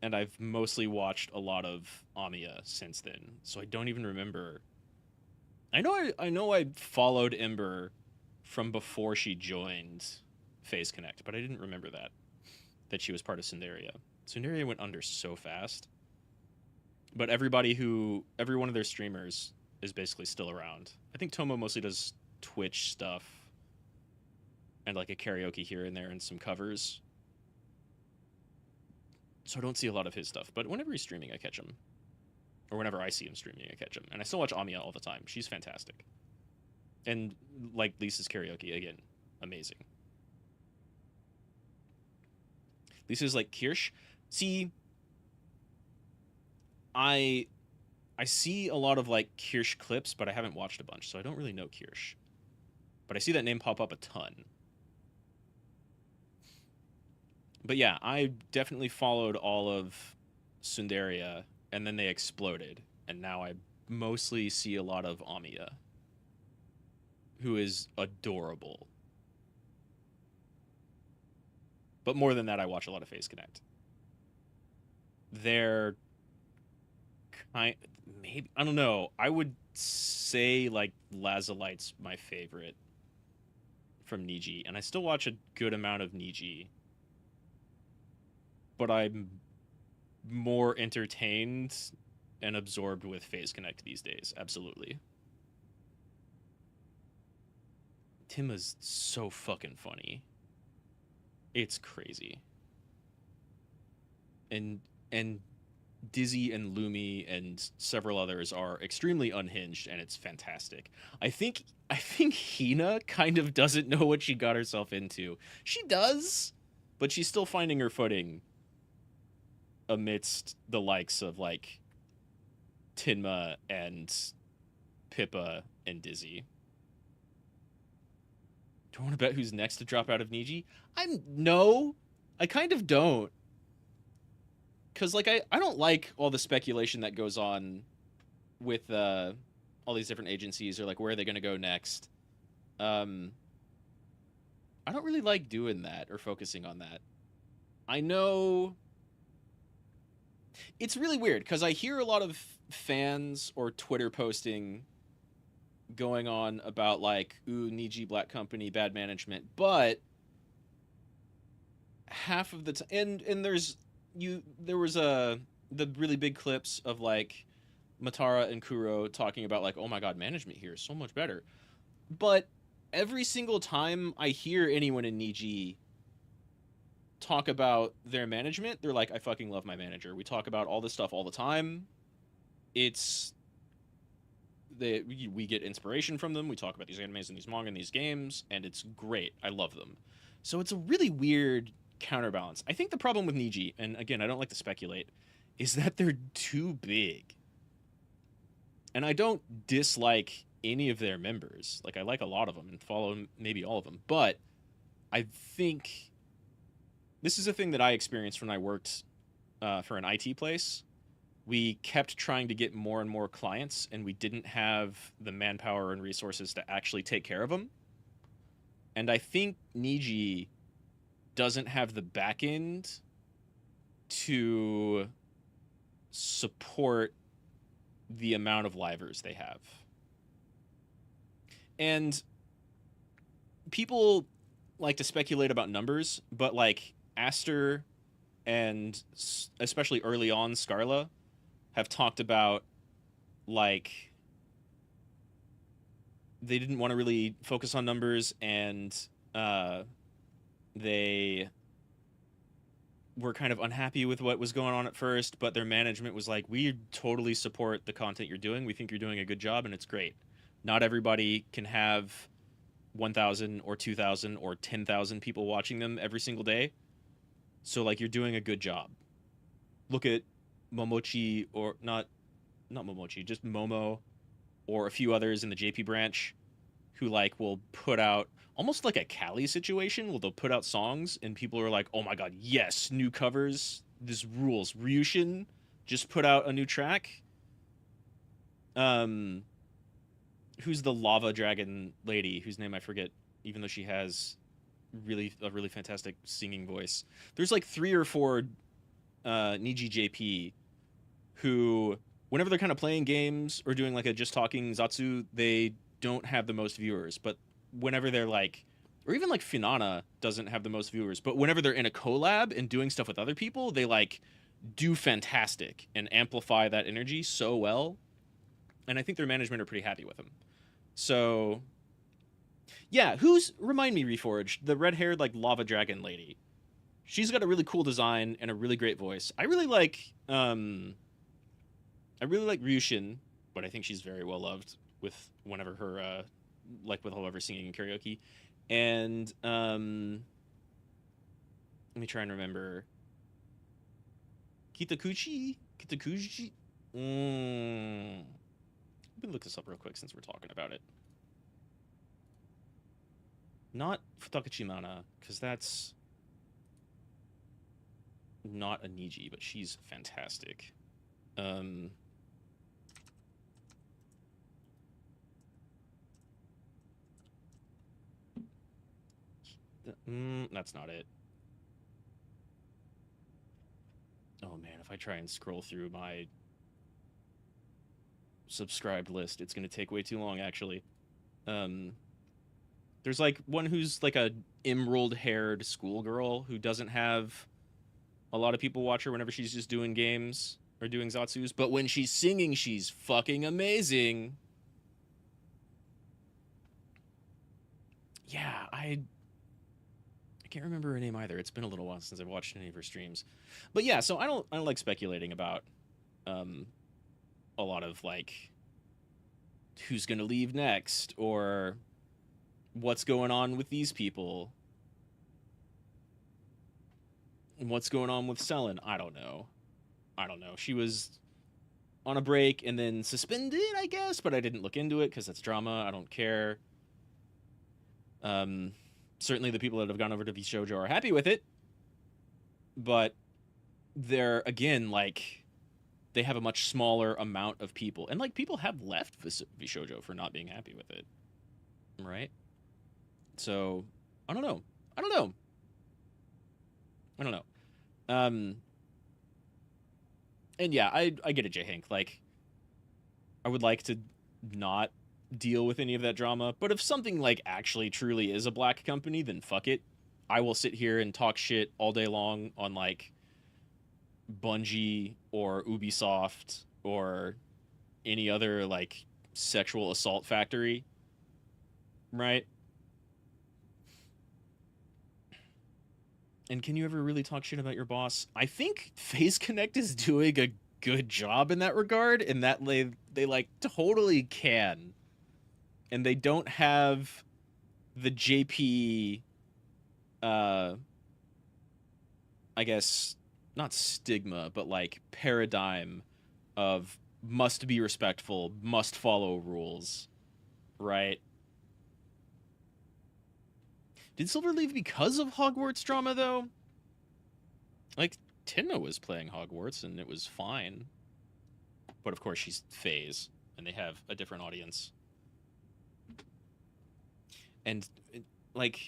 And I've mostly watched a lot of Amiya since then, so I don't even remember. I know I followed Ember from before she joined FaZe Connect, but I didn't remember that she was part of Sundaria. Sundaria went under so fast. But every one of their streamers is basically still around. I think Tomo mostly does Twitch stuff and like a karaoke here and there and some covers. So I don't see a lot of his stuff, but whenever he's streaming, I catch him. Or whenever I see him streaming, I catch him. And I still watch Amiya all the time. She's fantastic. And like Lisa's karaoke, again, amazing. Lisa's like Kirsch. See, I see a lot of like Kirsch clips, but I haven't watched a bunch, so I don't really know Kirsch. But I see that name pop up a ton. But yeah, I definitely followed all of Sundaria, and then they exploded, and now I mostly see a lot of Amiya, who is adorable. But more than that, I watch a lot of FaZe Connect. They're maybe, I don't know. I would say like Lazulite's my favorite from Niji, and I still watch a good amount of Niji. But I'm more entertained and absorbed with FaZe Connect these days. Absolutely. Tima's so fucking funny. It's crazy. And Dizzy and Lumi and several others are extremely unhinged, and it's fantastic. I think Hina kind of doesn't know what she got herself into. She does, but she's still finding her footing amidst the likes of like Tinma and Pippa and Dizzy. Do I want to bet who's next to drop out of Niji? No, I kind of don't. Because, like, I don't like all the speculation that goes on with all these different agencies, or, like, where are they going to go next. I don't really like doing that or focusing on that. I know it's really weird, because I hear a lot of fans or Twitter posting going on about, like, ooh, Niji, Black Company, bad management, but half of the time, and there was the really big clips of like Matara and Kuro talking about like, oh my god, management here is so much better. But every single time I hear anyone in Niji talk about their management, they're like, I fucking love my manager. We talk about all this stuff all the time. We get inspiration from them. We talk about these animes and these manga and these games, and it's great. I love them. So it's a really weird counterbalance. I think the problem with Niji, and again, I don't like to speculate, is that they're too big. And I don't dislike any of their members. Like, I like a lot of them and follow maybe all of them. But I think this is a thing that I experienced when I worked for an IT place. We kept trying to get more and more clients, and we didn't have the manpower and resources to actually take care of them. And I think Niji doesn't have the back end to support the amount of livers they have. And people like to speculate about numbers, but like Aster and especially early on Scarla have talked about like they didn't want to really focus on numbers, and they were kind of unhappy with what was going on at first, but their management was like, we totally support the content you're doing. We think you're doing a good job, and it's great. Not everybody can have 1,000 or 2,000 or 10,000 people watching them every single day. So, like, you're doing a good job. Look at Momochi, or not Momochi, just Momo, or a few others in the JP branch who, like, will put out almost like a Cali situation where they'll put out songs and people are like, oh my god, yes, new covers, this rules. Ryushin just put out a new track. Who's the lava dragon lady whose name I forget, even though she has a really fantastic singing voice. There's like 3 or 4 Niji JP who, whenever they're kind of playing games or doing like a just talking Zatsu, they don't have the most viewers, but whenever they're like, or even like Finana doesn't have the most viewers, but whenever they're in a collab and doing stuff with other people, they like do fantastic and amplify that energy so well. And I think their management are pretty happy with them. So yeah, remind me, Reforged, the red-haired like lava dragon lady. She's got a really cool design and a really great voice. I really like Ryushin, but I think she's very well loved with whenever her like with whoever singing in karaoke. And let me try and remember. Kitakuchi? Let me look this up real quick since we're talking about it. Not Futakachimana, because that's not a Niji, but she's fantastic. That's not it. Oh man, if I try and scroll through my subscribed list, it's going to take way too long, actually. There's like one who's like a emerald-haired schoolgirl who doesn't have a lot of people watch her whenever she's just doing games or doing Zatsus, but when she's singing, she's fucking amazing. Yeah, I can't remember her name either. It's been a little while since I've watched any of her streams. But yeah, so I don't like speculating about a lot of like who's gonna leave next or what's going on with these people. What's going on with Selen? I don't know. She was on a break and then suspended, I guess, but I didn't look into it because it's drama. I don't care. Certainly the people that have gone over to VShoujo are happy with it, but they're, again, like, they have a much smaller amount of people. And, like, people have left VShoujo for not being happy with it. Right? So, I don't know. And yeah, I get it, J-Hank. Like, I would like to not deal with any of that drama, but if something, like, actually truly is a black company, then fuck it. I will sit here and talk shit all day long on, like, Bungie or Ubisoft or any other, like, sexual assault factory. Right? And can you ever really talk shit about your boss? I think FaZe Connect is doing a good job in that regard, and that they like totally can. And they don't have the JP I guess not stigma, but like paradigm of must be respectful, must follow rules, right? Did Silver leave because of Hogwarts drama, though? Like, Tenno was playing Hogwarts, and it was fine. But, of course, she's FaZe, and they have a different audience. And, like,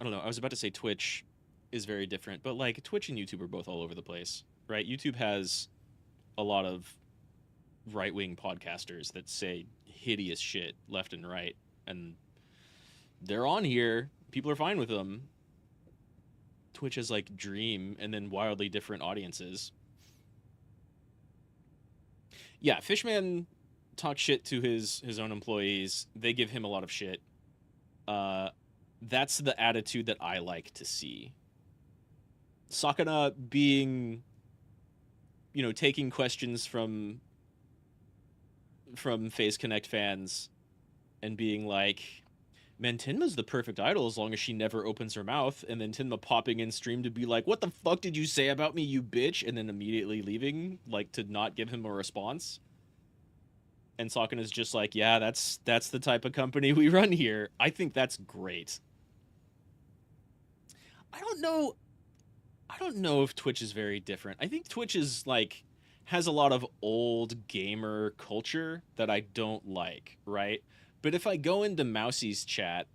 I don't know, I was about to say Twitch is very different, but, like, Twitch and YouTube are both all over the place, right? YouTube has a lot of right-wing podcasters that say hideous shit left and right, and they're on here. People are fine with them. Twitch is like Dream and then wildly different audiences. Yeah, Fishman talks shit to his own employees. They give him a lot of shit. That's the attitude that I like to see. Sakana being, you know, taking questions from Phase Connect fans and being like, man, Tenma's the perfect idol as long as she never opens her mouth, and then Tenma popping in stream to be like, what the fuck did you say about me, you bitch? And then immediately leaving, like, to not give him a response. And Sakana's just like, yeah, that's the type of company we run here. I think that's great. I don't know if Twitch is very different. I think Twitch is like has a lot of old gamer culture that I don't like, right? But if I go into Mousie's chat,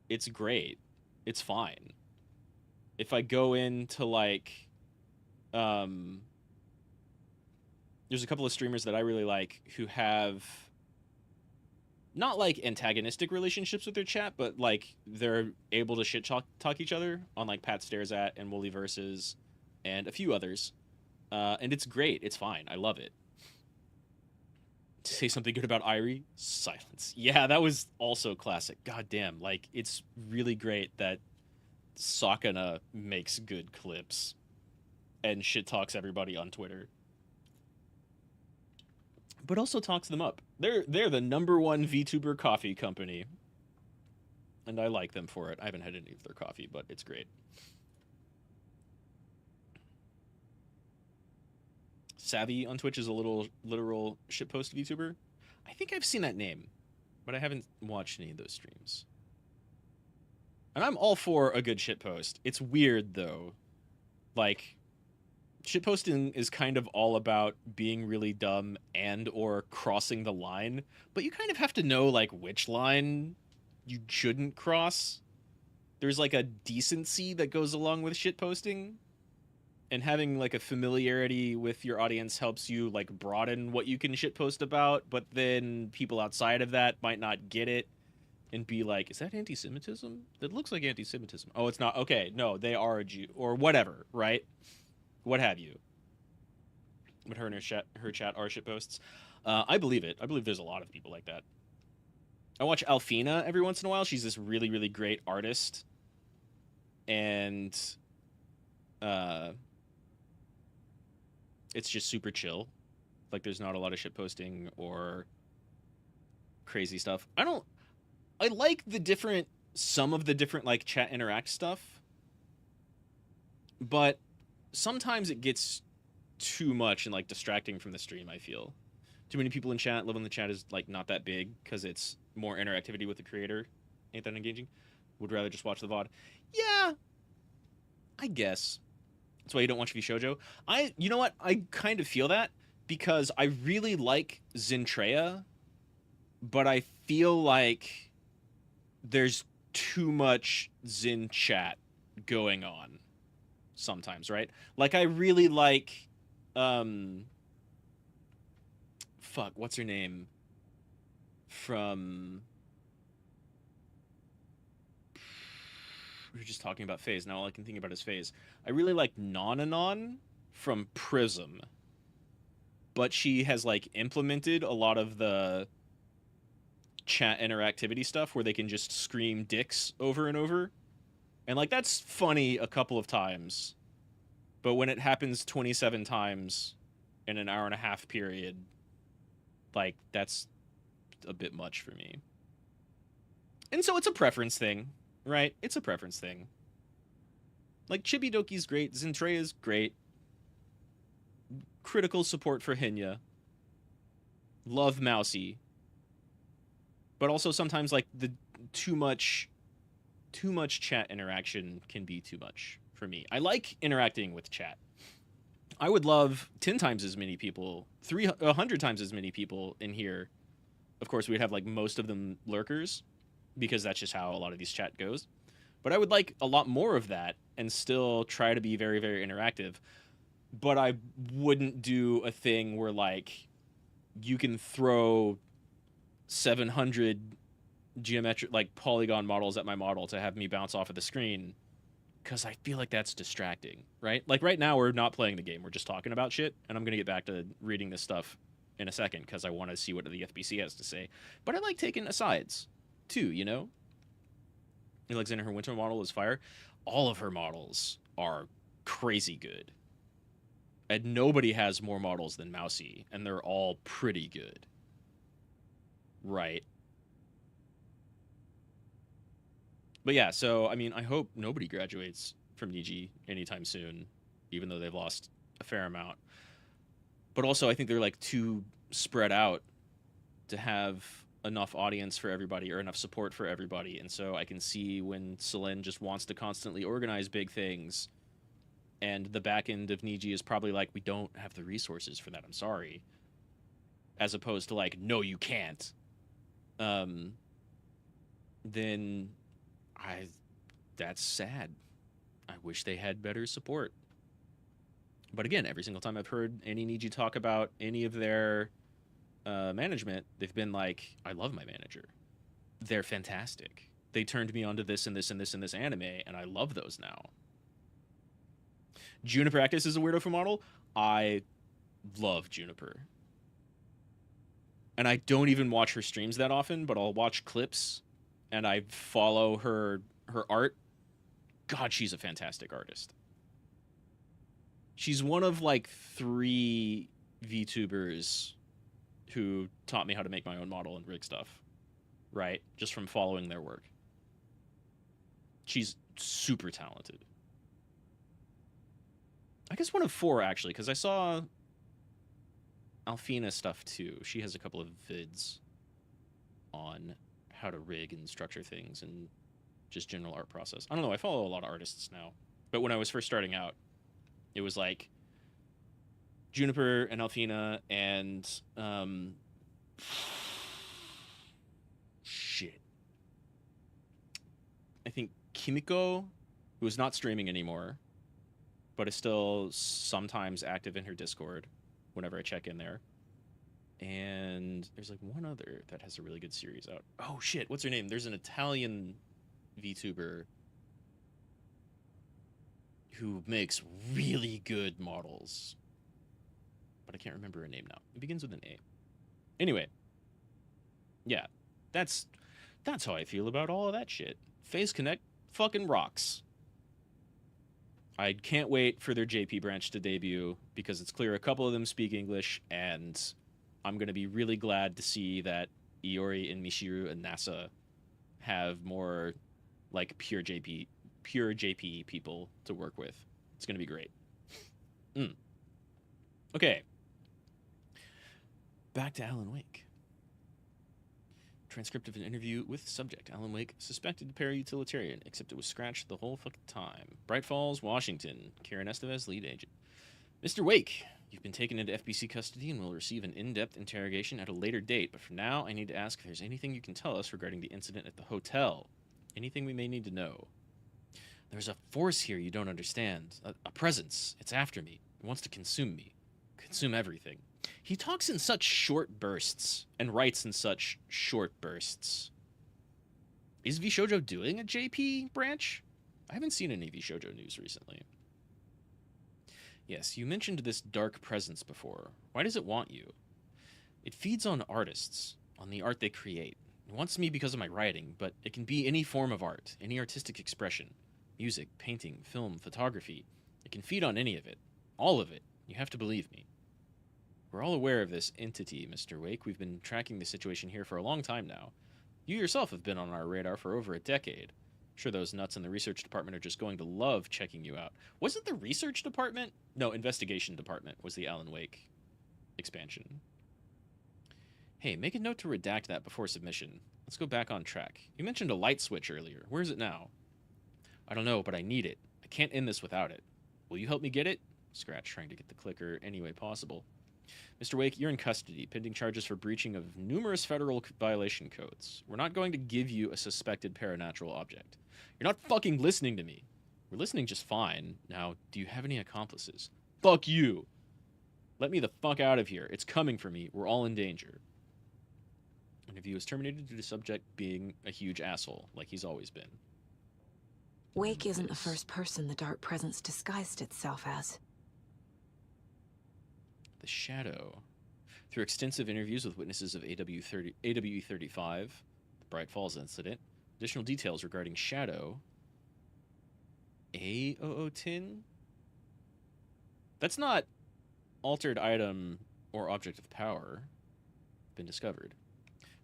it's great. It's fine. If I go into like there's a couple of streamers that I really like who have not like antagonistic relationships with their chat, but like they're able to shit talk each other on like Pat Stares At and Woolly Versus and a few others. And it's great. It's fine. I love it. To say something good about Irie? Silence. Yeah, that was also classic. God damn. Like, it's really great that Sakana makes good clips and shit talks everybody on Twitter. But also talks them up. They're the #1 VTuber coffee company. And I like them for it. I haven't had any of their coffee, but it's great. Savvy on Twitch is a literal shitpost VTuber. I think I've seen that name, but I haven't watched any of those streams. And I'm all for a good shitpost. It's weird though. Like, shitposting is kind of all about being really dumb and or crossing the line, but you kind of have to know like which line you shouldn't cross. There's like a decency that goes along with shitposting. And having like a familiarity with your audience helps you like broaden what you can shitpost about, but then people outside of that might not get it and be like, is that anti-Semitism? That looks like anti-Semitism. Oh, it's not. Okay, no, they are a Jew or whatever, right? What have you. But her and her chat are shitposts. I believe it. I believe there's a lot of people like that. I watch Alfina every once in a while. She's this really, really great artist. And it's just super chill. Like, there's not a lot of shitposting or crazy stuff. I like some of the different, like, chat interact stuff. But sometimes it gets too much and, like, distracting from the stream, I feel. Too many people in chat. Love when the chat is, like, not that big because it's more interactivity with the creator. Ain't that engaging? Would rather just watch the VOD. Yeah, I guess. That's why you don't watch VShojo. You know what? I kind of feel that because I really like Zentreya, but I feel like there's too much Zen chat going on sometimes, right? Like, I really like, fuck, what's her name? From... We were just talking about FaZe. Now all I can think about is FaZe. I really like Nonanon from Prism. But she has, like, implemented a lot of the chat interactivity stuff where they can just scream dicks over and over. And, like, that's funny a couple of times. But when it happens 27 times in an hour-and-a-half period, like, that's a bit much for me. And so it's a preference thing. Right? It's a preference thing. Like, Chibidoki's great. Zentreya's great. Critical support for Hinya. Love Mousy. But also sometimes, like, the too much chat interaction can be too much for me. I like interacting with chat. I would love 10 times as many people, 100 times as many people in here. Of course, we'd have, like, most of them lurkers, because that's just how a lot of these chat goes. But I would like a lot more of that and still try to be very, very interactive. But I wouldn't do a thing where, like, you can throw 700 geometric, like, polygon models at my model to have me bounce off of the screen, because I feel like that's distracting, right? Like, right now, we're not playing the game. We're just talking about shit, and I'm going to get back to reading this stuff in a second, because I want to see what the FBC has to say. But I like taking asides too, you know? Alexander, her winter model is fire. All of her models are crazy good. And nobody has more models than Mousy, and they're all pretty good. Right. But yeah, so, I mean, I hope nobody graduates from Niji anytime soon, even though they've lost a fair amount. But also, I think they're, like, too spread out to have enough audience for everybody or enough support for everybody. And so I can see when Celine just wants to constantly organize big things, and the back end of Niji is probably like, we don't have the resources for that, I'm sorry. As opposed to like, no, you can't. Then that's sad. I wish they had better support. But again, every single time I've heard any Niji talk about any of their management, they've been like, I love my manager. They're fantastic. They turned me onto this and this and this and this anime, and I love those now. Juniper Actus is a weirdo for model. I love Juniper. And I don't even watch her streams that often, but I'll watch clips, and I follow her art. God, she's a fantastic artist. She's one of like 3 VTubers who taught me how to make my own model and rig stuff, right? Just from following their work. She's super talented. I guess one of 4, actually, because I saw Alfina stuff, too. She has a couple of vids on how to rig and structure things and just general art process. I don't know, I follow a lot of artists now. But when I was first starting out, it was like Juniper and Alfina and shit. I think Kimiko, who is not streaming anymore, but is still sometimes active in her Discord whenever I check in there. And there's like one other that has a really good series out. Oh shit, what's her name? There's an Italian VTuber who makes really good models, but I can't remember her name now. It begins with an A. Anyway, yeah, that's how I feel about all of that shit. Phase Connect fucking rocks. I can't wait for their JP branch to debut, because it's clear a couple of them speak English, and I'm going to be really glad to see that Iori and Mishiru and NASA have more like pure JP people to work with. It's going to be great. Okay. Back to Alan Wake. Transcript of an interview with subject. Alan Wake, suspected para-utilitarian, except it was scratched the whole fucking time. Bright Falls, Washington. Karen Estevez, lead agent. Mr. Wake, you've been taken into FBC custody and will receive an in-depth interrogation at a later date, but for now, I need to ask if there's anything you can tell us regarding the incident at the hotel. Anything we may need to know. There's a force here you don't understand. A presence. It's after me. It wants to consume me. Consume everything. He talks in such short bursts and writes in such short bursts. Is VShojo doing a JP branch? I haven't seen any VShojo news recently. Yes, you mentioned this dark presence before. Why does it want you? It feeds on artists, on the art they create. It wants me because of my writing, but it can be any form of art, any artistic expression. Music, painting, film, photography. It can feed on any of it. All of it. You have to believe me. We're all aware of this entity, Mr. Wake. We've been tracking the situation here for a long time now. You yourself have been on our radar for over a decade. I'm sure those nuts in the research department are just going to love checking you out. Was it the research department? No, investigation department was the Alan Wake expansion. Hey, make a note to redact that before submission. Let's go back on track. You mentioned a light switch earlier. Where is it now? I don't know, but I need it. I can't end this without it. Will you help me get it? Scratch trying to get the clicker any way possible. Mr. Wake, you're in custody, pending charges for breaching of numerous federal violation codes. We're not going to give you a suspected paranatural object. You're not fucking listening to me. We're listening just fine. Now, do you have any accomplices? Fuck you! Let me the fuck out of here. It's coming for me. We're all in danger. Interview is terminated due to subject being a huge asshole, like he's always been. Wake isn't the first person the dark presence disguised itself as. The Shadow. Through extensive interviews with witnesses of AWE-35, the Bright Falls incident, additional details regarding Shadow, A0010, That's not altered item or object of power been discovered.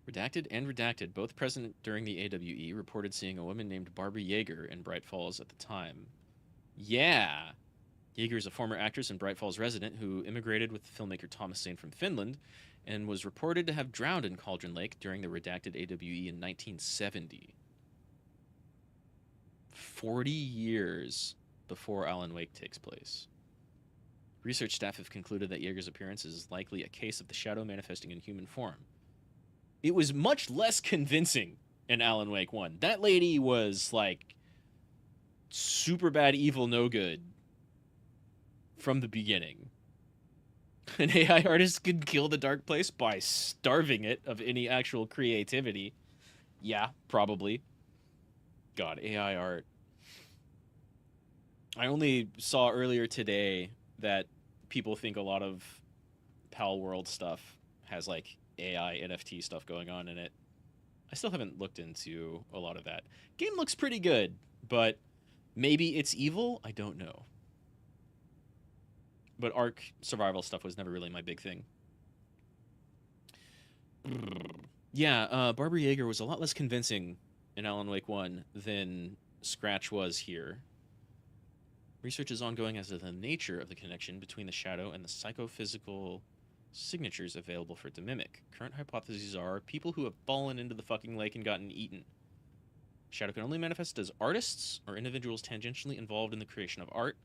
Redacted and Redacted, both present during the AWE, reported seeing a woman named Barbara Yeager in Bright Falls at the time. Yeah! Yeager is a former actress and Bright Falls resident who immigrated with the filmmaker Thomas Zane from Finland and was reported to have drowned in Cauldron Lake during the Redacted AWE in 1970. 40 years before Alan Wake takes place. Research staff have concluded that Yeager's appearance is likely a case of the shadow manifesting in human form. It was much less convincing in Alan Wake 1. That lady was, like, super bad, evil, no good from the beginning. An AI artist could kill the dark place by starving it of any actual creativity. Yeah, probably. God, AI art. I only saw earlier today that people think a lot of Pal World stuff has, like, AI NFT stuff going on in it. I still haven't looked into a lot of that. Game looks pretty good, but maybe it's evil? I don't know. But Ark survival stuff was never really my big thing. Yeah, Barbara Yeager was a lot less convincing in Alan Wake 1 than Scratch was here. Research is ongoing as to the nature of the connection between the shadow and the psychophysical signatures available for it to mimic. Current hypotheses are people who have fallen into the fucking lake and gotten eaten. Shadow can only manifest as artists or individuals tangentially involved in the creation of art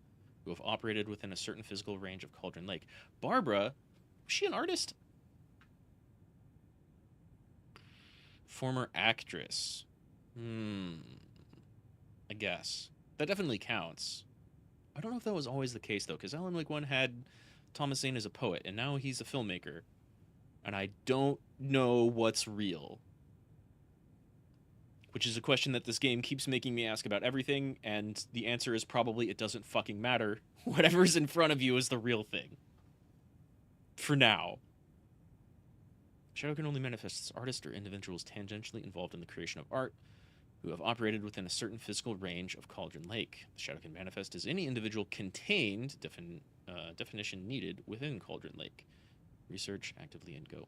who have operated within a certain physical range of Cauldron Lake. Barbara, was she an artist? Former actress. I guess. That definitely counts. I don't know if that was always the case, though, because Alan Wake 1 had Thomas Zane as a poet, and now he's a filmmaker. And I don't know what's real. Which is a question that this game keeps making me ask about everything, and the answer is probably it doesn't fucking matter. Whatever's in front of you is the real thing. For now. Shadow can only manifest as artists or individuals tangentially involved in the creation of art who have operated within a certain physical range of Cauldron Lake. The shadow can manifest as any individual contained, definition needed, within Cauldron Lake. Research actively ongoing.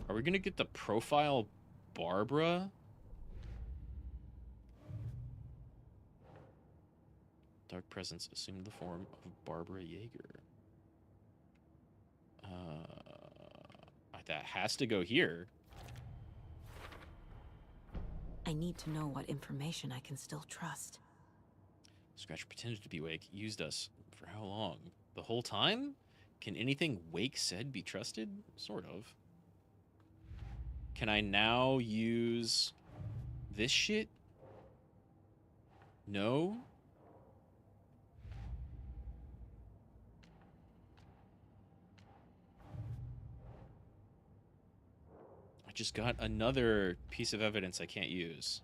Are we going to get the profile Barbara? Dark presence assumed the form of Barbara Yeager. That has to go here. I need to know what information I can still trust. Scratch pretended to be Wake, used us. For how long? The whole time? Can anything Wake said be trusted? Sort of. Can I now use this shit? No? I just got another piece of evidence I can't use.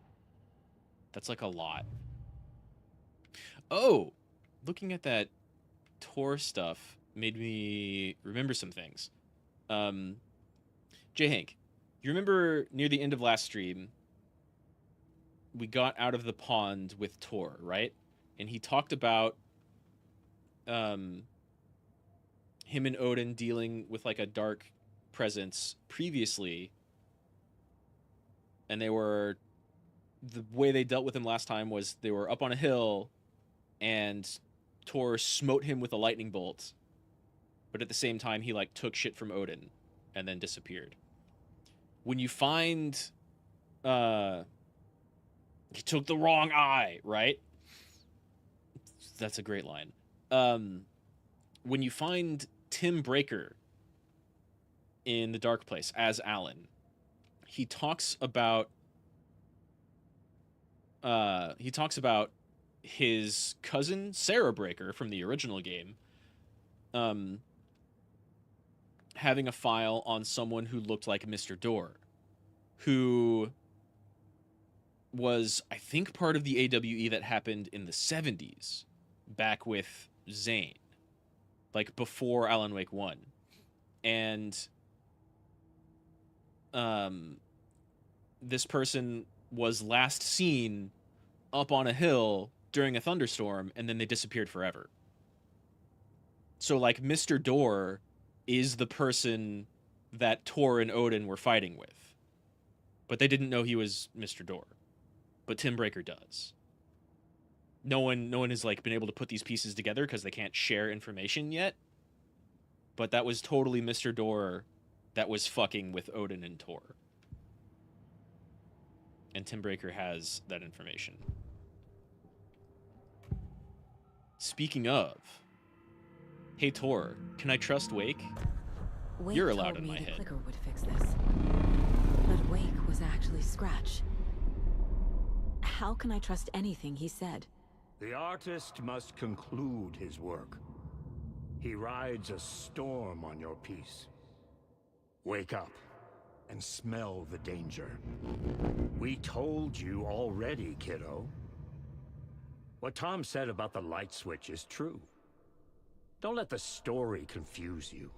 That's like a lot. Oh! Looking at that Tor stuff made me remember some things. J. Hank, you remember near the end of last stream, we got out of the pond with Tor, right? And he talked about him and Odin dealing with like a dark presence previously. And they were, the way they dealt with him last time was they were up on a hill and Tor smote him with a lightning bolt. But at the same time, he like took shit from Odin and then disappeared. When you find, he took the wrong eye, right? That's a great line. When you find Tim Breaker in the Dark Place as Alan, he talks about his cousin Sarah Breaker from the original game having a file on someone who looked like Mr. Door, who was, I think, part of the AWE that happened in the 70s, back with Zane, like before Alan Wake 1. And this person was last seen up on a hill during a thunderstorm, and then they disappeared forever. So, like, Mr. Door is the person that Tor and Odin were fighting with. But they didn't know he was Mr. Door. But Tim Breaker does. No one has, like, been able to put these pieces together because they can't share information yet. But that was totally Mr. Door that was fucking with Odin and Tor. And Tim Breaker has that information. Speaking of, hey Tor, can I trust Wake? Wake You're allowed told in me my the head. clicker would fix this. But Wake was actually Scratch. How can I trust anything he said? The artist must conclude his work. He rides a storm on your piece. Wake up and smell the danger. We told you already, kiddo. What Tom said about the light switch is true. Don't let the story confuse you.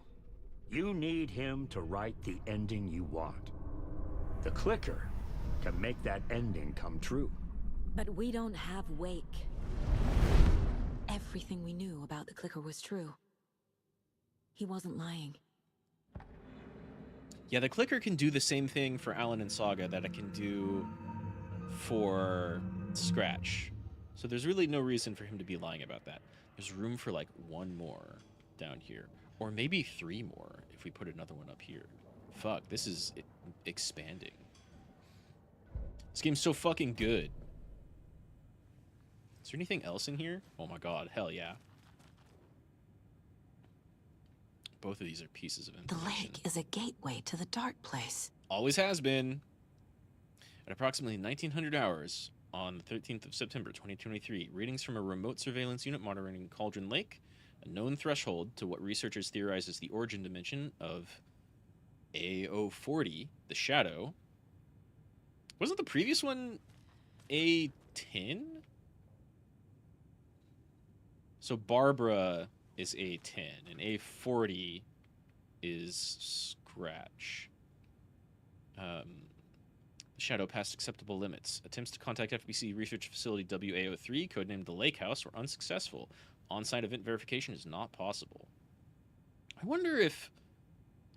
You need him to write the ending you want. The clicker can make that ending come true. But we don't have Wake. Everything we knew about the clicker was true. He wasn't lying. Yeah, the clicker can do the same thing for Alan and Saga that it can do for Scratch. So there's really no reason for him to be lying about that. There's room for like one more down here. Or maybe 3 more if we put another one up here. Fuck, this is expanding. This game's so fucking good. Is there anything else in here? Oh my god, hell yeah. Both of these are pieces of The information. lake is a gateway to the dark place. Always has been. At approximately 1900 hours on the 13th of September 2023, readings from a remote surveillance unit monitoring Cauldron Lake, a known threshold to what researchers theorize is the origin dimension of A040, the Shadow. Wasn't the previous one A10? So Barbara is A10, and A40 is Scratch. Shadow passed acceptable limits. Attempts to contact FBC research facility WA03, codenamed the Lake House, were unsuccessful. On-site event verification is not possible. I wonder if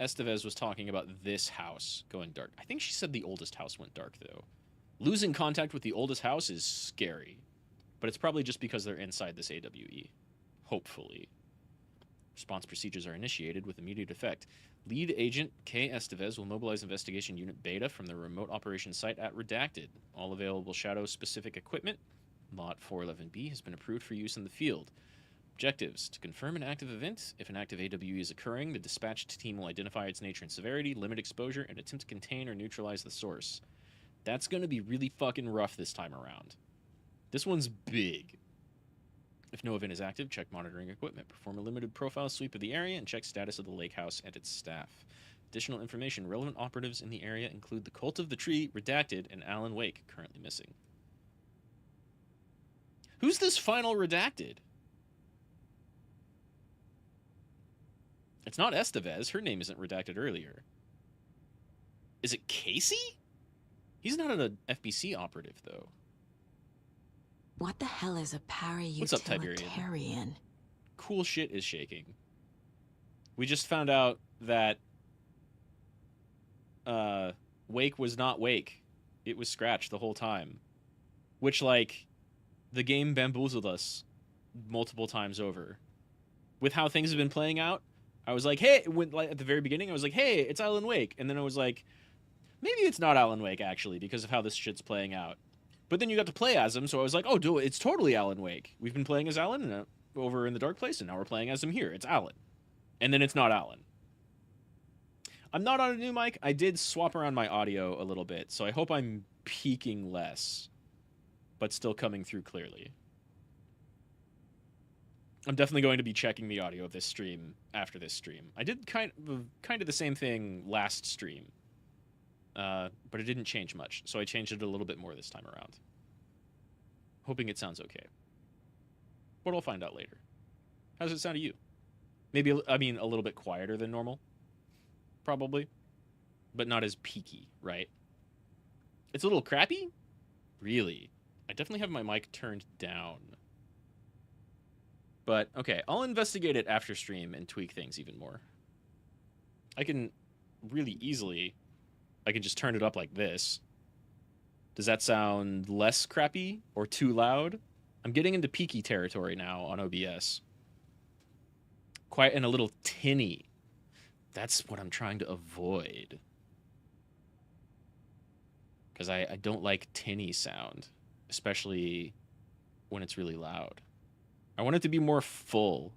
Estevez was talking about this house going dark. I think she said the oldest house went dark, though. Losing contact with the oldest house is scary. But it's probably just because they're inside this AWE. Hopefully. Response procedures are initiated with immediate effect. Lead agent K. Estevez will mobilize investigation unit Beta from the remote operations site at Redacted. All available Shadow-specific equipment, Lot 411B, has been approved for use in the field. Objectives: to confirm an active event. If an active AWE is occurring, the dispatched team will identify its nature and severity, limit exposure, and attempt to contain or neutralize the source. That's going to be really fucking rough this time around. This one's big. If no event is active, check monitoring equipment. Perform a limited profile sweep of the area and check status of the lake house and its staff. Additional information. Relevant operatives in the area include the Cult of the Tree, Redacted, and Alan Wake, currently missing. Who's this final Redacted? It's not Estevez. Her name isn't redacted earlier. Is it Casey? He's not an FBC operative, though. What the hell is a What's up, Tiberian? paryutilitarian? Cool shit is shaking. We just found out that Wake was not Wake. It was Scratch the whole time. Which, like, the game bamboozled us multiple times over. With how things have been playing out, I was like, hey, like, at the very beginning, I was like, hey, it's Alan Wake. And then I was like, maybe it's not Alan Wake, actually, because of how this shit's playing out. But then you got to play as him, so I was like, oh, dude, it's totally Alan Wake. We've been playing as Alan over in the Dark Place, and now we're playing as him here. It's Alan. And then it's not Alan. I'm not on a new mic. I did swap around my audio a little bit, so I hope I'm peaking less, but still coming through clearly. I'm definitely going to be checking the audio of this stream after this stream. I did kind of the same thing last stream. But it didn't change much, so I changed it a little bit more this time around. Hoping it sounds okay. But I'll find out later. How does it sound to you? Maybe, I mean, a little bit quieter than normal. Probably. But not as peaky, right? It's a little crappy? Really? I definitely have my mic turned down. But, okay, I'll investigate it after stream and tweak things even more. I can really easily... I can just turn it up like this. Does that sound less crappy or too loud? I'm getting into peaky territory now on OBS. Quiet and a little tinny. That's what I'm trying to avoid. Because I don't like tinny sound, especially when it's really loud. I want it to be more full,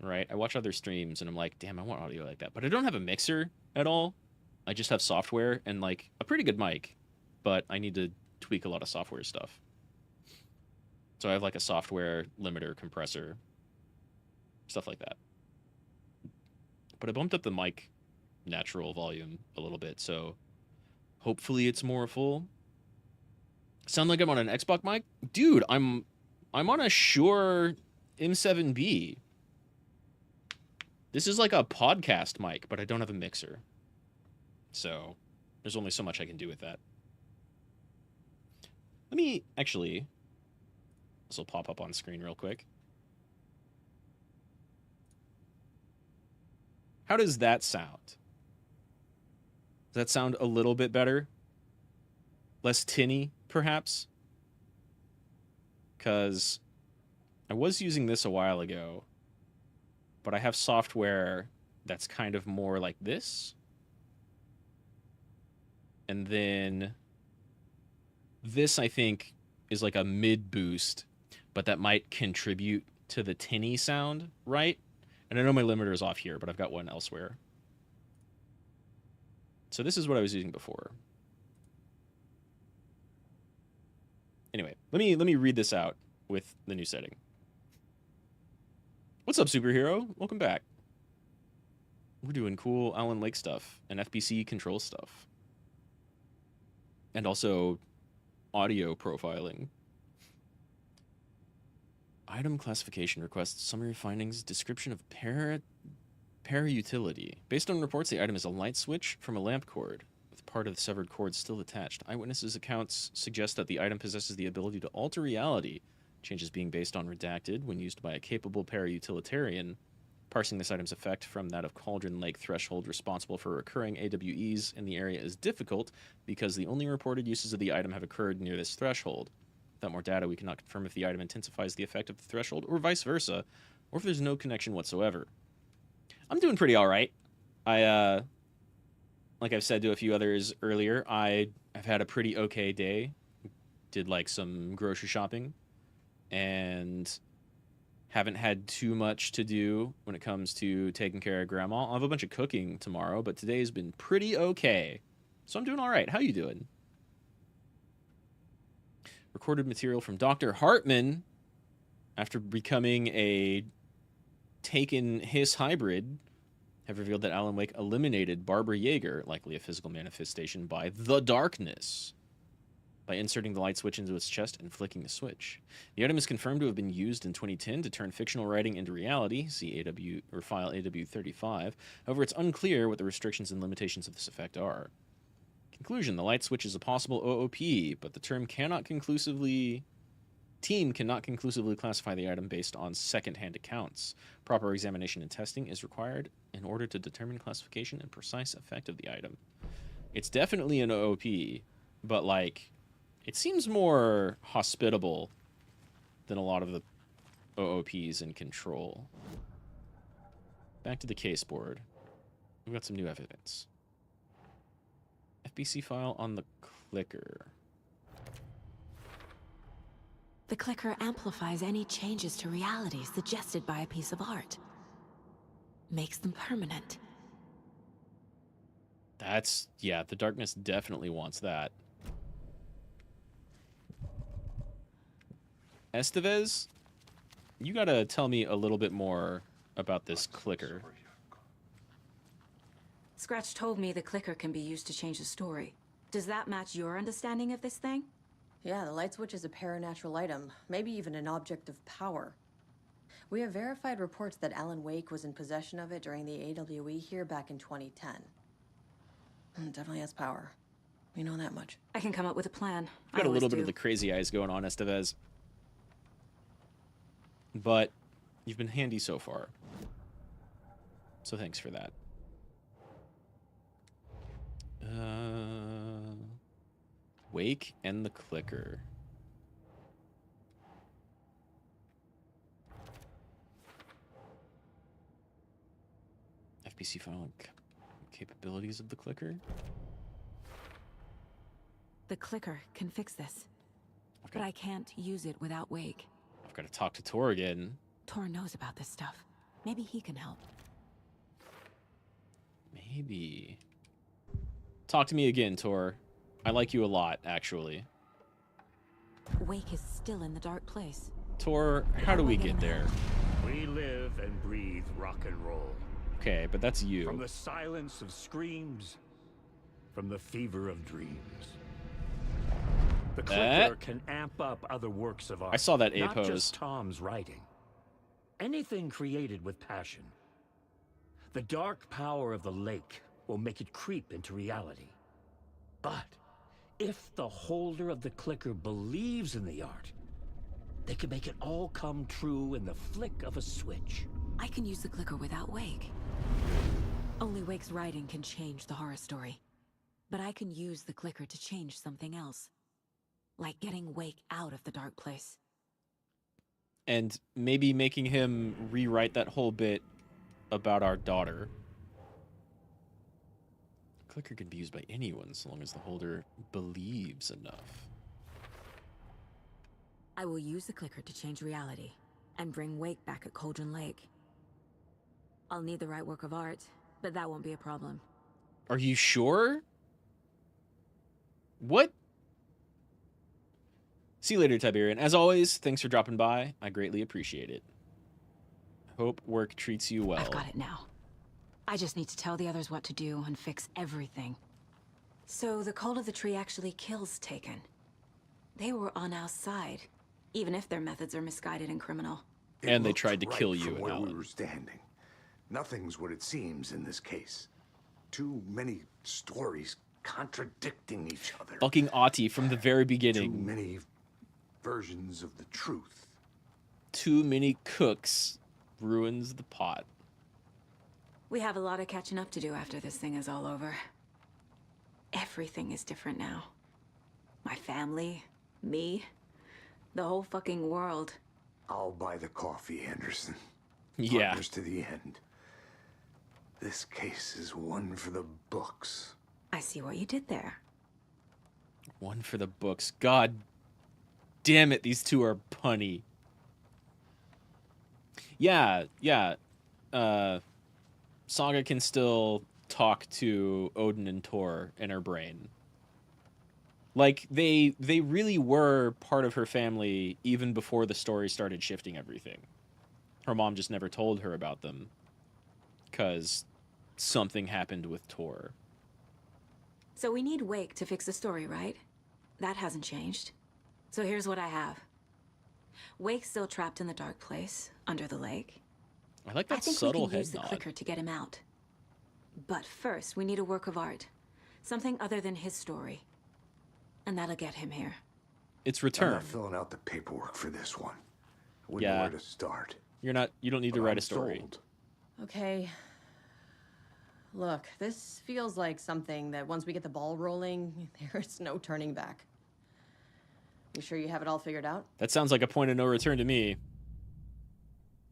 right? I watch other streams and I'm like, damn, I want audio like that. But I don't have a mixer at all. I just have software and like a pretty good mic, but I need to tweak a lot of software stuff. So I have like a software limiter, compressor, stuff like that. But I bumped up the mic natural volume a little bit, so hopefully it's more full. Sound like I'm on an Xbox mic? Dude, I'm on a Shure M7B. This is like a podcast mic, but I don't have a mixer. So there's only so much I can do with that. Let me actually... This will pop up on screen real quick. How does that sound? Does that sound a little bit better? Less tinny, perhaps? Because I was using this a while ago, but I have software that's kind of more like this. And then this, I think, is like a mid-boost, but that might contribute to the tinny sound, right? And I know my limiter is off here, but I've got one elsewhere. So this is what I was using before. Anyway, let me read this out with the new setting. What's up, superhero? Welcome back. We're doing cool Alan Wake stuff and FBC control stuff. And also audio profiling. Item classification requests, summary findings, description of para-utility. Based on reports, the item is a light switch from a lamp cord, with part of the severed cord still attached. Eyewitnesses' accounts suggest that the item possesses the ability to alter reality, changes being based on redacted when used by a capable para-utilitarian. Parsing this item's effect from that of Cauldron Lake threshold responsible for recurring AWEs in the area is difficult because the only reported uses of the item have occurred near this threshold. Without more data, we cannot confirm if the item intensifies the effect of the threshold or vice versa, or if there's no connection whatsoever. I'm doing pretty all right. Like I've said to a few others earlier, I've had a pretty okay day. Did like some grocery shopping and haven't had too much to do when it comes to taking care of grandma. I'll have a bunch of cooking tomorrow, but today's been pretty okay. So I'm doing all right. How you doing? Recorded material from Dr. Hartman after becoming a Taken Hiss hybrid have revealed that Alan Wake eliminated Barbara Yeager, likely a physical manifestation by the darkness, by inserting the light switch into its chest and flicking the switch. The item is confirmed to have been used in 2010 to turn fictional writing into reality, see AW or file AW35. However, it's unclear what the restrictions and limitations of this effect are. Conclusion: the light switch is a possible OOP, but the team cannot conclusively classify the item based on second-hand accounts. Proper examination and testing is required in order to determine classification and precise effect of the item. It's definitely an OOP, but like, it seems more hospitable than a lot of the OOPs in Control. Back to the case board. We've got some new evidence. FBC file on the clicker. The clicker amplifies any changes to reality suggested by a piece of art. Makes them permanent. That's, yeah, the darkness definitely wants that. Estevez, you gotta tell me a little bit more about this clicker. Scratch told me the clicker can be used to change the story. Does that match your understanding of this thing? Yeah, the light switch is a paranatural item, maybe even an object of power. We have verified reports that Alan Wake was in possession of it during the AWE here back in 2010. It definitely has power. We know that much. I can come up with a plan. Got a little bit of the crazy eyes going on, Estevez. But You've been handy so far. So thanks for that. Wake and the clicker. FBC found capabilities of the clicker. The clicker can fix this. But I can't use it without Wake. I've got to talk to Tor again. Tor knows about this stuff. Maybe he can help. Maybe. Talk to me again, Tor. I like you a lot, actually. Wake is still in the dark place. Tor, how do we get there? We live and breathe rock and roll. Okay, but that's you. From the silence of screams, from the fever of dreams. The clicker can amp up other works of art. I saw that A not pose. just Tom's writing. Anything created with passion. The dark power of the lake will make it creep into reality. But if the holder of the clicker believes in the art, they can make it all come true in the flick of a switch. I can use the clicker without Wake. Only Wake's writing can change the horror story. But I can use the clicker to change something else. Like getting Wake out of the dark place. And maybe making him rewrite that whole bit about our daughter. The clicker can be used by anyone so long as the holder believes enough. I will use the clicker to change reality and bring Wake back at Cauldron Lake. I'll need the right work of art, but that won't be a problem. Are you sure? What? See you later, Tiberian. As always, thanks for dropping by. I greatly appreciate it. Hope work treats you well. I've got it now. I just need to tell the others what to do and fix everything. So the cult of the tree actually kills Taken. They were on our side, even if their methods are misguided and criminal. And they tried to kill you from and where Alan. we were standing. Nothing's what it seems in this case. Too many stories contradicting each other. Fucking Ati from the very beginning. Too many versions of the truth. Too many cooks ruins the pot. We have a lot of catching up to do after this thing is all over. Everything is different now. My family, me, the whole fucking world. I'll buy the coffee, Anderson. Yeah. Partners to the end. This case is one for the books. I see what you did there. One for the books. God damn it, these two are punny. Yeah. Saga can still talk to Odin and Tor in her brain. Like, they really were part of her family even before the story started shifting everything. Her mom just never told her about them. Because something happened with Tor. So we need Wake to fix the story, right? That hasn't changed. So here's what I have. Wake's still trapped in the dark place, under the lake. I like that think subtle we can head use the nod. clicker to get him out. But first, we need a work of art. Something other than his story. And that'll get him here. It's I'm return. not filling out the paperwork for this one. I wouldn't know Yeah. where to start. You don't need to But write I'm a story. sold. Okay. Look, this feels like something that once we get the ball rolling, there's no turning back. You sure you have it all figured out? That sounds like a point of no return to me.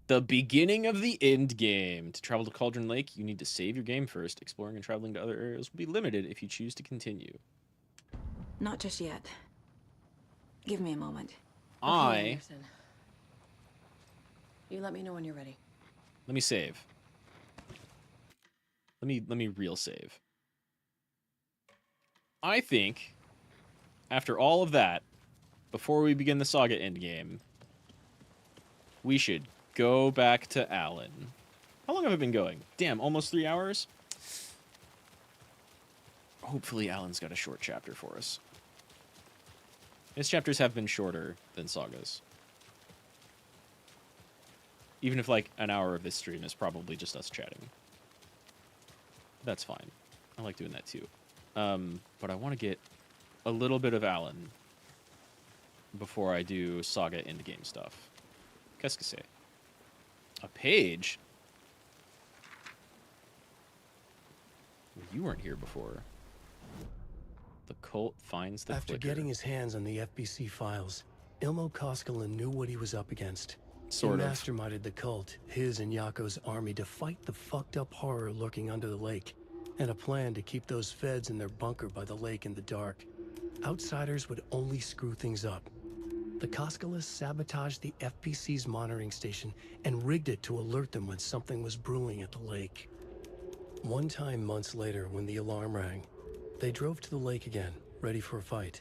The beginning of the end game. To travel to Cauldron Lake, you need to save your game first. Exploring and traveling to other areas will be limited if you choose to continue. Not just yet. Give me a moment. Okay, Anderson. You let me know when you're ready. Let me save. Let me real save. I think, after all of that, before we begin the Saga endgame, we should go back to Alan. How long have I been going? Damn, almost 3 hours? Hopefully Alan's got a short chapter for us. His chapters have been shorter than Saga's. Even if, like, an hour of this stream is probably just us chatting. That's fine. I like doing that, too. But I want to get a little bit of Alan before I do Saga endgame stuff. Qu'est-ce que c'est? A page? You weren't here before. The cult finds the After clicker. getting his hands on the FBC files, Ilmo Koskinen knew what he was up against. Sort he of. masterminded the cult, his and Yako's army, to fight the fucked up horror lurking under the lake, and a plan to keep those feds in their bunker by the lake in the dark. Outsiders would only screw things up. The Koskalas sabotaged the FBC's monitoring station and rigged it to alert them when something was brewing at the lake. One time months later, when the alarm rang, they drove to the lake again, ready for a fight.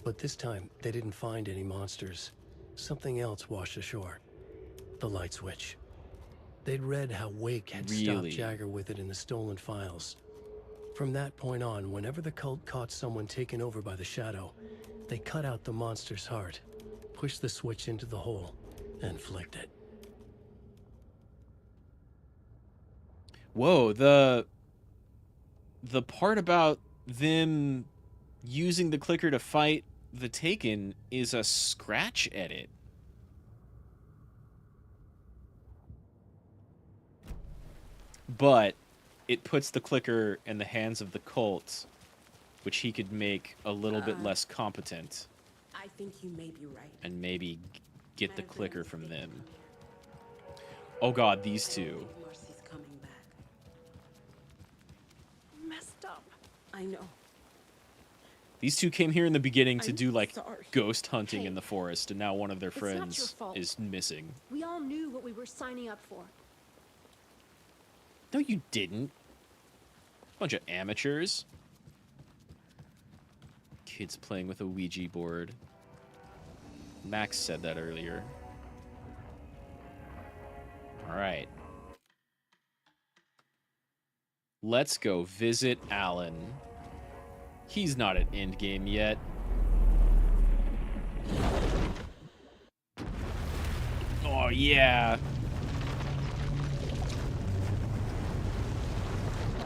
But this time, they didn't find any monsters. Something else washed ashore. The light switch. They'd read how Wake had stopped Jagger with it in the stolen files. From that point on, whenever the cult caught someone taken over by the Shadow, they cut out the monster's heart, pushed the switch into the hole, and flicked it. Whoa, the part about them using the clicker to fight the Taken is a scratch edit. But it puts the clicker in the hands of the cult, which he could make a little bit less competent. I think you may be right. And maybe get the clicker from them. Oh god, these two. Marcy's coming back. Messed up. I know. These two came here in the beginning to I'm do like sorry. ghost hunting Hey, in the forest, and now one of their it's not your friends fault. is missing. We all knew what we were signing up for. No, you didn't. Bunch of amateurs. Kids playing with a Ouija board. Max said that earlier. Alright. Let's go visit Alan. He's not at endgame yet. Oh, yeah.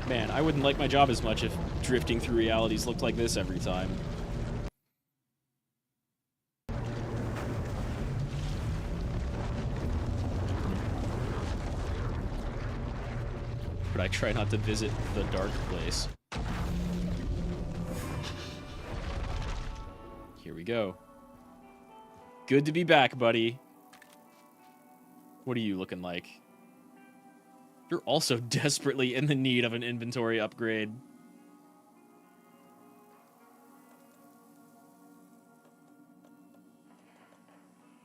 Man, I wouldn't like my job as much if drifting through realities looked like this every time. But I try not to visit the dark place. Here we go. Good to be back, buddy. What are you looking like? You're also desperately in the need of an inventory upgrade.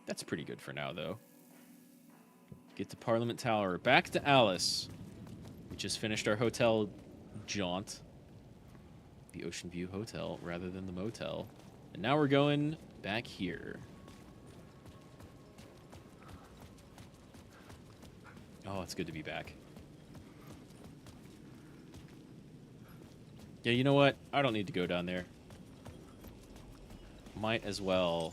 That's pretty good for now, though. Get to Parliament Tower. Back to Alice. We just finished our hotel jaunt. The Ocean View Hotel rather than the motel. And now we're going back here. Oh, it's good to be back. Yeah, you know what? I don't need to go down there. Might as well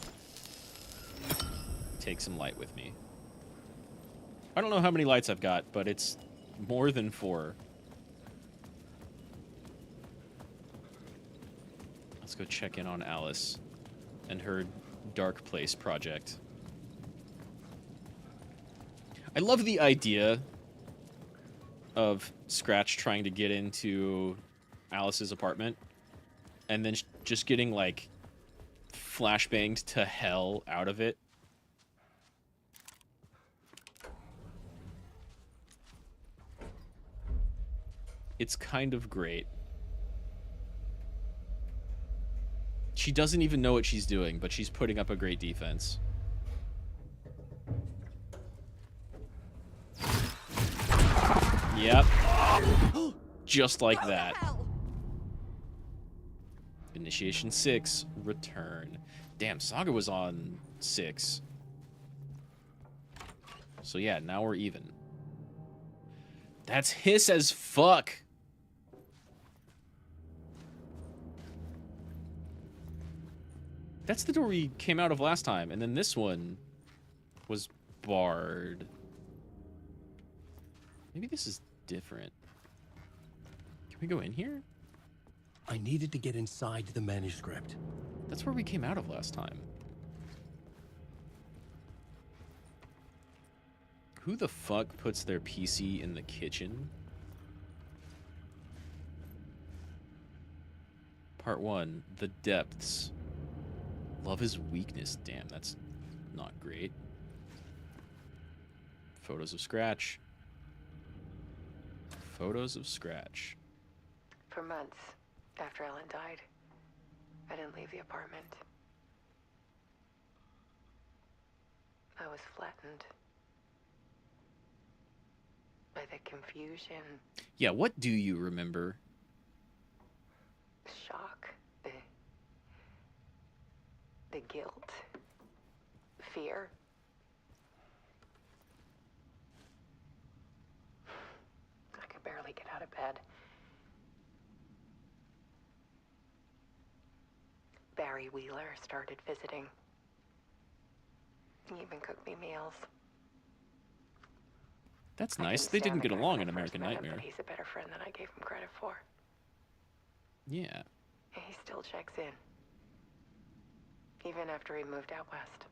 take some light with me. I don't know how many lights I've got, but it's more than 4. Let's go check in on Alice and her Dark Place project. I love the idea of Scratch trying to get into Alice's apartment and then just getting, like, flashbanged to hell out of it. It's kind of great. She doesn't even know what she's doing, but she's putting up a great defense. Yep. Just like that. Initiation 6, return. Damn, Saga was on 6. So yeah, now we're even. That's hiss as fuck. That's the door we came out of last time, and then this one was barred. Maybe this is different. Can we go in here? I needed to get inside the manuscript. That's where we came out of last time. Who the fuck puts their PC in the kitchen? Part 1, The Depths. Love is weakness. Damn, that's not great. Photos of Scratch. Photos of Scratch. For months after Ellen died, I didn't leave the apartment. I was flattened by the confusion. Yeah, what do you remember? Shock. The guilt. Fear. I could barely get out of bed. Barry Wheeler started visiting. He even cooked me meals. That's nice. They didn't get along in American Nightmare. But he's a better friend than I gave him credit for. Yeah. He still checks in. Even after he moved out west.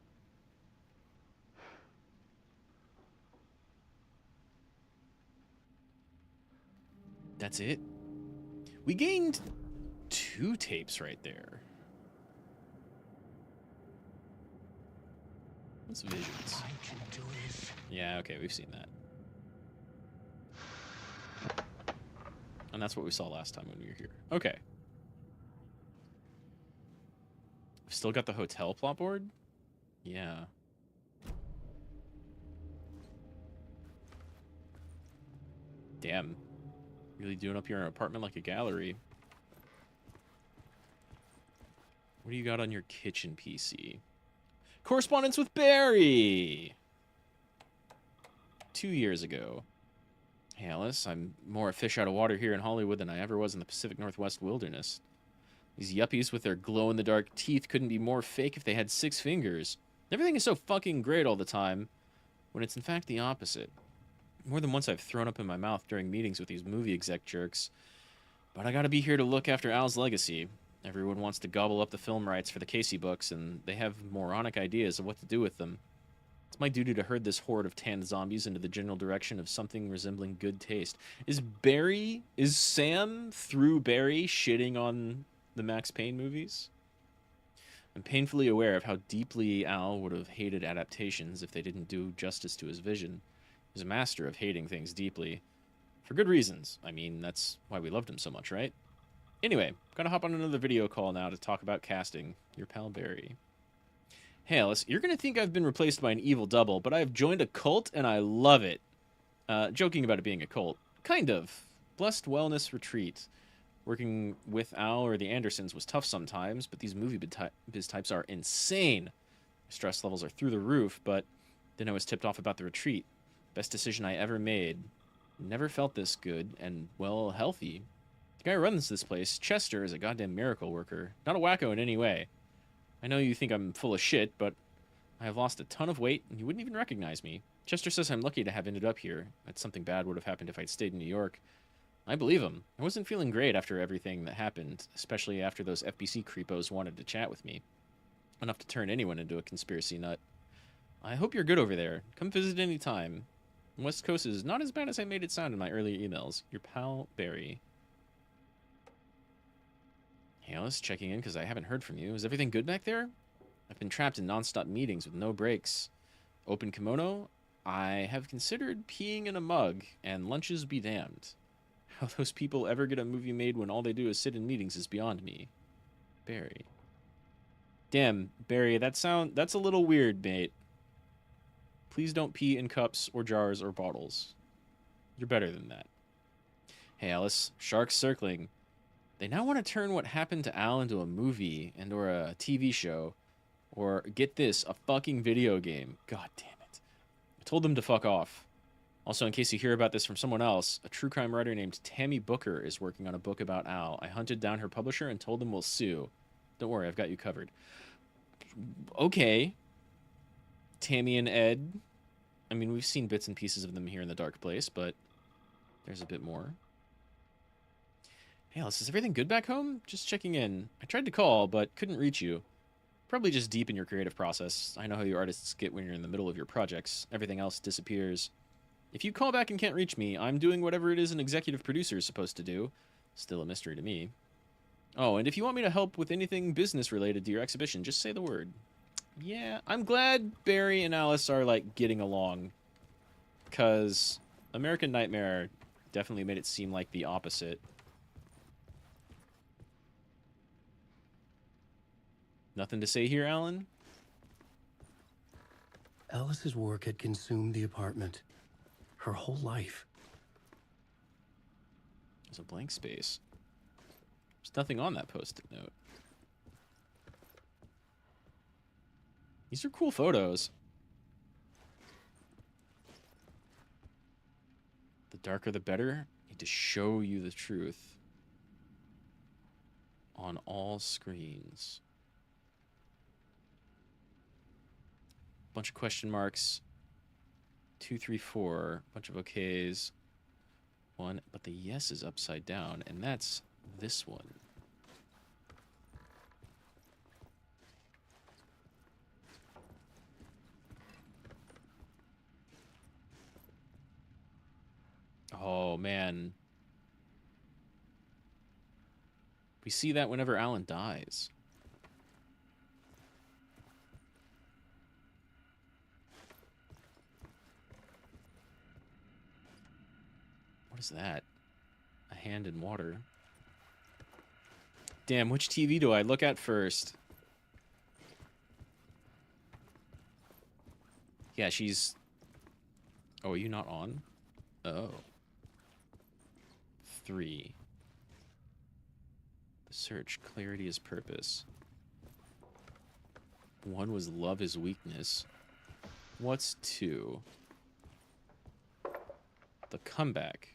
That's it? We gained 2 tapes right there. What's Visions? I can do this. Yeah, okay, we've seen that. And that's what we saw last time when we were here. Okay. We've still got the hotel plot board? Yeah. Damn. Really doing up your apartment like a gallery. What do you got on your kitchen PC? Correspondence with Barry! 2 years ago. Hey, Alice, I'm more a fish out of water here in Hollywood than I ever was in the Pacific Northwest wilderness. These yuppies with their glow-in-the-dark teeth couldn't be more fake if they had 6 fingers. Everything is so fucking great all the time, when it's in fact the opposite. More than once I've thrown up in my mouth during meetings with these movie exec jerks. But I gotta be here to look after Al's legacy. Everyone wants to gobble up the film rights for the Casey books, and they have moronic ideas of what to do with them. It's my duty to herd this horde of tanned zombies into the general direction of something resembling good taste. Is Sam through Barry shitting on the Max Payne movies? I'm painfully aware of how deeply Al would have hated adaptations if they didn't do justice to his vision. He's a master of hating things deeply. For good reasons. I mean, that's why we loved him so much, right? Anyway, gotta hop on another video call now to talk about casting. Your pal Barry. Hey Alice, you're gonna think I've been replaced by an evil double, but I've joined a cult and I love it. Joking about it being a cult. Kind of. Blessed Wellness Retreat. Working with Al or the Andersons was tough sometimes, but these movie biz types are insane. Stress levels are through the roof, but then I was tipped off about the retreat. Best decision I ever made. Never felt this good and, well, healthy. The guy who runs this place, Chester, is a goddamn miracle worker. Not a wacko in any way. I know you think I'm full of shit, but I have lost a ton of weight, and you wouldn't even recognize me. Chester says I'm lucky to have ended up here, that something bad would have happened if I'd stayed in New York. I believe him. I wasn't feeling great after everything that happened, especially after those FBC creepos wanted to chat with me. Enough to turn anyone into a conspiracy nut. I hope you're good over there. Come visit any time. West Coast is not as bad as I made it sound in my earlier emails. Your pal, Barry. Hey, Alice, checking in because I haven't heard from you. Is everything good back there? I've been trapped in non-stop meetings with no breaks. Open kimono? I have considered peeing in a mug, and lunches be damned. How those people ever get a movie made when all they do is sit in meetings is beyond me. Barry. Damn, Barry, that's a little weird, mate. Please don't pee in cups or jars or bottles. You're better than that. Hey, Alice, sharks circling. They now want to turn what happened to Al into a movie and or a TV show. Or, get this, a fucking video game. God damn it. I told them to fuck off. Also, in case you hear about this from someone else, a true crime writer named Tammy Booker is working on a book about Al. I hunted down her publisher and told them we'll sue. Don't worry, I've got you covered. Okay. Tammy and Ed. I mean, we've seen bits and pieces of them here in the Dark Place, but there's a bit more. Hey, Alice, is everything good back home? Just checking in. I tried to call, but couldn't reach you. Probably just deep in your creative process. I know how you artists get when you're in the middle of your projects. Everything else disappears. If you call back and can't reach me, I'm doing whatever it is an executive producer is supposed to do. Still a mystery to me. Oh, and if you want me to help with anything business related to your exhibition, just say the word. Yeah, I'm glad Barry and Alice are, like, getting along. Because American Nightmare definitely made it seem like the opposite. Nothing to say here, Alan? Alice's work had consumed the apartment. Her whole life. There's a blank space. There's nothing on that post-it note. These are cool photos. The darker the better. I need to show you the truth. On all screens. Bunch of question marks. 2, 3, 4. Bunch of okays. 1, but the yes is upside down, and that's this one. Oh, man. We see that whenever Alan dies. What is that? A hand in water. Damn, which TV do I look at first? Yeah, she's... Oh, are you not on? Oh. 3. The search. Clarity is purpose. 1 was love is weakness. What's 2? The comeback.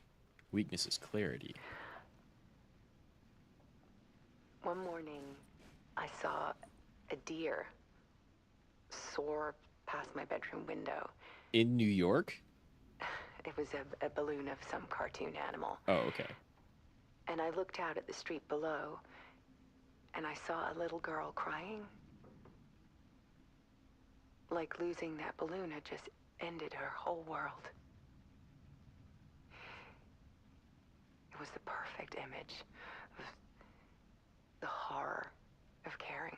Weakness is clarity. One morning, I saw a deer soar past my bedroom window. In New York? It was a balloon of some cartoon animal. Oh, okay. And I looked out at the street below, and I saw a little girl crying. Like losing that balloon had just ended her whole world. It was the perfect image of the horror of caring.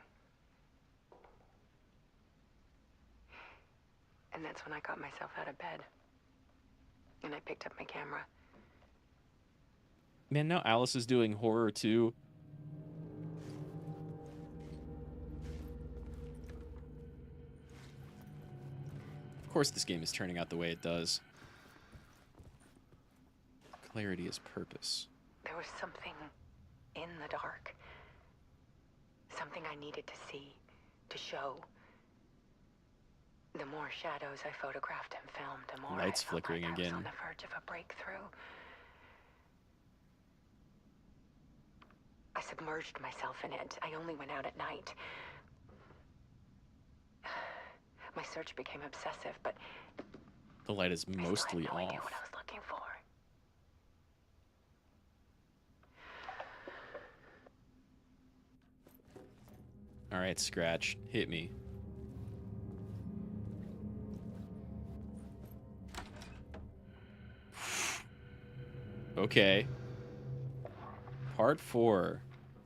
And that's when I got myself out of bed. And I picked up my camera. Man, now Alice is doing horror too. Of course this game is turning out the way it does. Clarity is purpose. There was something in the dark. Something I needed to see, to show. The more shadows I photographed and filmed, the more Lights I felt flickering like I again. was on the verge of a breakthrough. I submerged myself in it. I only went out at night. My search became obsessive, but The light is mostly I still had no idea off. what I was looking for. All right, Scratch, hit me. Okay. Part 4.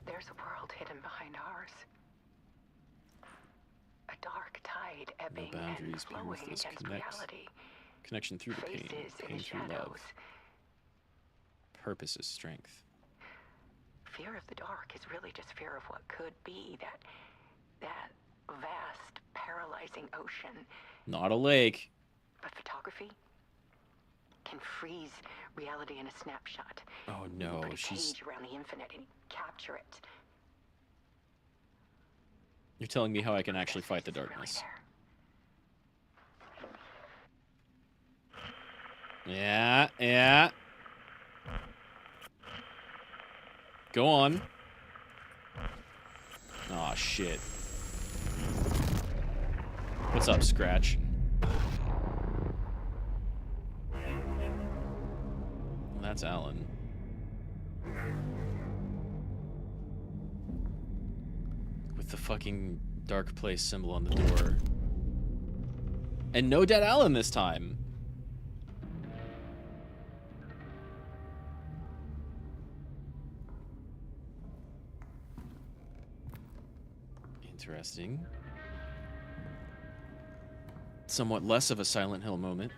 There's a world hidden behind ours. A dark tide ebbing and boundaries, flowing ruthless against connects. reality. Connection through the pain, Faces in pain the through love. shadows. Purpose is strength. Fear of the dark is really just fear of what could be, that vast, paralyzing ocean. Not a lake. But photography can freeze reality in a snapshot. Oh no, Put a she's... cage around the infinite and capture it. You're telling me how I can actually fight the darkness. Yeah, yeah. Go on. Aw, shit. What's up, Scratch? Well, that's Alan. With the fucking dark place symbol on the door. And no dead Alan this time. interesting. Somewhat less of a Silent Hill moment.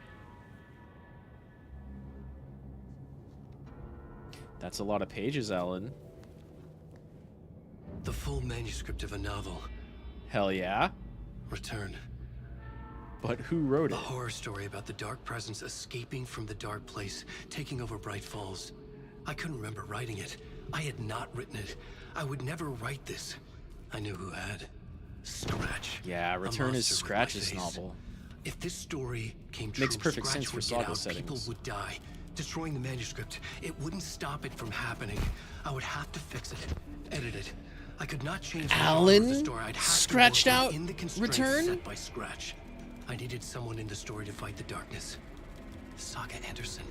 That's a lot of pages, Alan. The full manuscript of a novel. Hell yeah. Return. But who wrote it? A horror story about the dark presence escaping from the dark place, taking over Bright Falls. I couldn't remember writing it. I had not written it. I would never write this. I knew who had. Scratch. Yeah, Return is Scratch's novel. If this story came true, makes perfect sense for Scratch would get Saga out, settings. people would die. Destroying the manuscript, it wouldn't stop it from happening. I would have to fix it, edit it. I could not change the genre of the story. I'd have scratched to work out within the constraints Return? set by Scratch. I needed someone in the story to fight the darkness. Saga Anderson.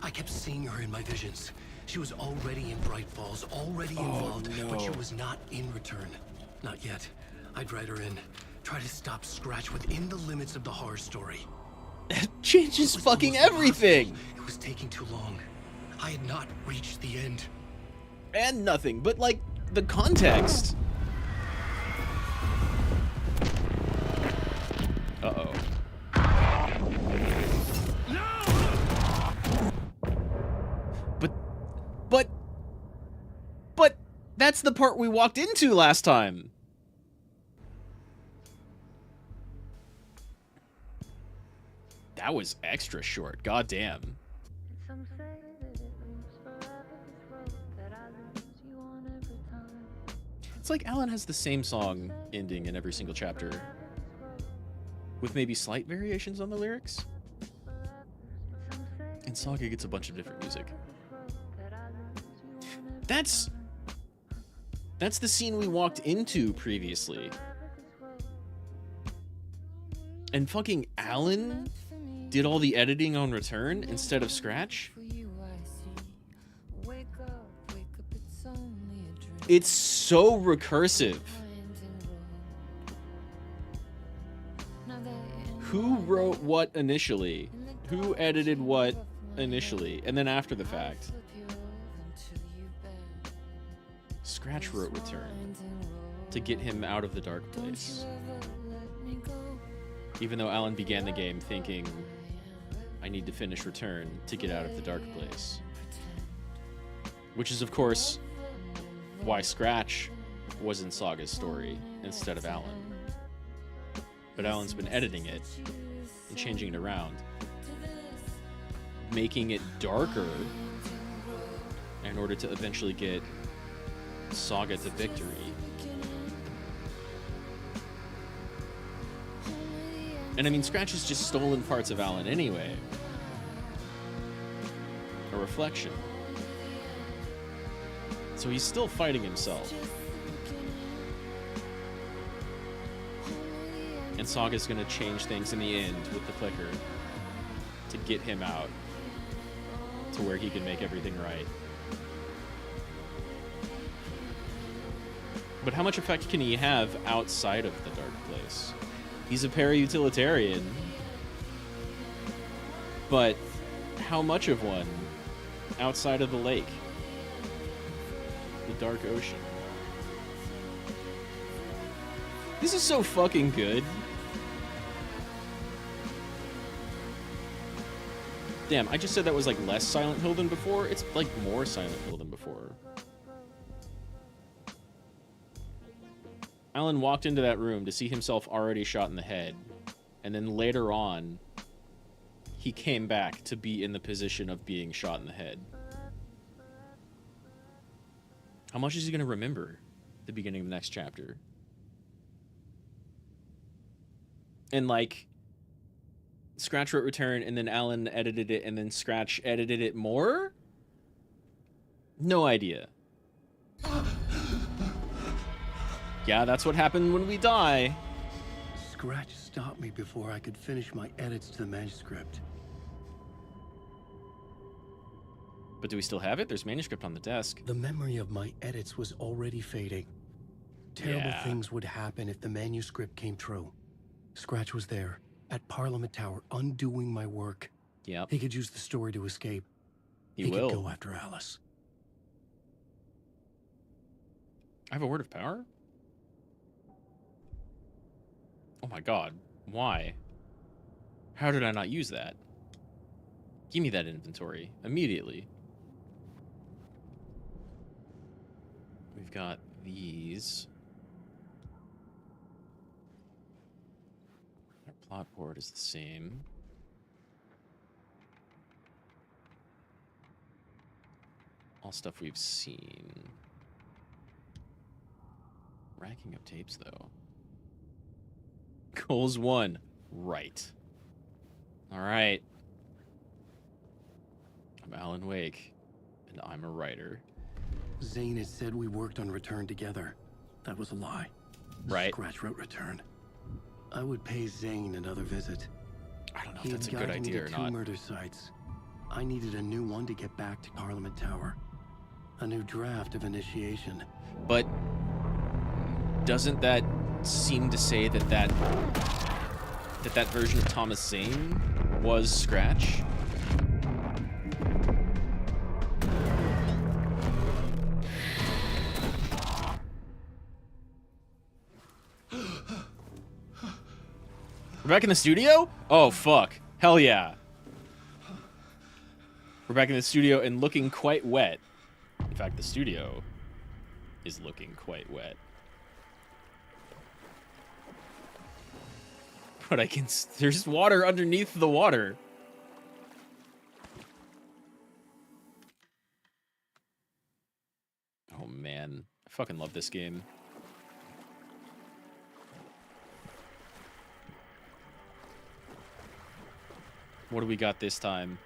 I kept seeing her in my visions. She was already in Bright Falls, already involved, but she was not in Return. Not yet. I'd write her in. Try to stop Scratch within the limits of the horror story. It changes fucking everything! It was taking too long. I had not reached the end. And nothing, but like, the context. Uh-oh. But that's the part we walked into last time. That was extra short. God damn. It's like Alan has the same song ending in every single chapter, with maybe slight variations on the lyrics. And Saga gets a bunch of different music. That's the scene we walked into previously. And fucking Alan did all the editing on Return instead of Scratch. It's so recursive. Who wrote what initially? Who edited what initially? And then after the fact? Scratch wrote Return to get him out of the dark place. Even though Alan began the game thinking, I need to finish Return to get out of the dark place. Which is, of course, why Scratch was in Saga's story instead of Alan. But Alan's been editing it and changing it around, making it darker in order to eventually get Saga to victory. And I mean, Scratch has just stolen parts of Alan anyway. A reflection. So he's still fighting himself. And Saga's gonna change things in the end with the clicker to get him out to where he can make everything right. But how much effect can he have outside of the dark place? He's a para-utilitarian. But how much of one outside of the lake? The dark ocean. This is so fucking good. Damn, I just said that was like less Silent Hill than before. It's like more Silent Hill than before. Alan walked into that room to see himself already shot in the head. And then later on, he came back to be in the position of being shot in the head. How much is he going to remember at the beginning of the next chapter? And like, Scratch wrote Return, and then Alan edited it, and then Scratch edited it more? No idea. Yeah, that's what happened when we die. Scratch stopped me before I could finish my edits to the manuscript. But do we still have it? There's manuscript on the desk. The memory of my edits was already fading. Terrible things would happen if the manuscript came true. Scratch was there, at Parliament Tower, undoing my work. Yep. He could use the story to escape. He will. Could go after Alice. I have a word of power? Oh my god. Why? How did I not use that? Give me that inventory immediately. We've got these. Our plot board is the same. All stuff we've seen. Racking up tapes, though. Goals 1. Right. Alright. I'm Alan Wake, and I'm a writer. Zane had said we worked on Return together. That was a lie. Right. Scratch wrote Return. I would pay Zane another visit. I don't know if that's a good idea or not. 2 murder sites. I needed a new one to get back to Parliament Tower. A new draft of initiation. But doesn't that seem to say that that version of Thomas Zane was Scratch? We're back in the studio? Oh, fuck. Hell yeah. We're back in the studio and looking quite wet. In fact, the studio is looking quite wet. But I can... There's water underneath the water. Oh, man. I fucking love this game. What do we got this time?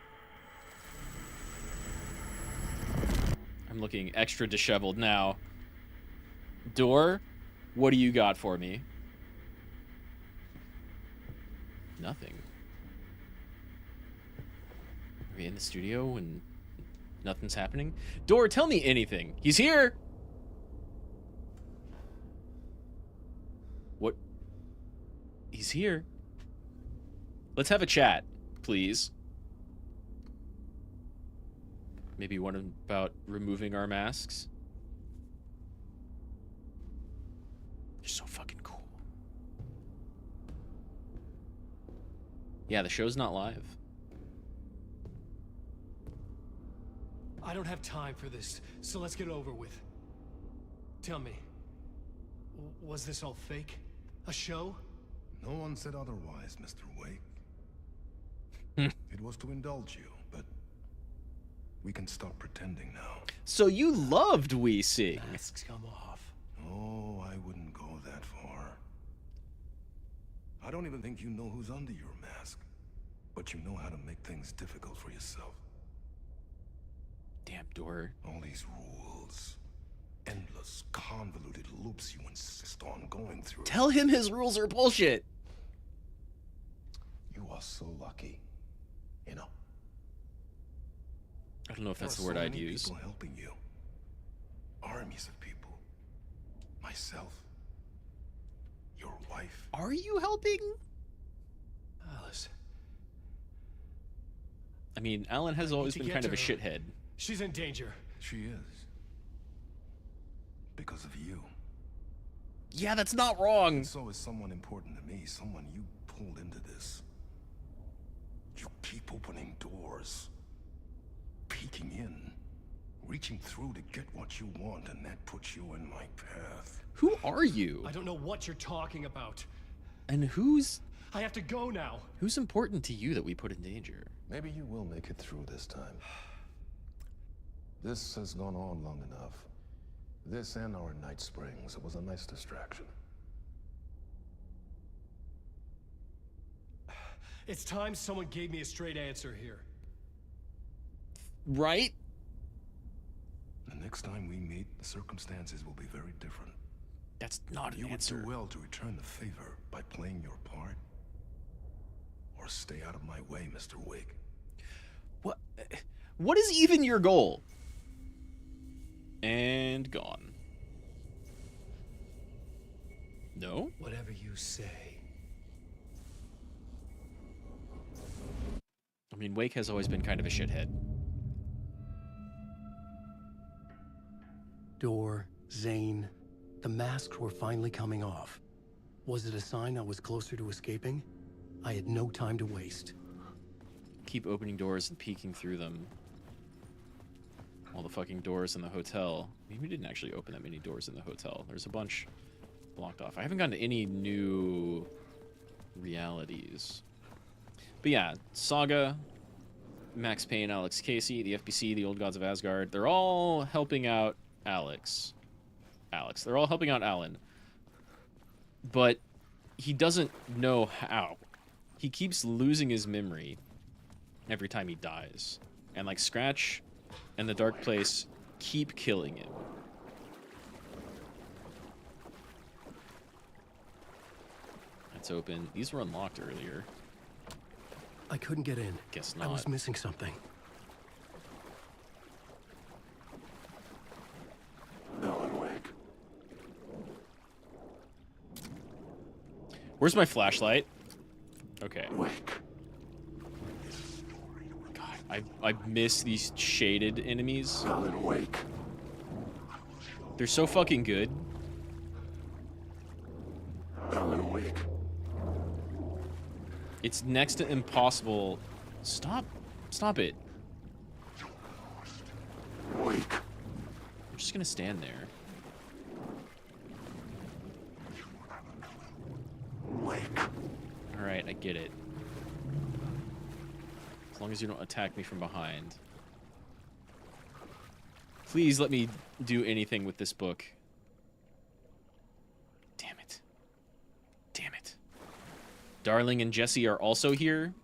I'm looking extra disheveled now. Door, what do you got for me? Nothing. Are we in the studio and nothing's happening? Door, tell me anything. He's here! What? He's here. Let's have a chat, please. Maybe one about removing our masks. You're so fucking cool. Yeah, the show's not live. I don't have time for this, so let's get it over with. Tell me, was this all fake? A show? No one said otherwise, Mr. Wake. It was to indulge you, but we can stop pretending now. So you loved We Sing. Masks come off. Oh, I wouldn't go that far. I don't even think you know who's under your mask, but you know how to make things difficult for yourself. Damn, Door. All these rules. Endless, convoluted loops you insist on going through. Tell him his rules are bullshit. You are so lucky. You know. I don't know if that's the word I'd use. People helping you. Armies of people. Myself. Your wife. Are you helping? Alice. I mean, Alan has always been kind of a shithead. She's in danger. She is. Because of you. Yeah, that's not wrong. And so is someone important to me, someone you pulled into this. You keep opening doors. Peeking in. Reaching through to get what you want, and that puts you in my path. Who are you? I don't know what you're talking about. And who's... I have to go now. Who's important to you that we put in danger? Maybe you will make it through this time. This has gone on long enough. This and our Night Springs. It was a nice distraction. It's time someone gave me a straight answer here. Right? The next time we meet, the circumstances will be very different. That's not an answer. You would do well to return the favor by playing your part. Or stay out of my way, Mr. Wake. What is even your goal? And gone. No? Whatever you say. I mean, Wake has always been kind of a shithead. Door, Zane, the masks were finally coming off. Was it a sign I was closer to escaping? I had no time to waste. Keep opening doors and peeking through them. All the fucking doors in the hotel. Maybe we didn't actually open that many doors in the hotel. There's a bunch blocked off. I haven't gotten to any new realities. But yeah, Saga, Max Payne, Alex Casey, the FBC, the Old Gods of Asgard. They're all helping out Alex. They're all helping out Alan. But he doesn't know how. He keeps losing his memory every time he dies. And like Scratch and the Dark Place keep killing him. It's open. These were unlocked earlier. I couldn't get in. Guess not. I was missing something. Alan Wake. Where's my flashlight? Okay. Wake. God, I miss these shaded enemies. Alan Wake. They're so fucking good. Alan Wake. It's next to impossible. Stop it. Wake. I'm just gonna stand there. Wake. Alright, I get it. As long as you don't attack me from behind. Please let me do anything with this book. Damn it. Damn it. Darling and Jesse are also here.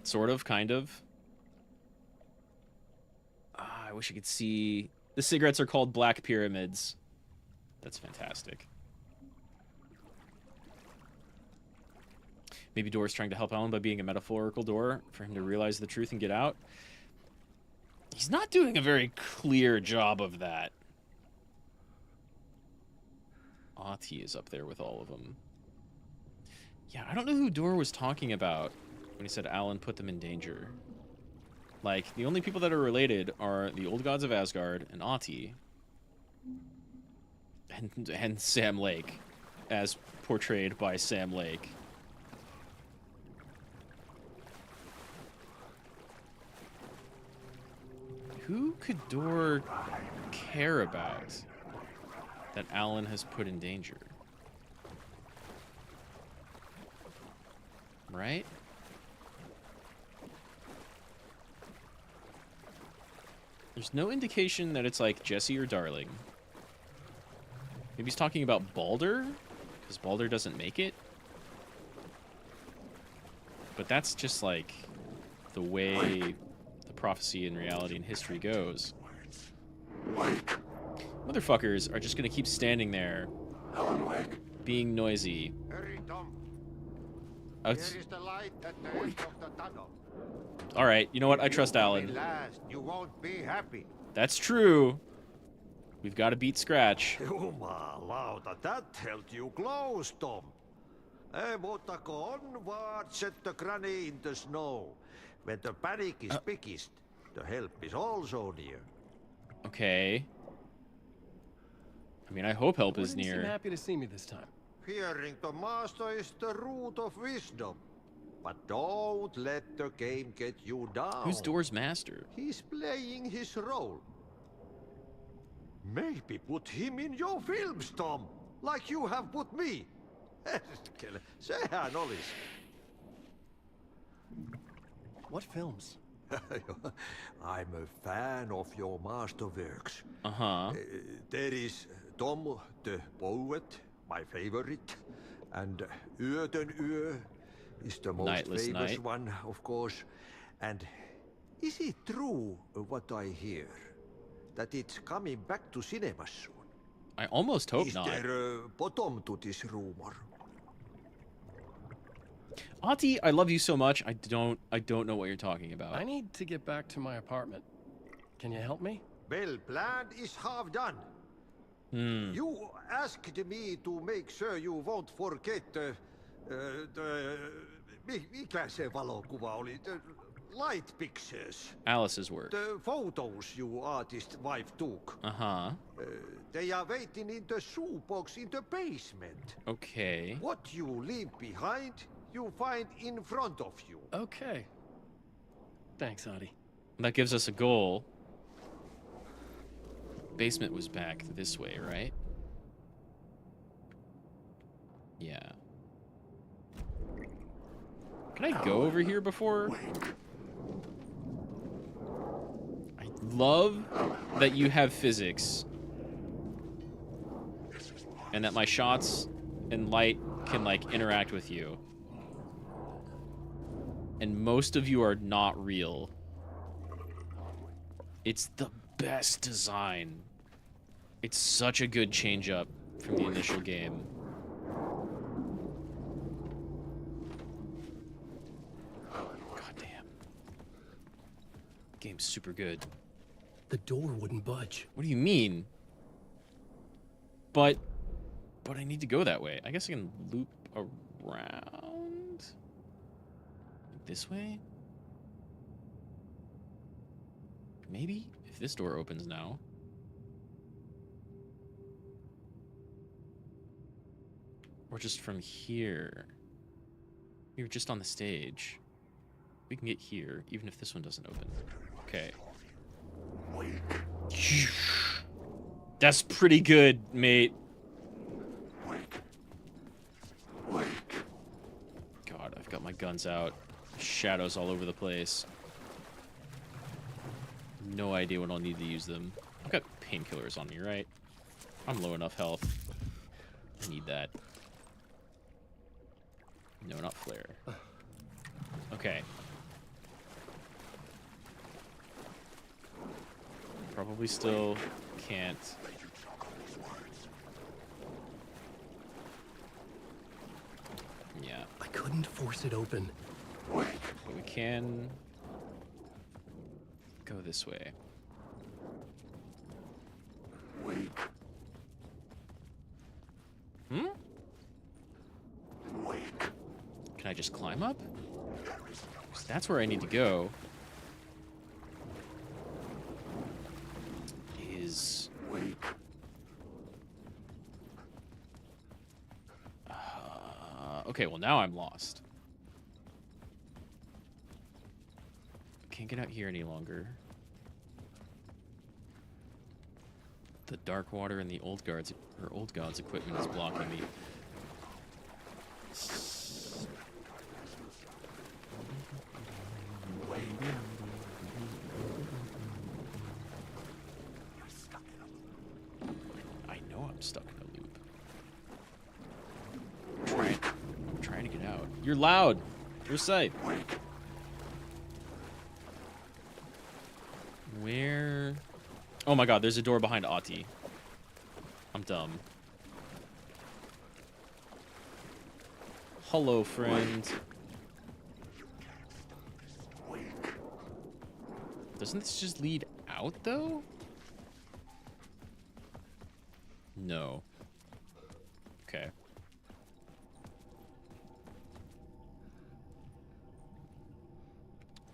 Sort of, kind of. I wish I could see... The cigarettes are called Black Pyramids. That's fantastic. Maybe Door's trying to help Alan by being a metaphorical door for him to realize the truth and get out. He's not doing a very clear job of that. Ati is up there with all of them. Yeah, I don't know who Door was talking about when he said Alan put them in danger. Like, the only people that are related are the Old Gods of Asgard and Ati. And Sam Lake, as portrayed by Sam Lake. Who could Door care about that Alan has put in danger? Right? There's no indication that it's like Jesse or Darling. Maybe he's talking about Balder, because Balder doesn't make it. But that's just like the way the prophecy and reality and history goes. Motherfuckers are just gonna keep standing there, being noisy. Here is the light at the end of the tunnel. All right, you know what? I trust Alan. Last, you won't be happy. That's true. We've got to beat Scratch. Jumalauta, that held you close, Tom. Mutta onward, set the granny in the snow. When the panic is biggest, the help is also near. Okay. I mean, I hope help is Wouldn't near. seem happy to see me this time. Fearing the master is the root of wisdom. But don't let the game get you down. Who's Door's master? He's playing his role. Maybe put him in your films, Tom. Like you have put me. Sehän olis. What films? I'm a fan of your masterworks. Uh-huh. There is Tom the Poet, my favorite. And Yöden Yö is the most Nightless famous Night. one, of course. And is it true what I hear? That it's coming back to cinemas soon? I almost hope is not. Is there a bottom to this rumor? Ati, I love you so much. I don't know what you're talking about. I need to get back to my apartment. Can you help me? Well, plan is half done. You asked me to make sure you won't forget mikä se valokuva oli? light pictures. Alice's work. The photos you artist wife took. Uh-huh. They are waiting in the shoebox in the basement. Okay. What you leave behind, you find in front of you. Okay. Thanks, Audie. That gives us a goal. Basement was back this way, right? Yeah. Can I go over here before? I love that you have physics. And that my shots and light can, like, interact with you. And most of you are not real. It's the best design. It's such a good change up from the initial game. God damn. Game's super good. The door wouldn't budge. What do you mean? But I need to go that way. I guess I can loop around. This way? Maybe? If this door opens now. Or just from here. We were just on the stage. We can get here, even if this one doesn't open. Okay. That's pretty good, mate. God, I've got my guns out. Shadows all over the place. No idea when I'll need to use them. I've got painkillers on me, right? I'm low enough health. I need that. No, not flare. Okay. Probably still can't. Yeah. I couldn't force it open. But we can go this way. Hmm? Can I just climb up? 'Cause that's where I need to go. Is... okay, well now I'm lost. Can't get out here any longer. The dark water and the old god's equipment is blocking me. I know I'm stuck in a loop. I'm trying to get out. You're loud. You're safe. Where? Oh my god, there's a door behind Ati. I'm dumb. Hello, friend. Doesn't this just lead out, though? No. Okay.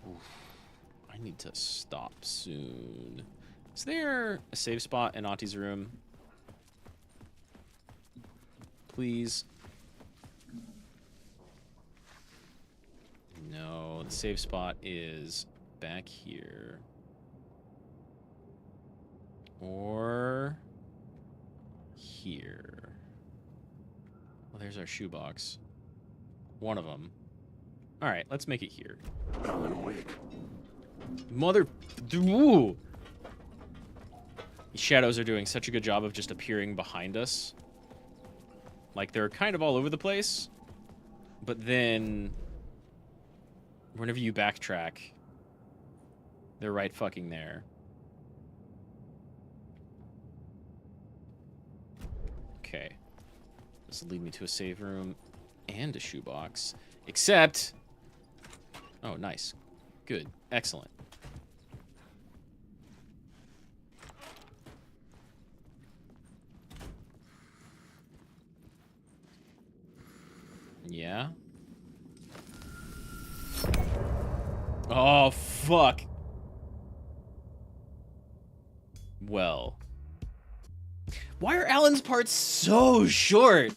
Oof. I need to stop soon. Is there a save spot in Ati's room? Please. No, the save spot is back here. Or here. Well, there's our shoebox. One of them. All right, let's make it here. Mother... Ooh! These shadows are doing such a good job of just appearing behind us. Like, they're kind of all over the place. But then... whenever you backtrack, they're right fucking there. Okay. This will lead me to a save room and a shoebox. Except... oh, nice. Good. Excellent. Yeah. Oh, fuck. Well. Why are Alan's parts so short?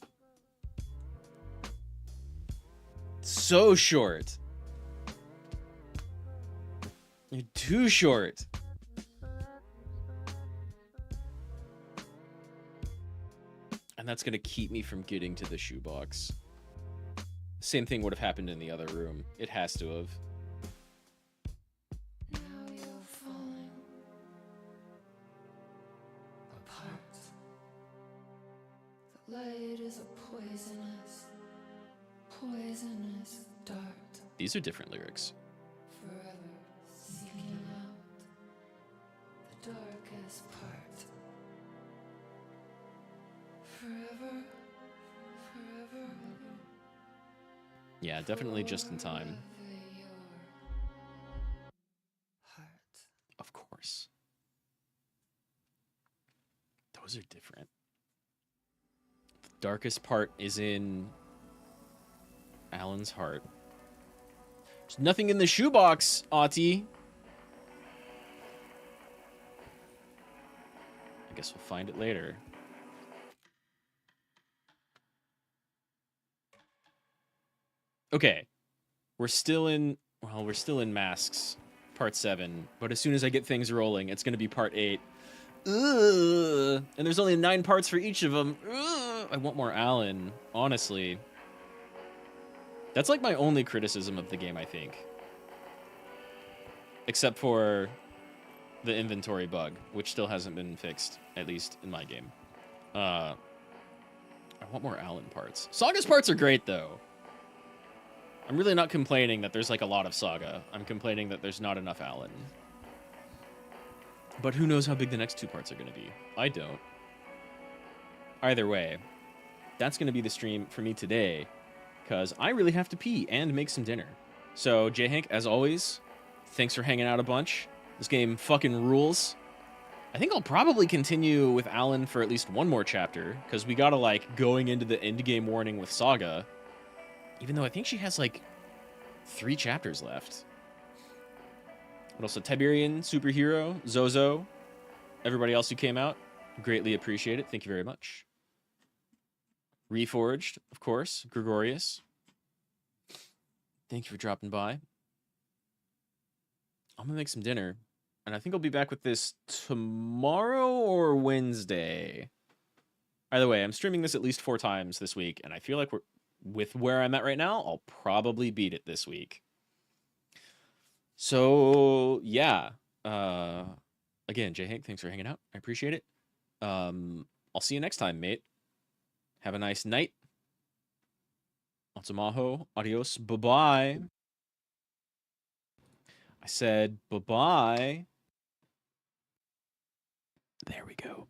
So short. You're too short. And that's gonna keep me from getting to the shoebox. Same thing would have happened in the other room. It has to have. Now you're falling apart. The light is a poisonous dart. These are different lyrics. Forever seeking out the darkest part. Forever. Yeah, definitely just in time. Of course. Those are different. The darkest part is in Alan's heart. There's nothing in the shoebox, Autie. I guess we'll find it later. Okay. We're still in Masks, part 7. But as soon as I get things rolling, it's going to be part 8. Ugh. And there's only 9 parts for each of them. Ugh. I want more Alan, honestly. That's like my only criticism of the game, I think. Except for the inventory bug, which still hasn't been fixed, at least in my game. I want more Alan parts. Saga's parts are great, though. I'm really not complaining that there's like a lot of Saga. I'm complaining that there's not enough Alan. But who knows how big the next 2 parts are going to be. I don't. Either way, that's going to be the stream for me today, because I really have to pee and make some dinner. So, J-Hank, as always, thanks for hanging out a bunch. This game fucking rules. I think I'll probably continue with Alan for at least one more chapter, because we gotta, like, going into the endgame warning with Saga. Even though I think she has, like, 3 chapters left. But also Tiberian, Superhero, Zozo, everybody else who came out, greatly appreciate it. Thank you very much. Reforged, of course, Gregorius. Thank you for dropping by. I'm gonna make some dinner, and I think I'll be back with this tomorrow or Wednesday. Either way, I'm streaming this at least 4 times this week, and I feel like with where I'm at right now, I'll probably beat it this week. So, yeah. Again, J-Hank, thanks for hanging out. I appreciate it. I'll see you next time, mate. Have a nice night. Maho. Adios. Bye-bye. I said bye-bye. There we go.